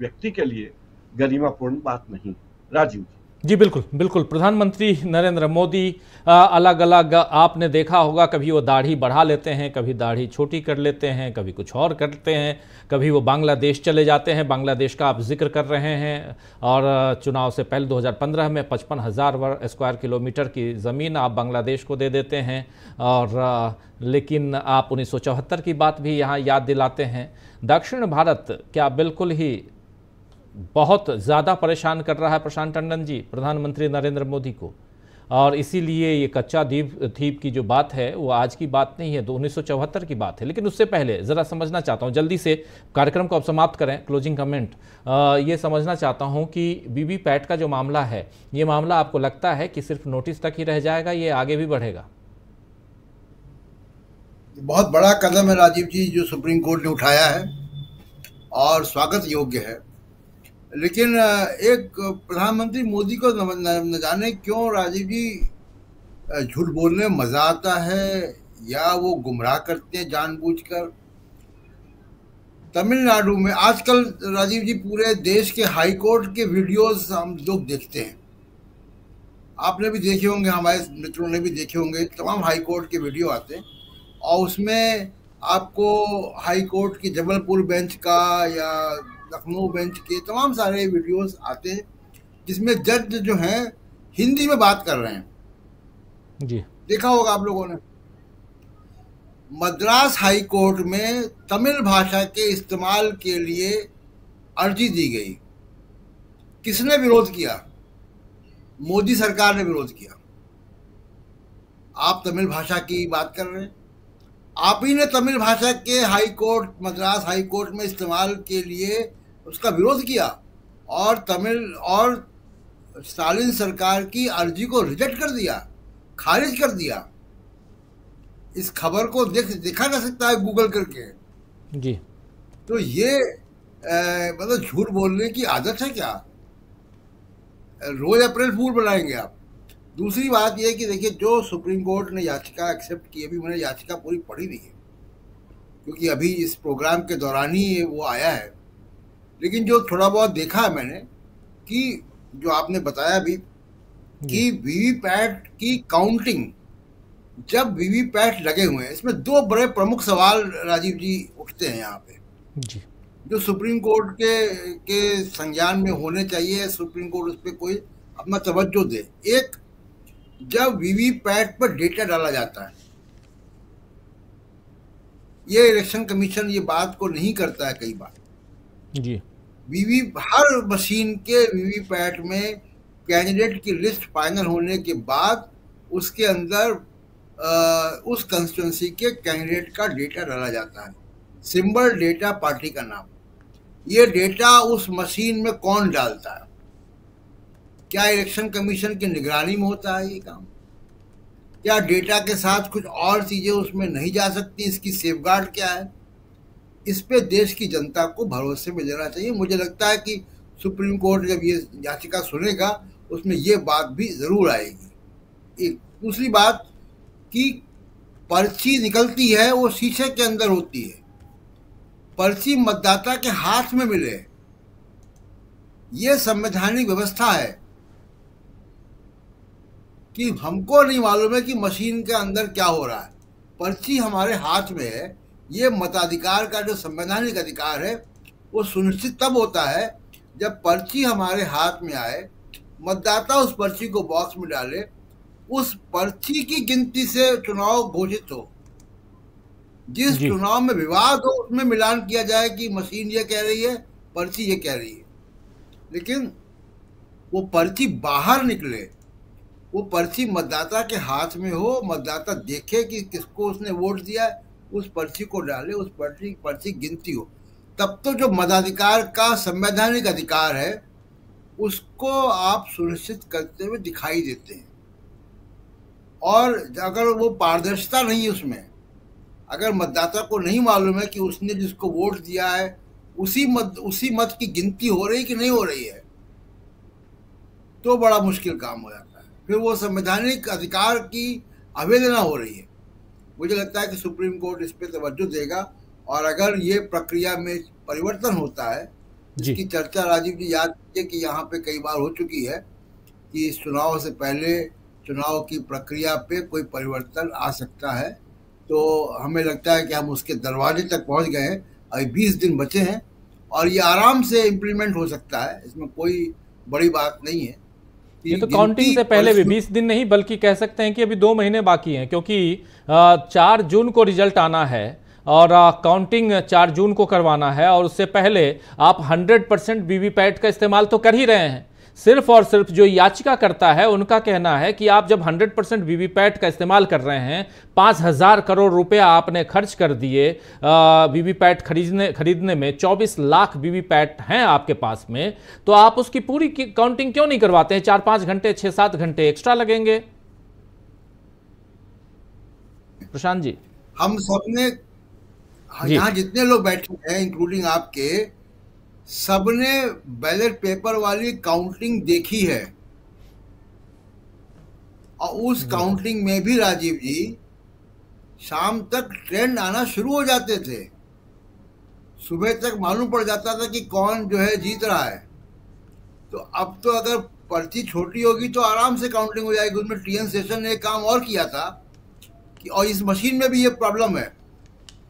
व्यक्ति के लिए गरिमापूर्ण बात नहीं। राजीव जी, बिल्कुल बिल्कुल। प्रधानमंत्री नरेंद्र मोदी अलग अलग आपने देखा होगा, कभी वो दाढ़ी बढ़ा लेते हैं, कभी दाढ़ी छोटी कर लेते हैं, कभी कुछ और करते हैं, कभी वो बांग्लादेश चले जाते हैं। बांग्लादेश का आप जिक्र कर रहे हैं, और चुनाव से पहले 2015 में 55,000 स्क्वायर किलोमीटर की ज़मीन आप बांग्लादेश को दे देते हैं। और लेकिन आप 1974 की बात भी यहाँ याद दिलाते हैं। दक्षिण भारत क्या बिल्कुल ही बहुत ज़्यादा परेशान कर रहा है प्रशांत टंडन जी, प्रधानमंत्री नरेंद्र मोदी को, और इसीलिए ये कच्चा द्वीप की जो बात है वो आज की बात नहीं है, 1974 की बात है। लेकिन उससे पहले ज़रा समझना चाहता हूँ, जल्दी से कार्यक्रम को अब समाप्त करें, क्लोजिंग कमेंट, ये समझना चाहता हूँ कि वीवीपैट का जो मामला है, ये मामला आपको लगता है कि सिर्फ नोटिस तक ही रह जाएगा, ये आगे भी बढ़ेगा? बहुत बड़ा कदम है राजीव जी जो सुप्रीम कोर्ट ने उठाया है, और स्वागत योग्य है। लेकिन एक प्रधानमंत्री मोदी को न जाने क्यों राजीव जी झूठ बोलने में मजा आता है, या वो गुमराह करते हैं जानबूझकर। तमिलनाडु में आजकल राजीव जी पूरे देश के हाई कोर्ट के वीडियोस हम लोग देखते हैं, आपने भी देखे होंगे, हमारे मित्रों ने भी देखे होंगे, तमाम हाई कोर्ट के वीडियो आते हैं, और उसमें आपको हाई कोर्ट की जबलपुर बेंच का या लखनऊ बेंच के तमाम सारे वीडियोस आते हैं, जिसमें जज जो हैं हिंदी में बात कर रहे हैं। जी, देखा होगा आप लोगों ने। मद्रास हाई कोर्ट में तमिल भाषा के इस्तेमाल के लिए अर्जी दी गई। किसने विरोध किया? मोदी सरकार ने विरोध किया। आप तमिल भाषा की बात कर रहे हैं, आप ही ने तमिल भाषा के high court, Madras high court में इस्तेमाल के लिए उसका विरोध किया, और तमिल और स्टालिन सरकार की अर्जी को रिजेक्ट कर दिया, खारिज कर दिया। इस खबर को देखा जा सकता है गूगल करके। जी। तो ये मतलब झूठ बोलने की आदत है क्या? रोज अप्रैल फूल बनाएंगे आप। दूसरी बात यह कि देखिए, जो सुप्रीम कोर्ट ने याचिका एक्सेप्ट की, अभी मैंने याचिका पूरी पढ़ी नहीं है क्योंकि अभी इस प्रोग्राम के दौरान ही वो आया है, लेकिन जो थोड़ा बहुत देखा है मैंने कि जो आपने बताया अभी कि वीवीपैट की काउंटिंग, जब वीवीपैट लगे हुए हैं, इसमें दो बड़े प्रमुख सवाल राजीव जी उठते हैं यहाँ पे जी, जो सुप्रीम कोर्ट के संज्ञान में होने चाहिए। सुप्रीम कोर्ट उस पर कोई अपना तवज्जो दे। एक, जब वीवीपैट पर डेटा डाला जाता है, ये इलेक्शन कमीशन ये बात को नहीं करता है कई बार जी। हर मशीन के वीवीपैट में कैंडिडेट की लिस्ट फाइनल होने के बाद उसके अंदर उस कंस्टिट्यूंसी के कैंडिडेट का डेटा डाला जाता है, सिंबल डेटा, पार्टी का नाम। ये डेटा उस मशीन में कौन डालता है? क्या इलेक्शन कमीशन की निगरानी में होता है ये काम? क्या डेटा के साथ कुछ और चीजें उसमें नहीं जा सकती? इसकी सेफगार्ड क्या है? इस पे देश की जनता को भरोसे में लेना चाहिए। मुझे लगता है कि सुप्रीम कोर्ट जब ये याचिका सुनेगा उसमें ये बात भी जरूर आएगी। एक दूसरी बात कि पर्ची निकलती है वो शीशे के अंदर होती है, पर्ची मतदाता के हाथ में मिले, ये संवैधानिक व्यवस्था है कि हमको नहीं मालूम है कि मशीन के अंदर क्या हो रहा है। पर्ची हमारे हाथ में है। ये मताधिकार का जो संवैधानिक अधिकार है वो सुनिश्चित तब होता है जब पर्ची हमारे हाथ में आए, मतदाता उस पर्ची को बॉक्स में डाले, उस पर्ची की गिनती से चुनाव घोषित हो। जिस चुनाव में विवाद हो उसमें मिलान किया जाए कि मशीन ये कह रही है, पर्ची ये कह रही है, लेकिन वो पर्ची बाहर निकले, वो पर्ची मतदाता के हाथ में हो, मतदाता देखे कि किसको उसने वोट दिया है, उस पर्ची को डाले, उस पर्ची गिनती हो, तब तो जो मताधिकार का संवैधानिक अधिकार है उसको आप सुनिश्चित करते हुए दिखाई देते हैं। और अगर वो पारदर्शिता नहीं उसमें, अगर मतदाता को नहीं मालूम है कि उसने जिसको वोट दिया है उसी मत की गिनती हो रही कि नहीं हो रही है, तो बड़ा मुश्किल काम हो जाता है। फिर वो संवैधानिक अधिकार की अवहेलना हो रही है। मुझे लगता है कि सुप्रीम कोर्ट इस पे तवज्जो देगा, और अगर ये प्रक्रिया में परिवर्तन होता है, जिसकी चर्चा राजीव जी याद कीजिए कि यहाँ पे कई बार हो चुकी है कि इस चुनाव से पहले चुनाव की प्रक्रिया पे कोई परिवर्तन आ सकता है, तो हमें लगता है कि हम उसके दरवाजे तक पहुंच गए हैं। अभी 20 दिन बचे हैं और ये आराम से इम्प्लीमेंट हो सकता है, इसमें कोई बड़ी बात नहीं है। ये तो काउंटिंग से पहले भी 20 दिन नहीं बल्कि कह सकते हैं कि अभी 2 महीने बाकी हैं, क्योंकि 4 जून को रिजल्ट आना है और काउंटिंग 4 जून को करवाना है, और उससे पहले आप 100% वीवीपैट का इस्तेमाल तो कर ही रहे हैं। सिर्फ और सिर्फ जो याचिका करता है उनका कहना है कि आप जब 100% वीवीपैट का इस्तेमाल कर रहे हैं, 5,000 करोड़ रुपया आपने खर्च कर दिए वीवीपैट खरीदने में, 24 लाख वीवीपैट हैं आपके पास में, तो आप उसकी पूरी काउंटिंग क्यों नहीं करवाते हैं? 4-5 घंटे 6-7 घंटे एक्स्ट्रा लगेंगे। प्रशांत जी, हम सबने यहाँ जितने लोग बैठे हैं इंक्लूडिंग आपके, सबने बैलेट पेपर वाली काउंटिंग देखी है, और उस काउंटिंग में भी राजीव जी शाम तक ट्रेंड आना शुरू हो जाते थे, सुबह तक मालूम पड़ जाता था कि कौन जो है जीत रहा है। तो अब तो अगर पर्ची छोटी होगी तो आराम से काउंटिंग हो जाएगी। उसमें टीएन सेशन ने एक काम और किया था कि, और इस मशीन में भी ये प्रॉब्लम है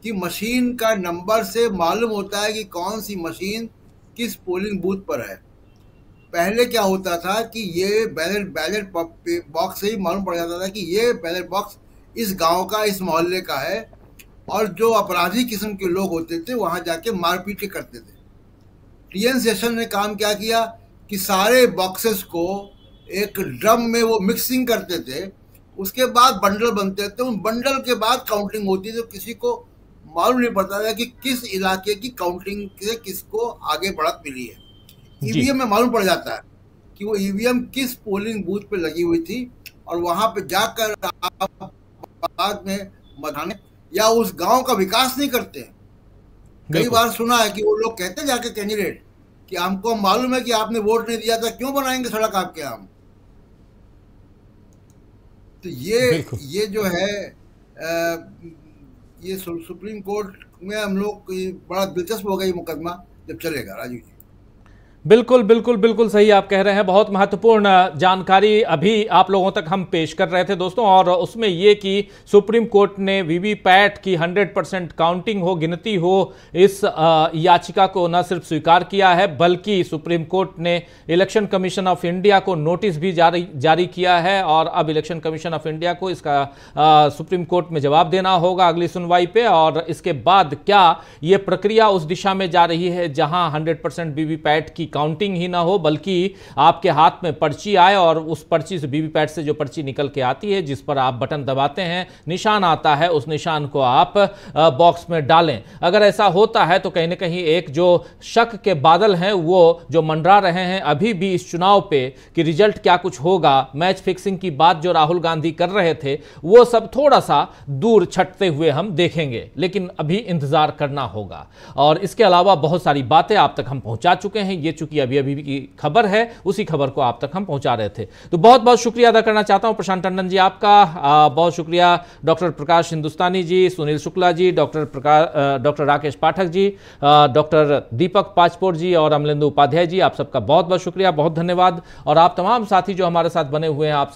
कि मशीन का नंबर से मालूम होता है कि कौन सी मशीन किस पोलिंग बूथ पर है। पहले क्या होता था कि ये बैलेट बॉक्स से ही मालूम पड़ जाता था कि ये बैलेट बॉक्स इस गांव का, इस मोहल्ले का है, और जो अपराधी किस्म के लोग होते थे वहां जाके मारपीट करते थे। टीएन सेशन ने काम क्या किया कि सारे बॉक्सेस को एक ड्रम में वो मिक्सिंग करते थे, उसके बाद बंडल बनते थे, उन बंडल के बाद काउंटिंग होती थी। तो किसी को मालूम नहीं पड़ता था कि किस इलाके की काउंटिंग से किसको आगे बढ़त मिली है। ईवीएम में मालूम पड़ जाता है कि वो ईवीएम किस पोलिंग बूथ पे लगी हुई थी, और वहां पे जाकर आप बाद में मतदान या उस गांव का विकास नहीं करते हैं। कई बार सुना है कि वो लोग कहते हैं जाके कैंडिडेट कि हमको मालूम है कि आपने वोट नहीं दिया था, क्यों बनाएंगे सड़क आपके हम। तो ये जो है ये सुप्रीम कोर्ट में हम लोग बड़ा दिलचस्प होगा ये मुकदमा जब चलेगा। राजीव जी बिल्कुल बिल्कुल बिल्कुल सही आप कह रहे हैं। बहुत महत्वपूर्ण जानकारी अभी आप लोगों तक हम पेश कर रहे थे दोस्तों, और उसमें ये कि सुप्रीम कोर्ट ने वीवीपैट की 100% काउंटिंग हो, गिनती हो, इस याचिका को न सिर्फ स्वीकार किया है बल्कि सुप्रीम कोर्ट ने इलेक्शन कमीशन ऑफ इंडिया को नोटिस भी जारी किया है, और अब इलेक्शन कमीशन ऑफ इंडिया को इसका सुप्रीम कोर्ट में जवाब देना होगा अगली सुनवाई पे। और इसके बाद क्या ये प्रक्रिया उस दिशा में जा रही है जहां 100% वीवीपैट की काउंटिंग ही ना हो बल्कि आपके हाथ में पर्ची आए और उस पर्ची से वीवीपैट से जो पर्ची निकल के आती है, जिस पर आप बटन दबाते हैं, निशान आता है, उस निशान को आप बॉक्स में डालें। अगर ऐसा होता है तो कहीं ना कहीं एक जो शक के बादल हैं वो जो मंडरा रहे हैं अभी भी इस चुनाव पे कि रिजल्ट क्या कुछ होगा, मैच फिक्सिंग की बात जो राहुल गांधी कर रहे थे, वो सब थोड़ा सा दूर छटते हुए हम देखेंगे। लेकिन अभी इंतजार करना होगा। और इसके अलावा बहुत सारी बातें आप तक हम पहुंचा चुके हैं। ये कि अभी की खबर है, उसी खबर को आप तक हम पहुंचा रहे थे। तो बहुत बहुत शुक्रिया अदा करना चाहता हूं प्रशांत टंडन जी आपका, बहुत शुक्रिया डॉक्टर प्रकाश हिंदुस्तानी जी, सुनील शुक्ला जी, डॉक्टर राकेश पाठक जी, डॉक्टर दीपक पाचपोर जी और अमलेंदु उपाध्याय जी, आप सबका बहुत बहुत शुक्रिया, बहुत धन्यवाद। और आप तमाम साथी जो हमारे साथ बने हुए हैं, आप सब